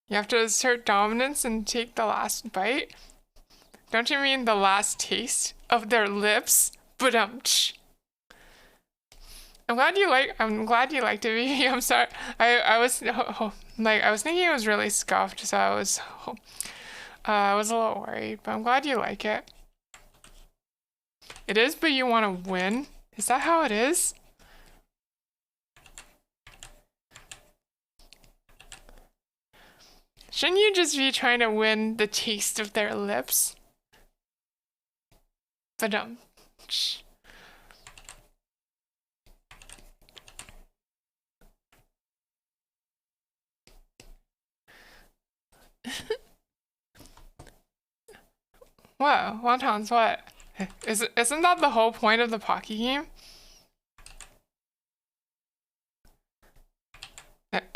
You have to assert dominance and take the last bite? Don't you mean the last taste of their lips? But I'm glad you liked it. I'm sorry. I was like I was thinking it was really scuffed, so I was a little worried, but I'm glad you like it. It is, but you want to win? Is that how it is? Shouldn't you just be trying to win the taste of their lips? But what? Wontons, what? Isn't that the whole point of the Pocky game?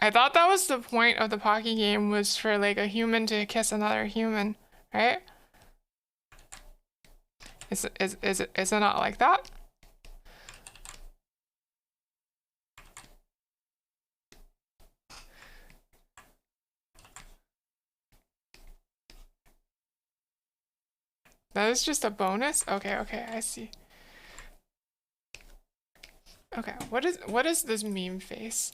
I thought that was the point of the Pocky game, was for like a human to kiss another human, right? Is it not like that? That is just a bonus? Okay, I see. Okay, what is this meme face?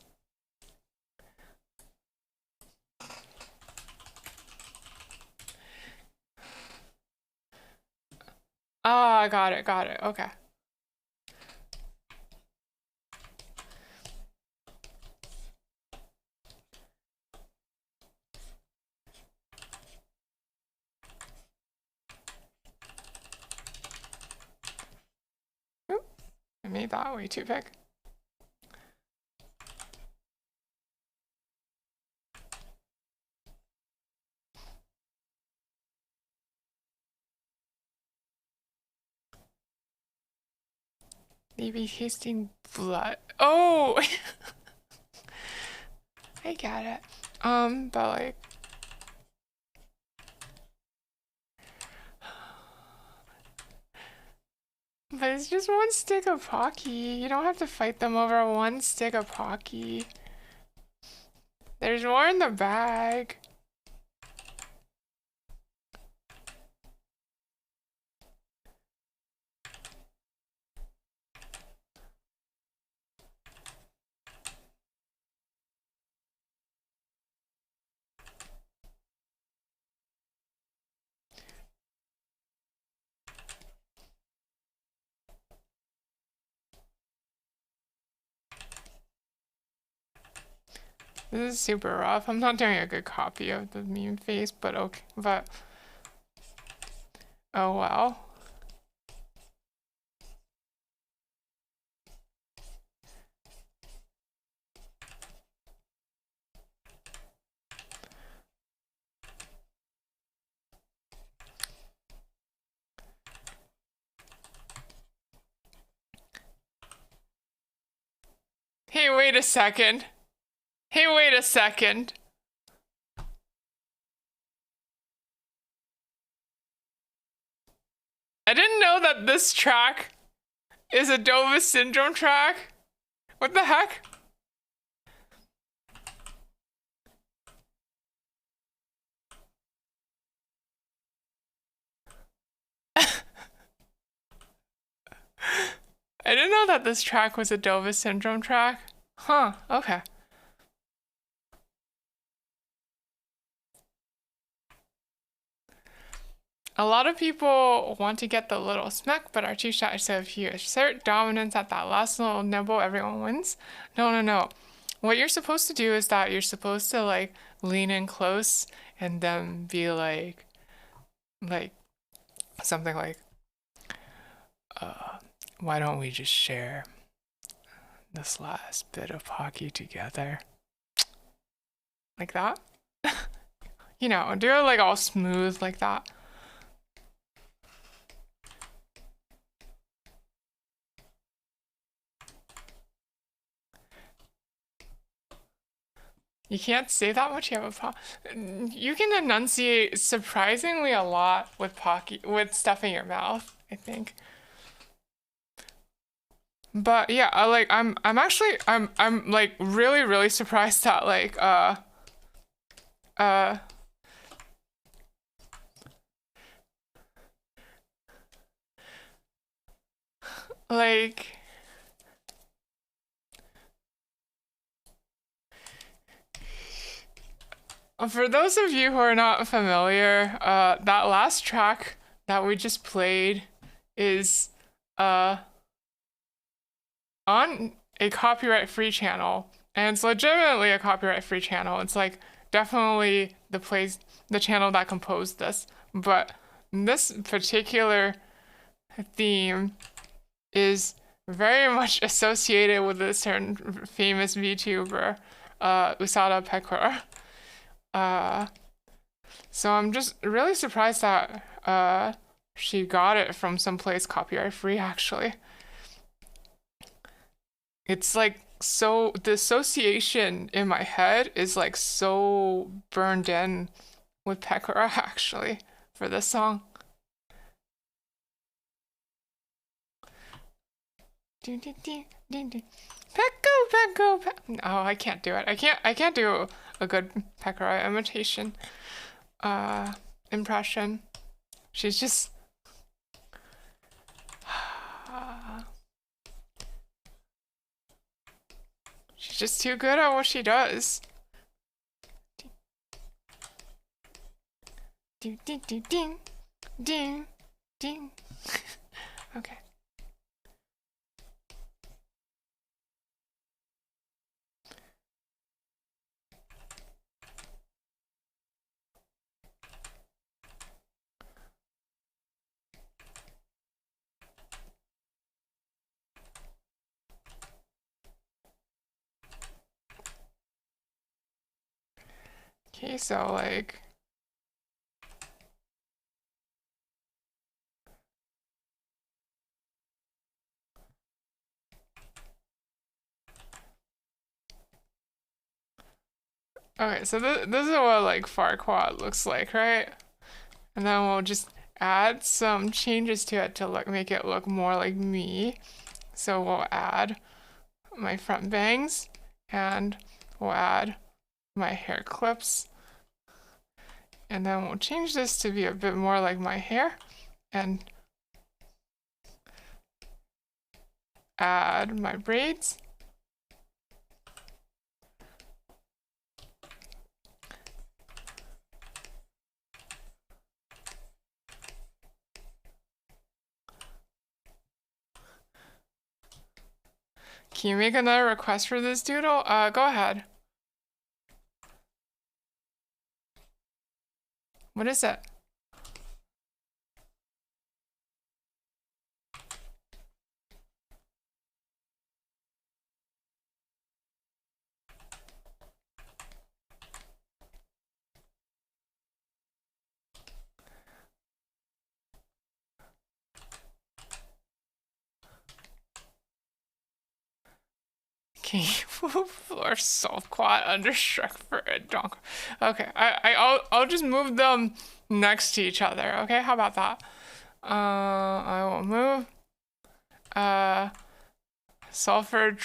Ah, got it, okay. need that way too big. Maybe tasting blood. Oh! I get it. But like... But it's just one stick of Pocky. You don't have to fight them over one stick of Pocky. There's more in the bag. This is super rough. I'm not doing a good copy of the meme face, but okay. But oh well. Hey, wait a second. Hey, wait a second. I didn't know that this track is a Dover syndrome track. What the heck? I didn't know that this track was a Dover syndrome track. Huh, okay. A lot of people want to get the little smack, but our chief shot said if you assert dominance at that last little nibble, everyone wins. No, no, no. What you're supposed to do is that you're supposed to like lean in close and then be like something like, why don't we just share this last bit of Pocky together? Like that? You know, do it like all smooth like that. You can't say that much. You have a pop. You can enunciate surprisingly a lot with Pocky, with stuff in your mouth, I think. But yeah, I'm actually like really surprised that like like for those of you who are not familiar, that last track that we just played is on a copyright-free channel, and it's legitimately a copyright-free channel. It's like definitely the channel that composed this, but this particular theme is very much associated with a certain famous VTuber, Usada Pekora. So I'm just really surprised that she got it from someplace copyright-free, actually. It's like so the association in my head is like so burned in with Pekora actually for this song. Peko. Oh, I can't do it. I can't do a good Pekora imitation impression. She's just she's just too good at what she does. Ding ding ding ding ding ding. Okay. Okay, so like, okay, so this is what like Farquaad looks like, right? And then we'll just add some changes to it to look make it look more like me. So we'll add my front bangs and we'll add my hair clips. And then we'll change this to be a bit more like my hair and add my braids. Can you make another request for this doodle? Go ahead. What is it? Can you move floor solve quad under Shrek for a donk? Okay, I'll just move them next to each other. Okay, how about that? I will move sulfur.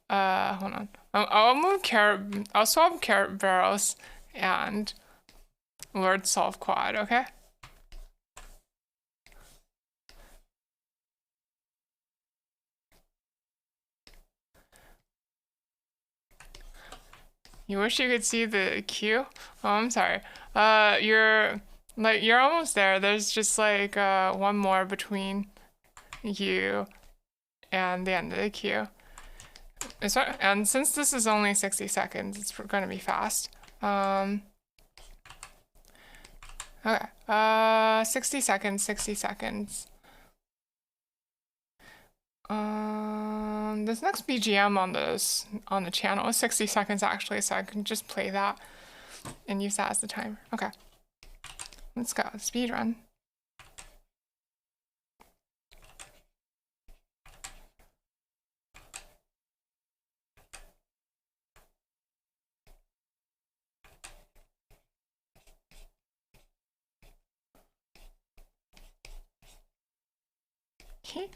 Hold on. I'll move carrot. I'll swap carrot barrels and Lord solve quad. Okay. You wish you could see the queue? Oh, I'm sorry. You're almost there. There's just like one more between you and the end of the queue. And since this is only 60 seconds, it's going to be fast. Okay. 60 seconds, 60 seconds. This next BGM on the channel is 60 seconds actually, so I can just play that and use that as the timer. Okay. Let's go. Speed run. Okay.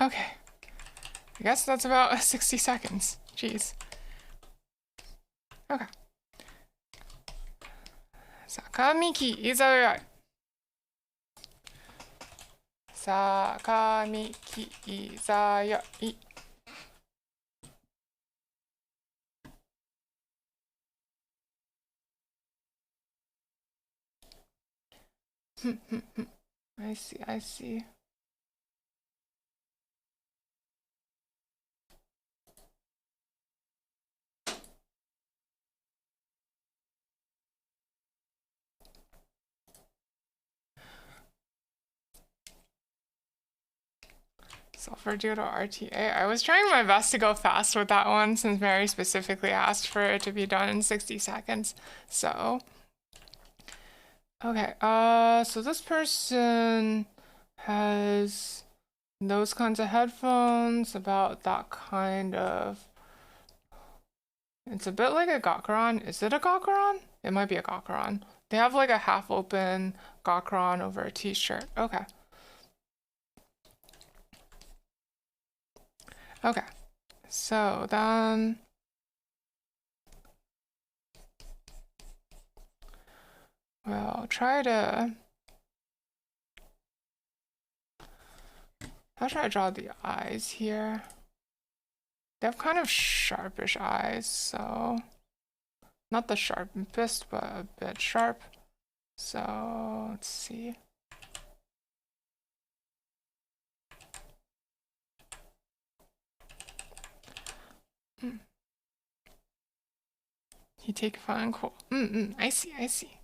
Okay. I guess that's about 60 seconds. Jeez. Okay. Sakamiki izayai. Sakamiki izayai. I see, I see. Sulfur Doodle RTA. I was trying my best to go fast with that one since Mary specifically asked for it to be done in 60 seconds. So, okay, so this person has those kinds of headphones, about that kind of, it's a bit like a Gakkaron. Is it a Gakkaron? It might be a Gakkaron. They have like a half open Gakkaron over a t-shirt. Okay. Okay, so then we'll try to How should I draw the eyes here? They have kind of sharpish eyes, so not the sharpest, but a bit sharp. So let's see. You take fun, cool. I see, I see.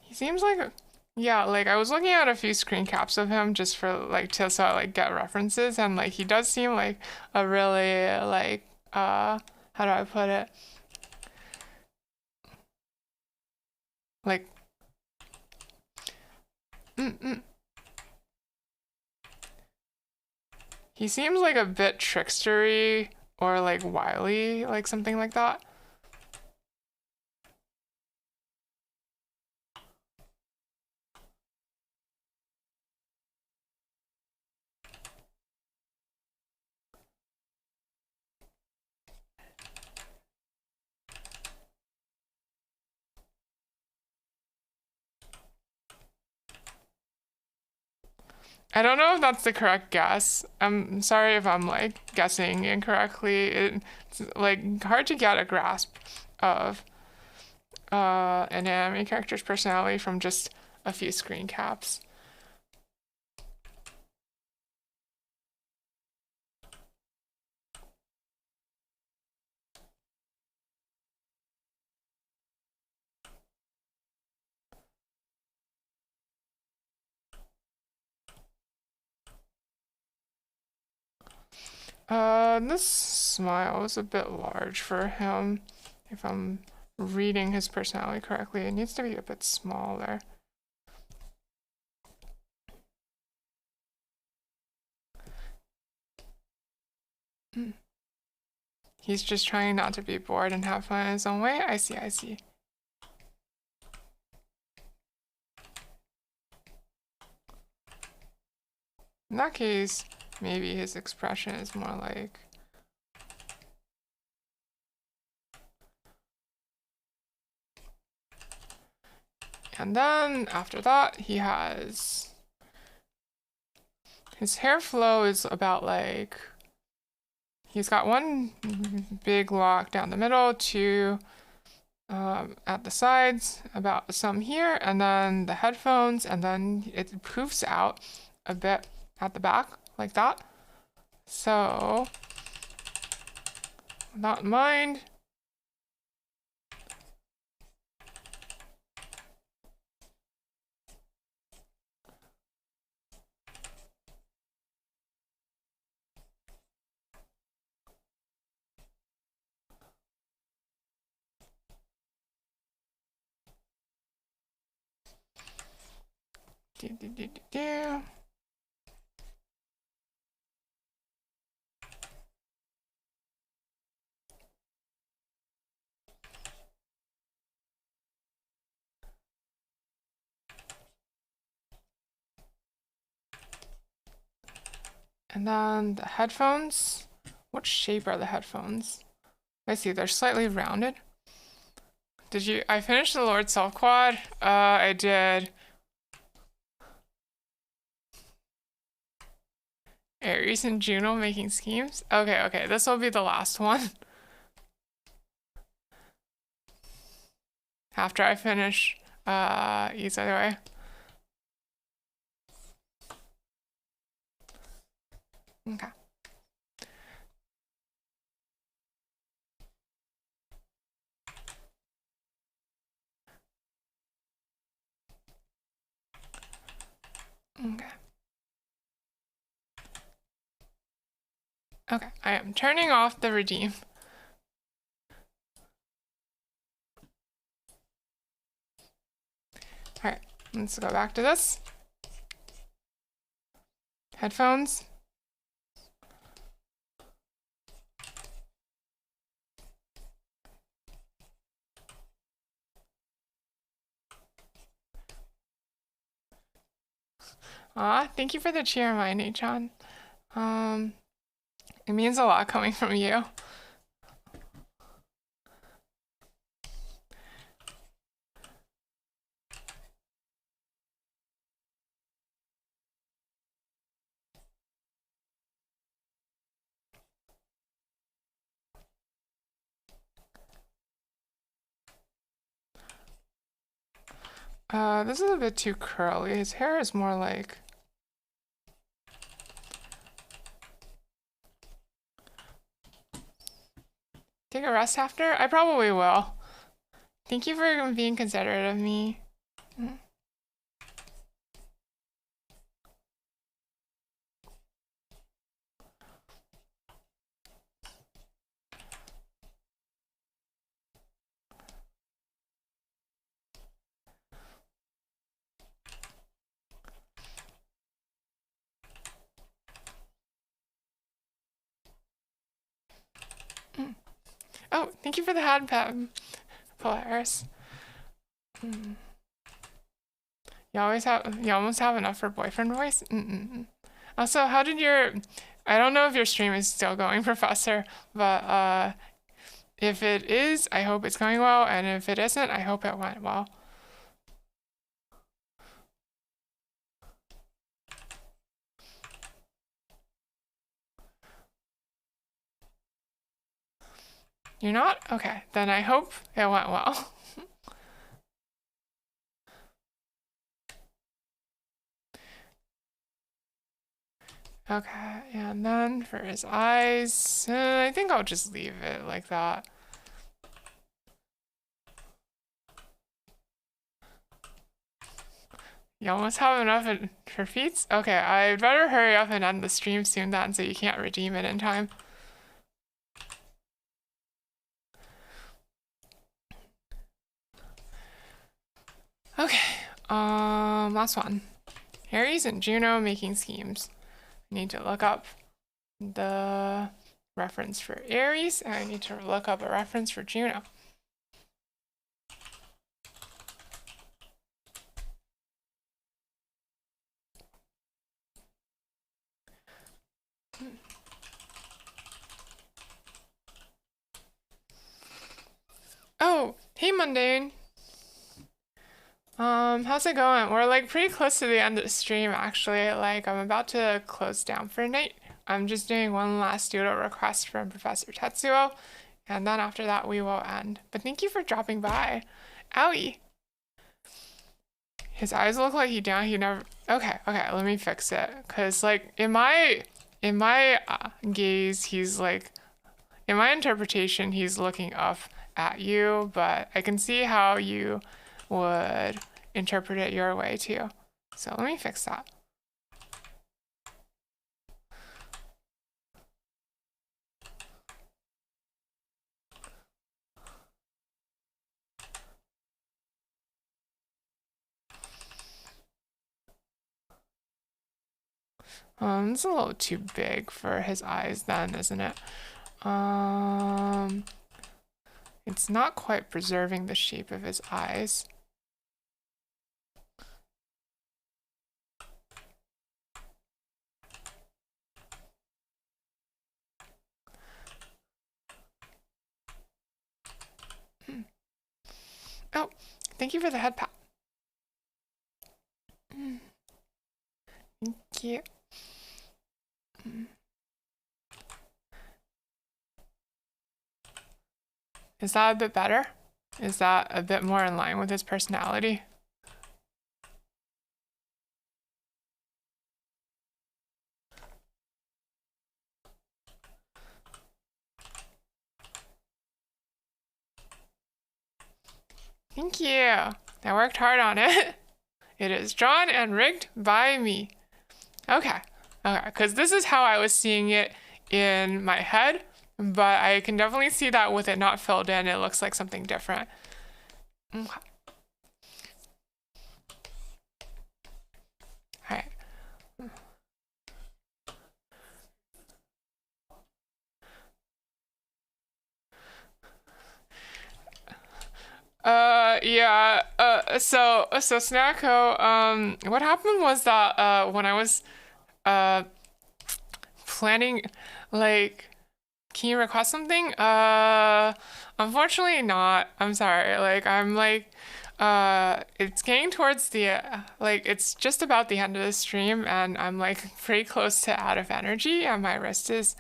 He seems like a, yeah, like I was looking at a few screen caps of him just for like to so like get references, and like he does seem like a really like how do I put it? Like he seems like a bit trickstery or like wily, like something like that. I don't know if that's the correct guess. I'm sorry if I'm like guessing incorrectly. It's like hard to get a grasp of an anime character's personality from just a few screen caps. This smile is a bit large for him. If I'm reading his personality correctly, it needs to be a bit smaller. He's just trying not to be bored and have fun in his own way. I see, I see. In that case, maybe his expression is more like... And then after that, he has... His hair flow is about like... He's got one big lock down the middle, two at the sides, about some here, and then the headphones, and then it poofs out a bit at the back, like that. So, with that in mind, and then the headphones. What shape are the headphones? I see, they're slightly rounded. Did you? I finished the Lord Self quad. I did. Aries and Juno making schemes. Okay, this will be the last one. After I finish Ease Either Way. Okay. Okay. Okay, I am turning off the redeem. Alright, let's go back to this. Headphones. Thank you for the cheer, my Nichan. It means a lot coming from you. This is a bit too curly. His hair is more like... Take a rest after? I probably will. Thank you for being considerate of me. Oh, thank you for the hand pat, Polaris. You almost have enough for boyfriend voice? Also, how did your... I don't know if your stream is still going, Professor, but if it is, I hope it's going well, and if it isn't, I hope it went well. You're not? Okay, then I hope it went well. Okay, and then for his eyes, I think I'll just leave it like that. You almost have enough for feats? Okay, I'd better hurry up and end the stream soon then, so you can't redeem it in time. Okay, last one. Aries and Juno making schemes. I need to look up the reference for Aries, and I need to look up a reference for Juno. Oh, hey Mundane. How's it going? We're like pretty close to the end of the stream actually. Like I'm about to close down for a night. I'm just doing one last doodle request from Professor Tetsuo, and then after that we will end. But thank you for dropping by. Owie. His eyes look like he never... Okay, let me fix it. Cause like in my gaze, he's like... In my interpretation, he's looking up at you, but I can see how you would interpret it your way too. So let me fix that. It's a little too big for his eyes then, isn't it? It's not quite preserving the shape of his eyes. Oh, thank you for the head pat. Thank you. Is that a bit better? Is that a bit more in line with his personality? Thank you. I worked hard on it. It is drawn and rigged by me. Okay, because this is how I was seeing it in my head, but I can definitely see that with it not filled in, it looks like something different. Okay. All right. Yeah, so Snacko, what happened was that, when I was, planning, like, can you request something? Unfortunately not. I'm sorry. Like, I'm like, it's getting towards the, like, it's just about the end of the stream, and I'm like pretty close to out of energy, and my wrist is,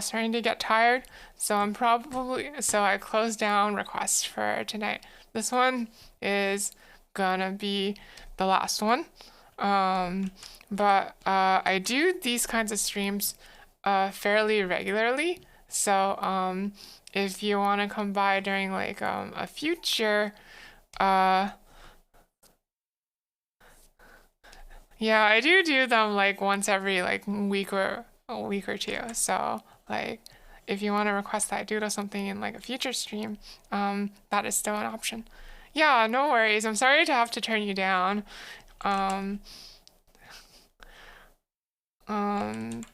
starting to get tired. So so I closed down requests for tonight. This one is gonna be the last one. But I do these kinds of streams fairly regularly. So if you want to come by during like a future, yeah, I do them like once every like week or a week or two. So like if you want to request that I doodle something in like a future stream, that is still an option. Yeah, no worries. I'm sorry to have to turn you down. Um, um,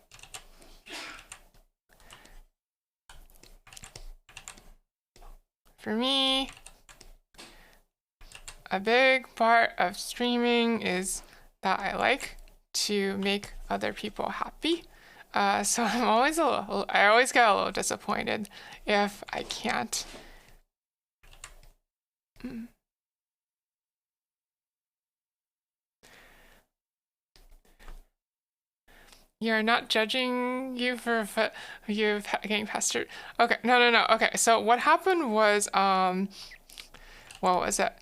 for me, a big part of streaming is that I like to make other people happy. So I always get a little disappointed if I can't. Mm. You're not judging you for you getting pestered. Okay, no. Okay, so what happened was, what was it?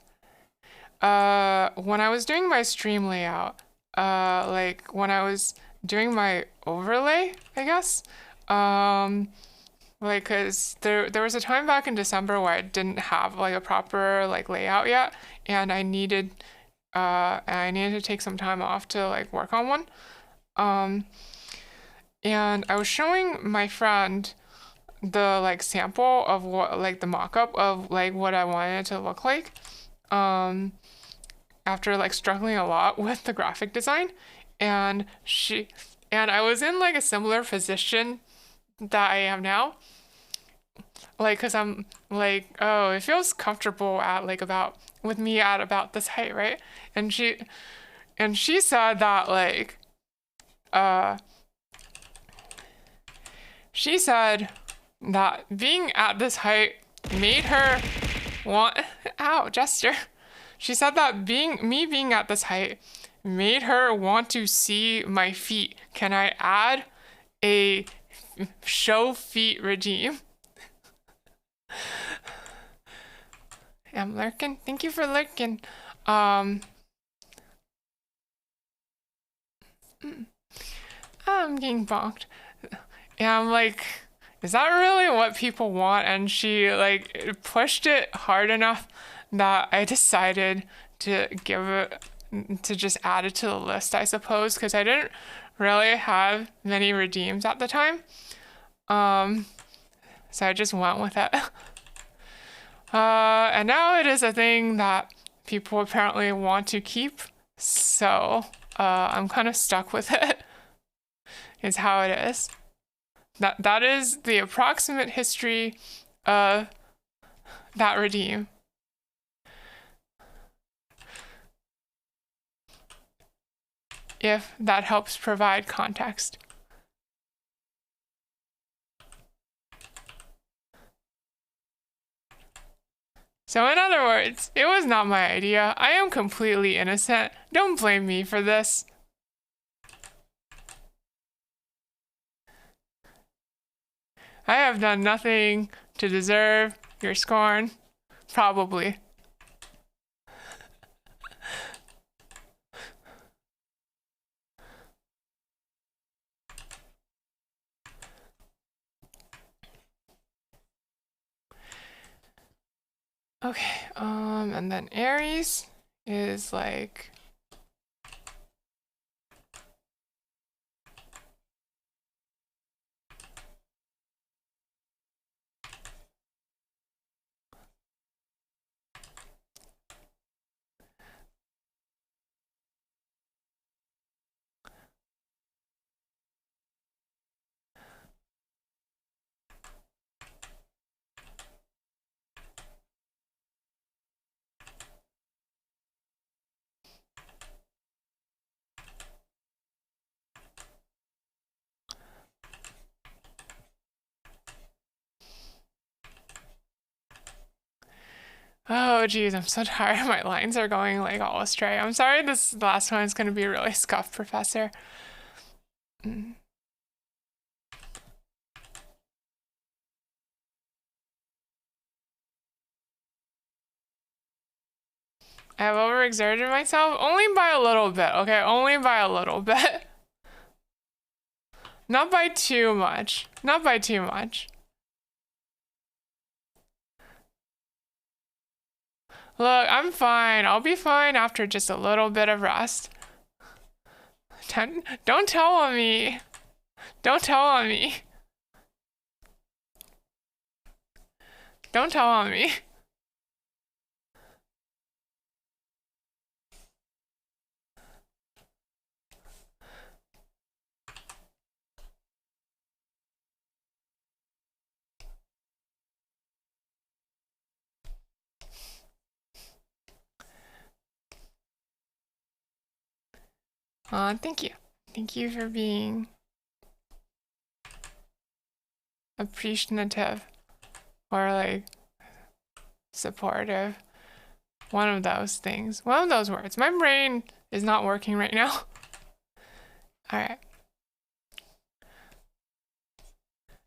When I was doing my stream layout, like when I was doing my overlay, I guess, like, cause there was a time back in December where I didn't have like a proper like layout yet, and I needed to take some time off to like work on one. Um, and I was showing my friend the like sample of what like the mock-up of like what I wanted it to look like. Um, After like struggling a lot with the graphic design, and I was in like a similar position that I am now. Like, cause I'm like, oh, it feels comfortable at like about with me at about this height, right? And she said that like, uh, she said that being at this height made her want, ow, Jester. She said that being at this height made her want to see my feet. Can I add a show feet redeem? I'm lurking. Thank you for lurking. I'm getting bonked. And I'm like, is that really what people want? And she like pushed it hard enough that I decided to just add it to the list, I suppose, because I didn't really have many redeems at the time. So I just went with it. And now it is a thing that people apparently want to keep. So I'm kind of stuck with it, is how it is. That is the approximate history of that redeem. If that helps provide context. So in other words, it was not my idea. I am completely innocent. Don't blame me for this. I have done nothing to deserve your scorn. Probably. Okay, and then Aries is like oh geez, I'm so tired. My lines are going like all astray. I'm sorry this last one is gonna be really scuffed, Professor. I've overexerted myself only by a little bit, okay? Only by a little bit. Not by too much. Not by too much. Look, I'm fine. I'll be fine after just a little bit of rest. Don't tell on me. Don't tell on me. Don't tell on me. Thank you. Thank you for being appreciative or like supportive. One of those things. One of those words. My brain is not working right now. All right.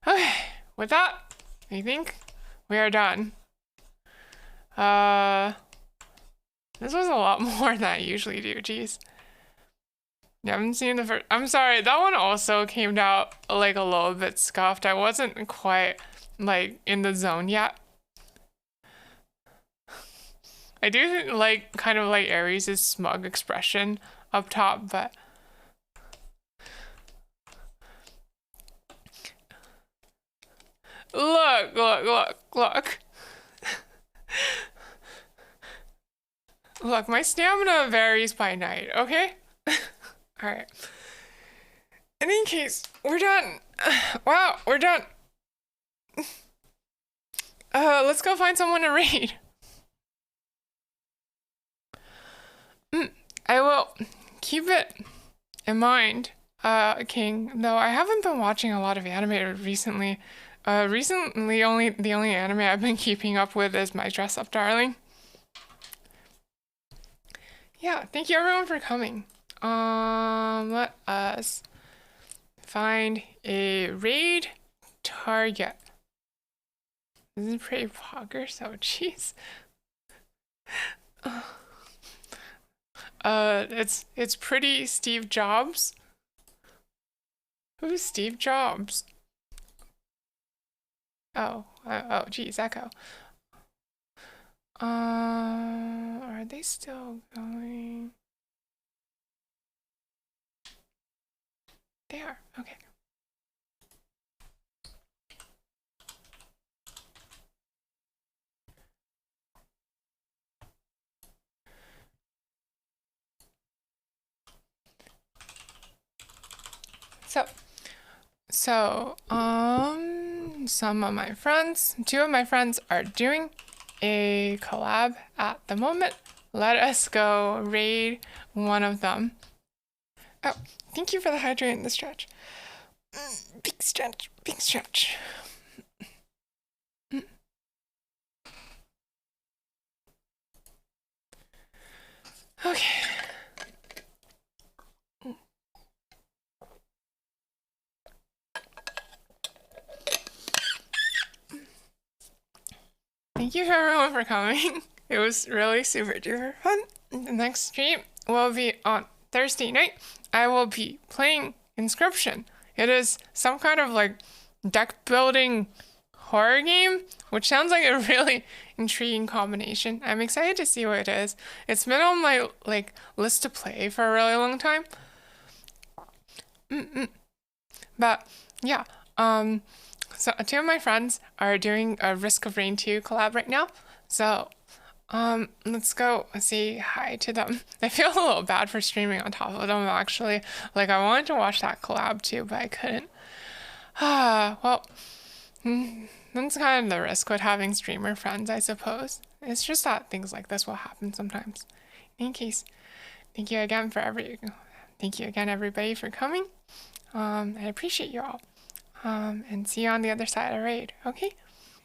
Okay. With that, I think we are done. This was a lot more than I usually do. Jeez. You haven't seen the first. I'm sorry. That one also came out like a little bit scuffed. I wasn't quite like in the zone yet. I do like kind of like Aries' smug expression up top, but look. Look, my stamina varies by night, okay? Alright. In any case, we're done. Wow, we're done. Let's go find someone to raid. I will keep it in mind, King, though I haven't been watching a lot of anime recently. Recently, the only anime I've been keeping up with is My Dress Up Darling. Yeah, thank you everyone for coming. Let us find a raid target. This is pretty poggers, so jeez. It's pretty Steve Jobs. Who's Steve Jobs? Oh, geez, Echo. Are they still going? They are, okay. So, some of my friends, two of my friends are doing a collab at the moment. Let us go raid one of them. Oh, thank you for the hydrate in the stretch. Big stretch, big stretch. Okay. Thank you everyone for coming. It was really super duper fun. The next stream will be on Thursday night. I will be playing Inscription. It is some kind of like deck building horror game, which sounds like a really intriguing combination. I'm excited to see what it is. It's been on my like list to play for a really long time. But yeah, so two of my friends are doing a Risk of Rain 2 collab right now. So let's go say hi to them. I feel a little bad for streaming on top of them actually. Like I wanted to watch that collab too, but I couldn't. Well, that's kind of the risk with having streamer friends, I suppose. It's just that things like this will happen sometimes. In any case, thank you again everybody for coming. I appreciate you all. And see you on the other side of the raid, okay?